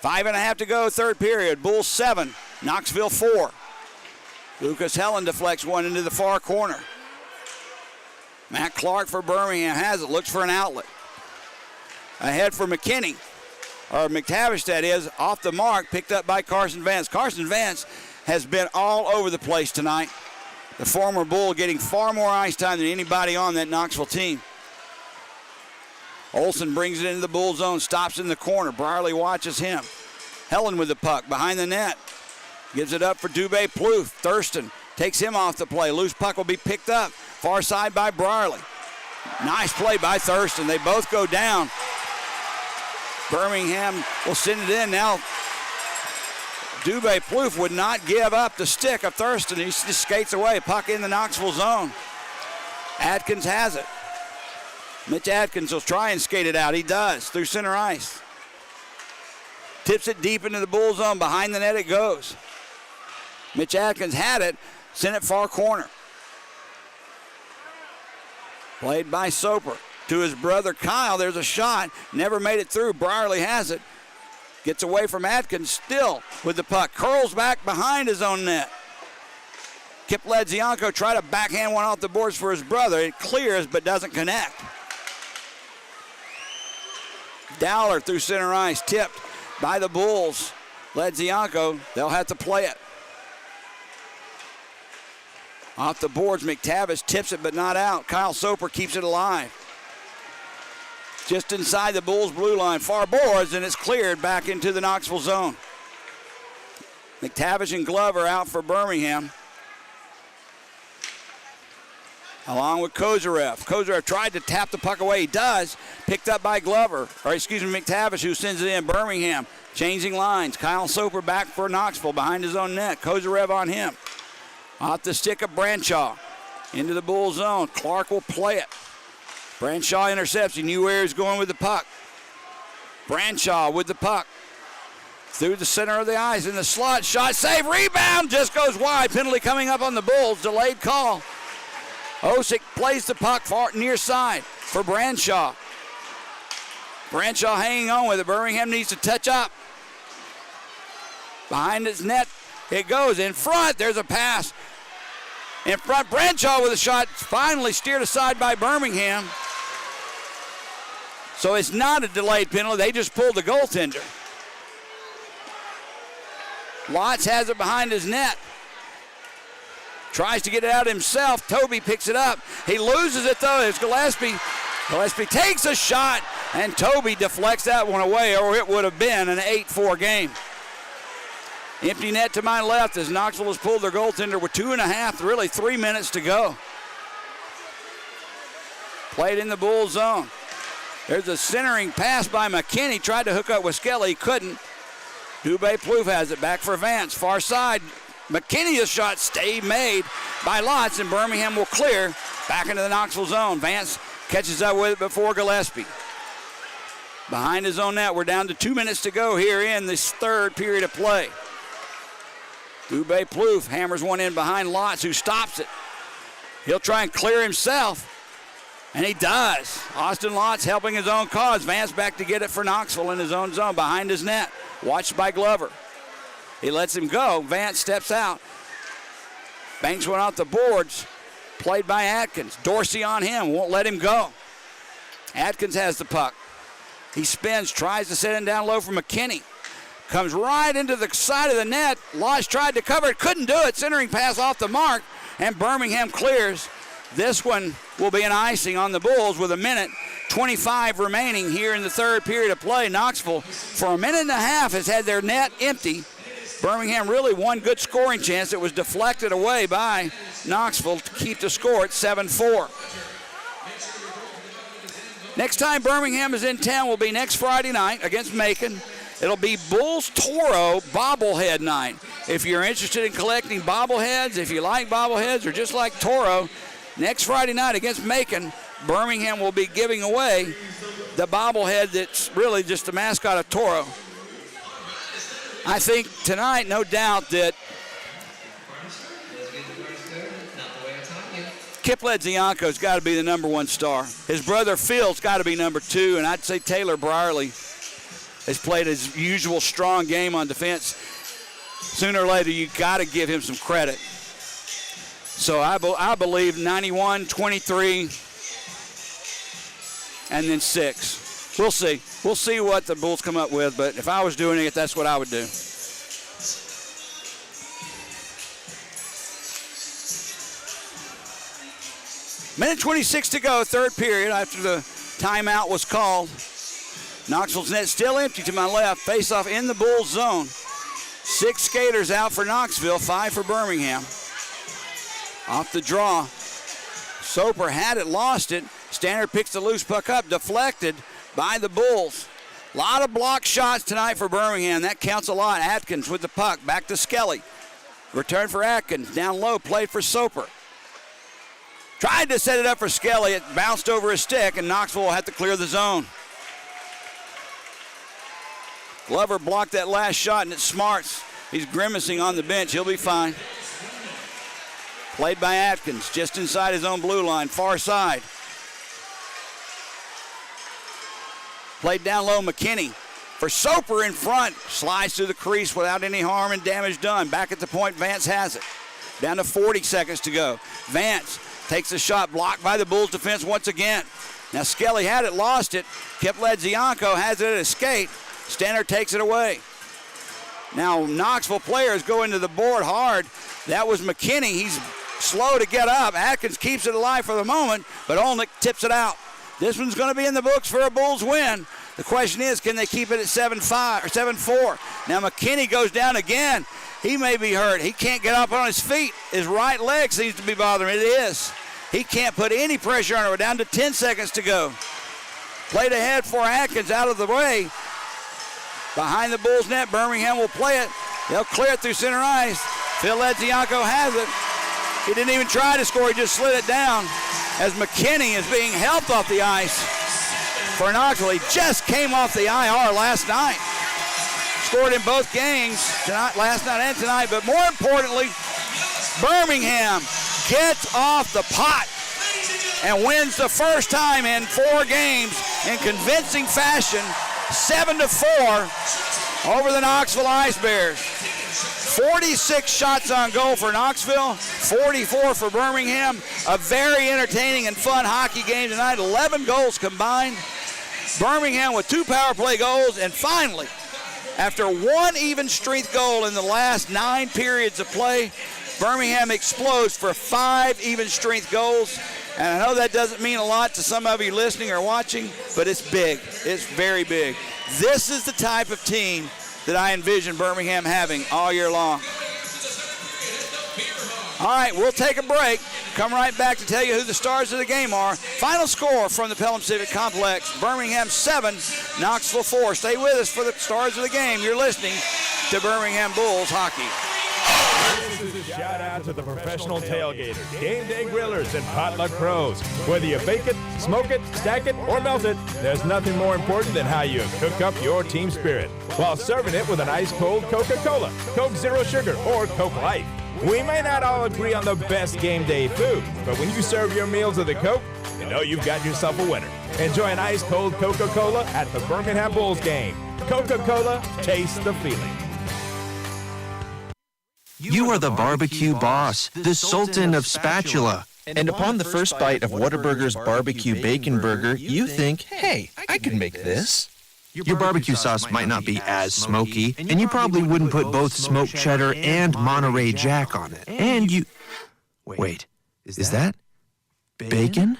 5.5 to go, third period. Bulls 7, Knoxville 4. Lucas Helen deflects one into the far corner. Matt Clark for Birmingham has it, looks for an outlet. Ahead for McKinney, or McTavish that is, off the mark, picked up by Carson Vance. Carson Vance has been all over the place tonight. The former Bull getting far more ice time than anybody on that Knoxville team. Olsen brings it into the Bull zone, stops in the corner. Brierly watches him. Helen with the puck behind the net. Gives it up for Dubé Plouffe. Thurston takes him off the play. Loose puck will be picked up. Far side by Brierly. Nice play by Thurston. They both go down. Birmingham will send it in now. Dubé Plouffe would not give up the stick of Thurston. He just skates away. Puck in the Knoxville zone. Atkins has it. Mitch Atkins will try and skate it out. He does through center ice. Tips it deep into the Bull zone. Behind the net it goes. Mitch Atkins had it. Sent it far corner. Played by Soper to his brother Kyle. There's a shot. Never made it through. Brierly has it. Gets away from Atkins, still with the puck. Curls back behind his own net. Kip Ladzianko tried to backhand one off the boards for his brother. It clears but doesn't connect. Dowler through center ice, tipped by the Bulls. Ladzianko, they'll have to play it. Off the boards, McTavish tips it but not out. Kyle Soper keeps it alive. Just inside the Bulls' blue line. Far boards, and it's cleared back into the Knoxville zone. McTavish and Glover out for Birmingham. Along with Kozarev. Kozarev tried to tap the puck away. He does. Picked up by McTavish, who sends it in. Birmingham changing lines. Kyle Soper back for Knoxville behind his own net. Kozarev on him. Off the stick of Branshaw. Into the Bull zone. Clark will play it. Branshaw intercepts. He knew where he was going with the puck. Branshaw with the puck. Through the center of the ice in the slot. Shot, save, rebound. Just goes wide. Penalty coming up on the Bulls. Delayed call. Osick plays the puck far near side for Branshaw. Branshaw hanging on with it. Birmingham needs to touch up. Behind his net it goes. In front, there's a pass. In front, Branshaw with a shot. Finally steered aside by Birmingham. So it's not a delayed penalty. They just pulled the goaltender. Watts has it behind his net. Tries to get it out himself. Toby picks it up. He loses it, though. It's Gillespie. Gillespie takes a shot, and Toby deflects that one away, or it would have been an 8-4 game. Empty net to my left as Knoxville has pulled their goaltender with 2.5, really 3 minutes to go. Played in the Bull zone. There's a centering pass by McKinney. Tried to hook up with Skelly. Couldn't. Dubé Plouffe has it back for Vance. Far side. McKinney's shot stay made by Lotz, and Birmingham will clear back into the Knoxville zone. Vance catches up with it before Gillespie. Behind his own net, we're down to 2 minutes to go here in this third period of play. Dubé Plouffe hammers one in behind Lotz, who stops it. He'll try and clear himself, and he does. Austin Lotz helping his own cause. Vance back to get it for Knoxville in his own zone behind his net. Watched by Glover. He lets him go. Vance steps out. Banks one off the boards. Played by Atkins. Dorsey on him. Won't let him go. Atkins has the puck. He spins. Tries to set him down low for McKinney. Comes right into the side of the net. Lodge tried to cover it. Couldn't do it. Centering pass off the mark. And Birmingham clears. This one will be an icing on the Bulls with 1:25 remaining here in the third period of play. Knoxville, for 1.5 minutes, has had their net empty. Birmingham really one good scoring chance. It was deflected away by Knoxville to keep the score at 7-4. Next time Birmingham is in town will be next Friday night against Macon. It'll be Bulls Toro bobblehead night. If you're interested in collecting bobbleheads, if you like bobbleheads or just like Toro, next Friday night against Macon, Birmingham will be giving away the bobblehead that's really just the mascot of Toro. I think tonight, no doubt, that Kip Ledzianko's got to be the number one star. His brother Phil's got to be number two, and I'd say Taylor Brierly has played his usual strong game on defense. Sooner or later, you got to give him some credit. So I believe 91, 23, and then 6. We'll see. We'll see what the Bulls come up with, but if I was doing it, that's what I would do. Minute 26 to go, third period after the timeout was called. Knoxville's net still empty to my left. Face-off in the Bulls zone. 6 skaters out for Knoxville, 5 for Birmingham. Off the draw. Soper had it, lost it. Standard picks the loose puck up, deflected by the Bulls. A lot of block shots tonight for Birmingham. That counts a lot. Atkins with the puck. Back to Skelly. Return for Atkins. Down low, played for Soper. Tried to set it up for Skelly. It bounced over his stick, and Knoxville will have to clear the zone. Glover blocked that last shot, and it's Smarts. He's grimacing on the bench. He'll be fine. Played by Atkins, just inside his own blue line, far side. Played down low, McKinney. For Soper in front, slides through the crease without any harm and damage done. Back at the point, Vance has it. Down to 40 seconds to go. Vance takes a shot, blocked by the Bulls defense once again. Now Skelly had it, lost it. Kip Ledzianko has it at a skate. Stanner takes it away. Now Knoxville players go into the board hard. That was McKinney. He's slow to get up. Atkins keeps it alive for the moment, but Olnick tips it out. This one's going to be in the books for a Bulls win. The question is, can they keep it at 7-5 or 7-4? Now McKinney goes down again. He may be hurt. He can't get up on his feet. His right leg seems to be bothering him. It is. He can't put any pressure on it. We're down to 10 seconds to go. Played ahead for Atkins, out of the way. Behind the Bulls net, Birmingham will play it. They'll clear it through center ice. Phil Ledzianko has it. He didn't even try to score. He just slid it down as McKinney is being helped off the ice for Knoxville. He just came off the IR last night. Scored in both games, tonight, last night and tonight, but more importantly, Birmingham gets off the pot and wins the first time in 4 games in convincing fashion, 7-4 over the Knoxville IceBears. 46 shots on goal for Knoxville, 44 for Birmingham. A very entertaining and fun hockey game tonight, 11 goals combined. Birmingham with 2 power play goals, and finally, after 1 even strength goal in the last 9 periods of play, Birmingham explodes for 5 even strength goals. And I know that doesn't mean a lot to some of you listening or watching, but it's big. It's very big. This is the type of team that I envision Birmingham having all year long. All right, we'll take a break. Come right back to tell you who the stars of the game are. Final score from the Pelham Civic Complex, Birmingham 7, Knoxville 4. Stay with us for the stars of the game. You're listening to Birmingham Bulls Hockey. This is a shout out to the professional tailgaters, game day grillers, and potluck pros. Whether you bake it, smoke it, stack it, or melt it, there's nothing more important than how you cook up your team spirit while serving it with an ice-cold Coca-Cola, Coke Zero Sugar, or Coke Light. We may not all agree on the best game day food, but when you serve your meals with a Coke, you know you've got yourself a winner. Enjoy an ice-cold Coca-Cola at the Birmingham Bulls game. Coca-Cola, taste the feeling. You are the barbecue boss, the sultan of spatula. And upon the first bite of Whataburger's barbecue bacon burger, you think, hey, I can make this. Your barbecue sauce might not be as smoky, and you probably wouldn't put both smoked cheddar and Monterey Jack on it. And you... Wait, is that bacon?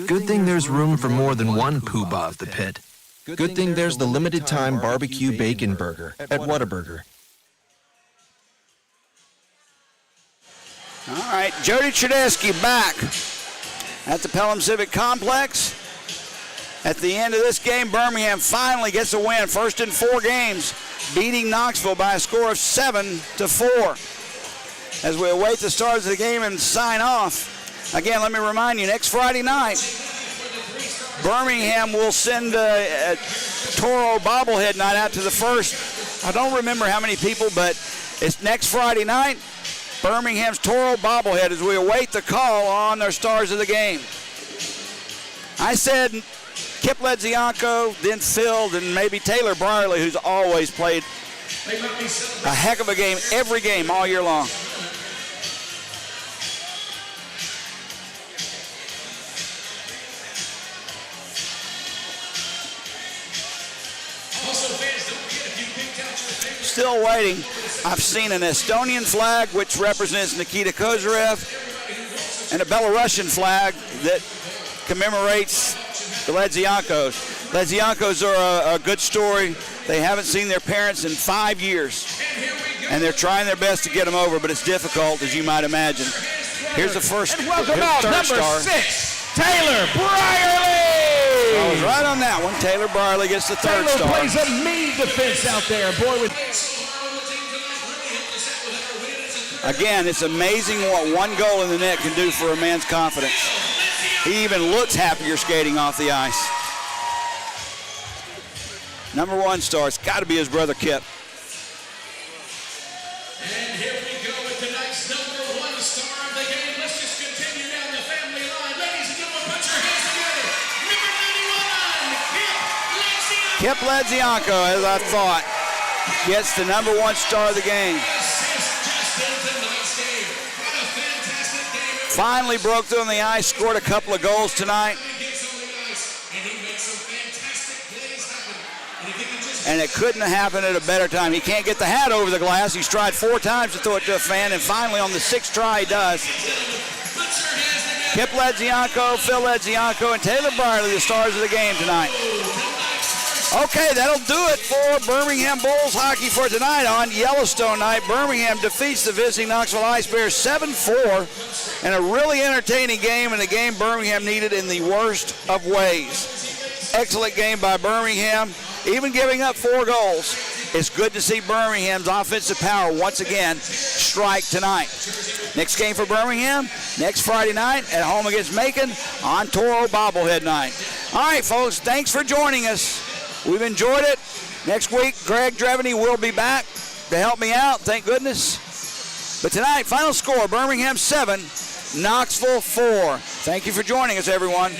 Good thing there's room for more than one poobah of the pit. Good thing there's the limited time barbecue bacon burger at Whataburger. All right, Jody Tredesky back at the Pelham Civic Complex. At the end of this game, Birmingham finally gets a win, first in 4 games, beating Knoxville by a score of 7-4. As we await the stars of the game and sign off, again, let me remind you, next Friday night, Birmingham will send a Toro bobblehead night out to the first. I don't remember how many people, but it's next Friday night. Birmingham's Toro bobblehead as we await the call on their stars of the game. I said Kip Ledzianko, then Phil, then maybe Taylor Brierley, who's always played a heck of a game every game all year long. Still waiting. I've seen an Estonian flag, which represents Nikita Kozyrev, and a Belarusian flag that commemorates the Ledziankos. Ledziankos are a good story. They haven't seen their parents in 5 years, and they're trying their best to get them over, but it's difficult, as you might imagine. Here's the first And welcome out, number star. 6, Taylor Brierley! I was right on that one. Taylor Brierley gets the third Taylor star. plays a mean defense out there. Boy, with Again, it's amazing what one goal in the net can do for a man's confidence. He even looks happier skating off the ice. Number 1 star, it's got to be his brother Kip. And here we go with tonight's number 1 star of the game. Let's just continue down the family line. Ladies and gentlemen, put your hands together. Number 91, Kip Ledzianko. Kip Ledzianko, as I thought, gets the number 1 star of the game. Finally broke through on the ice, scored a couple of goals tonight. And it couldn't have happened at a better time. He can't get the hat over the glass. He's tried 4 times to throw it to a fan, and finally on the 6th try he does. Kip Ledzianko, Phil Ledzianko, and Taylor Brierley, the stars of the game tonight. Okay, that'll do it for Birmingham Bulls hockey for tonight on Yellowstone night. Birmingham defeats the visiting Knoxville IceBears 7-4 in a really entertaining game, and a game Birmingham needed in the worst of ways. Excellent game by Birmingham, even giving up 4 goals. It's good to see Birmingham's offensive power once again strike tonight. Next game for Birmingham, next Friday night at home against Macon on Toro bobblehead night. All right, folks, thanks for joining us. We've enjoyed it. Next week, Greg Dreveny will be back to help me out, thank goodness. But tonight, final score, Birmingham 7, Knoxville 4. Thank you for joining us, everyone.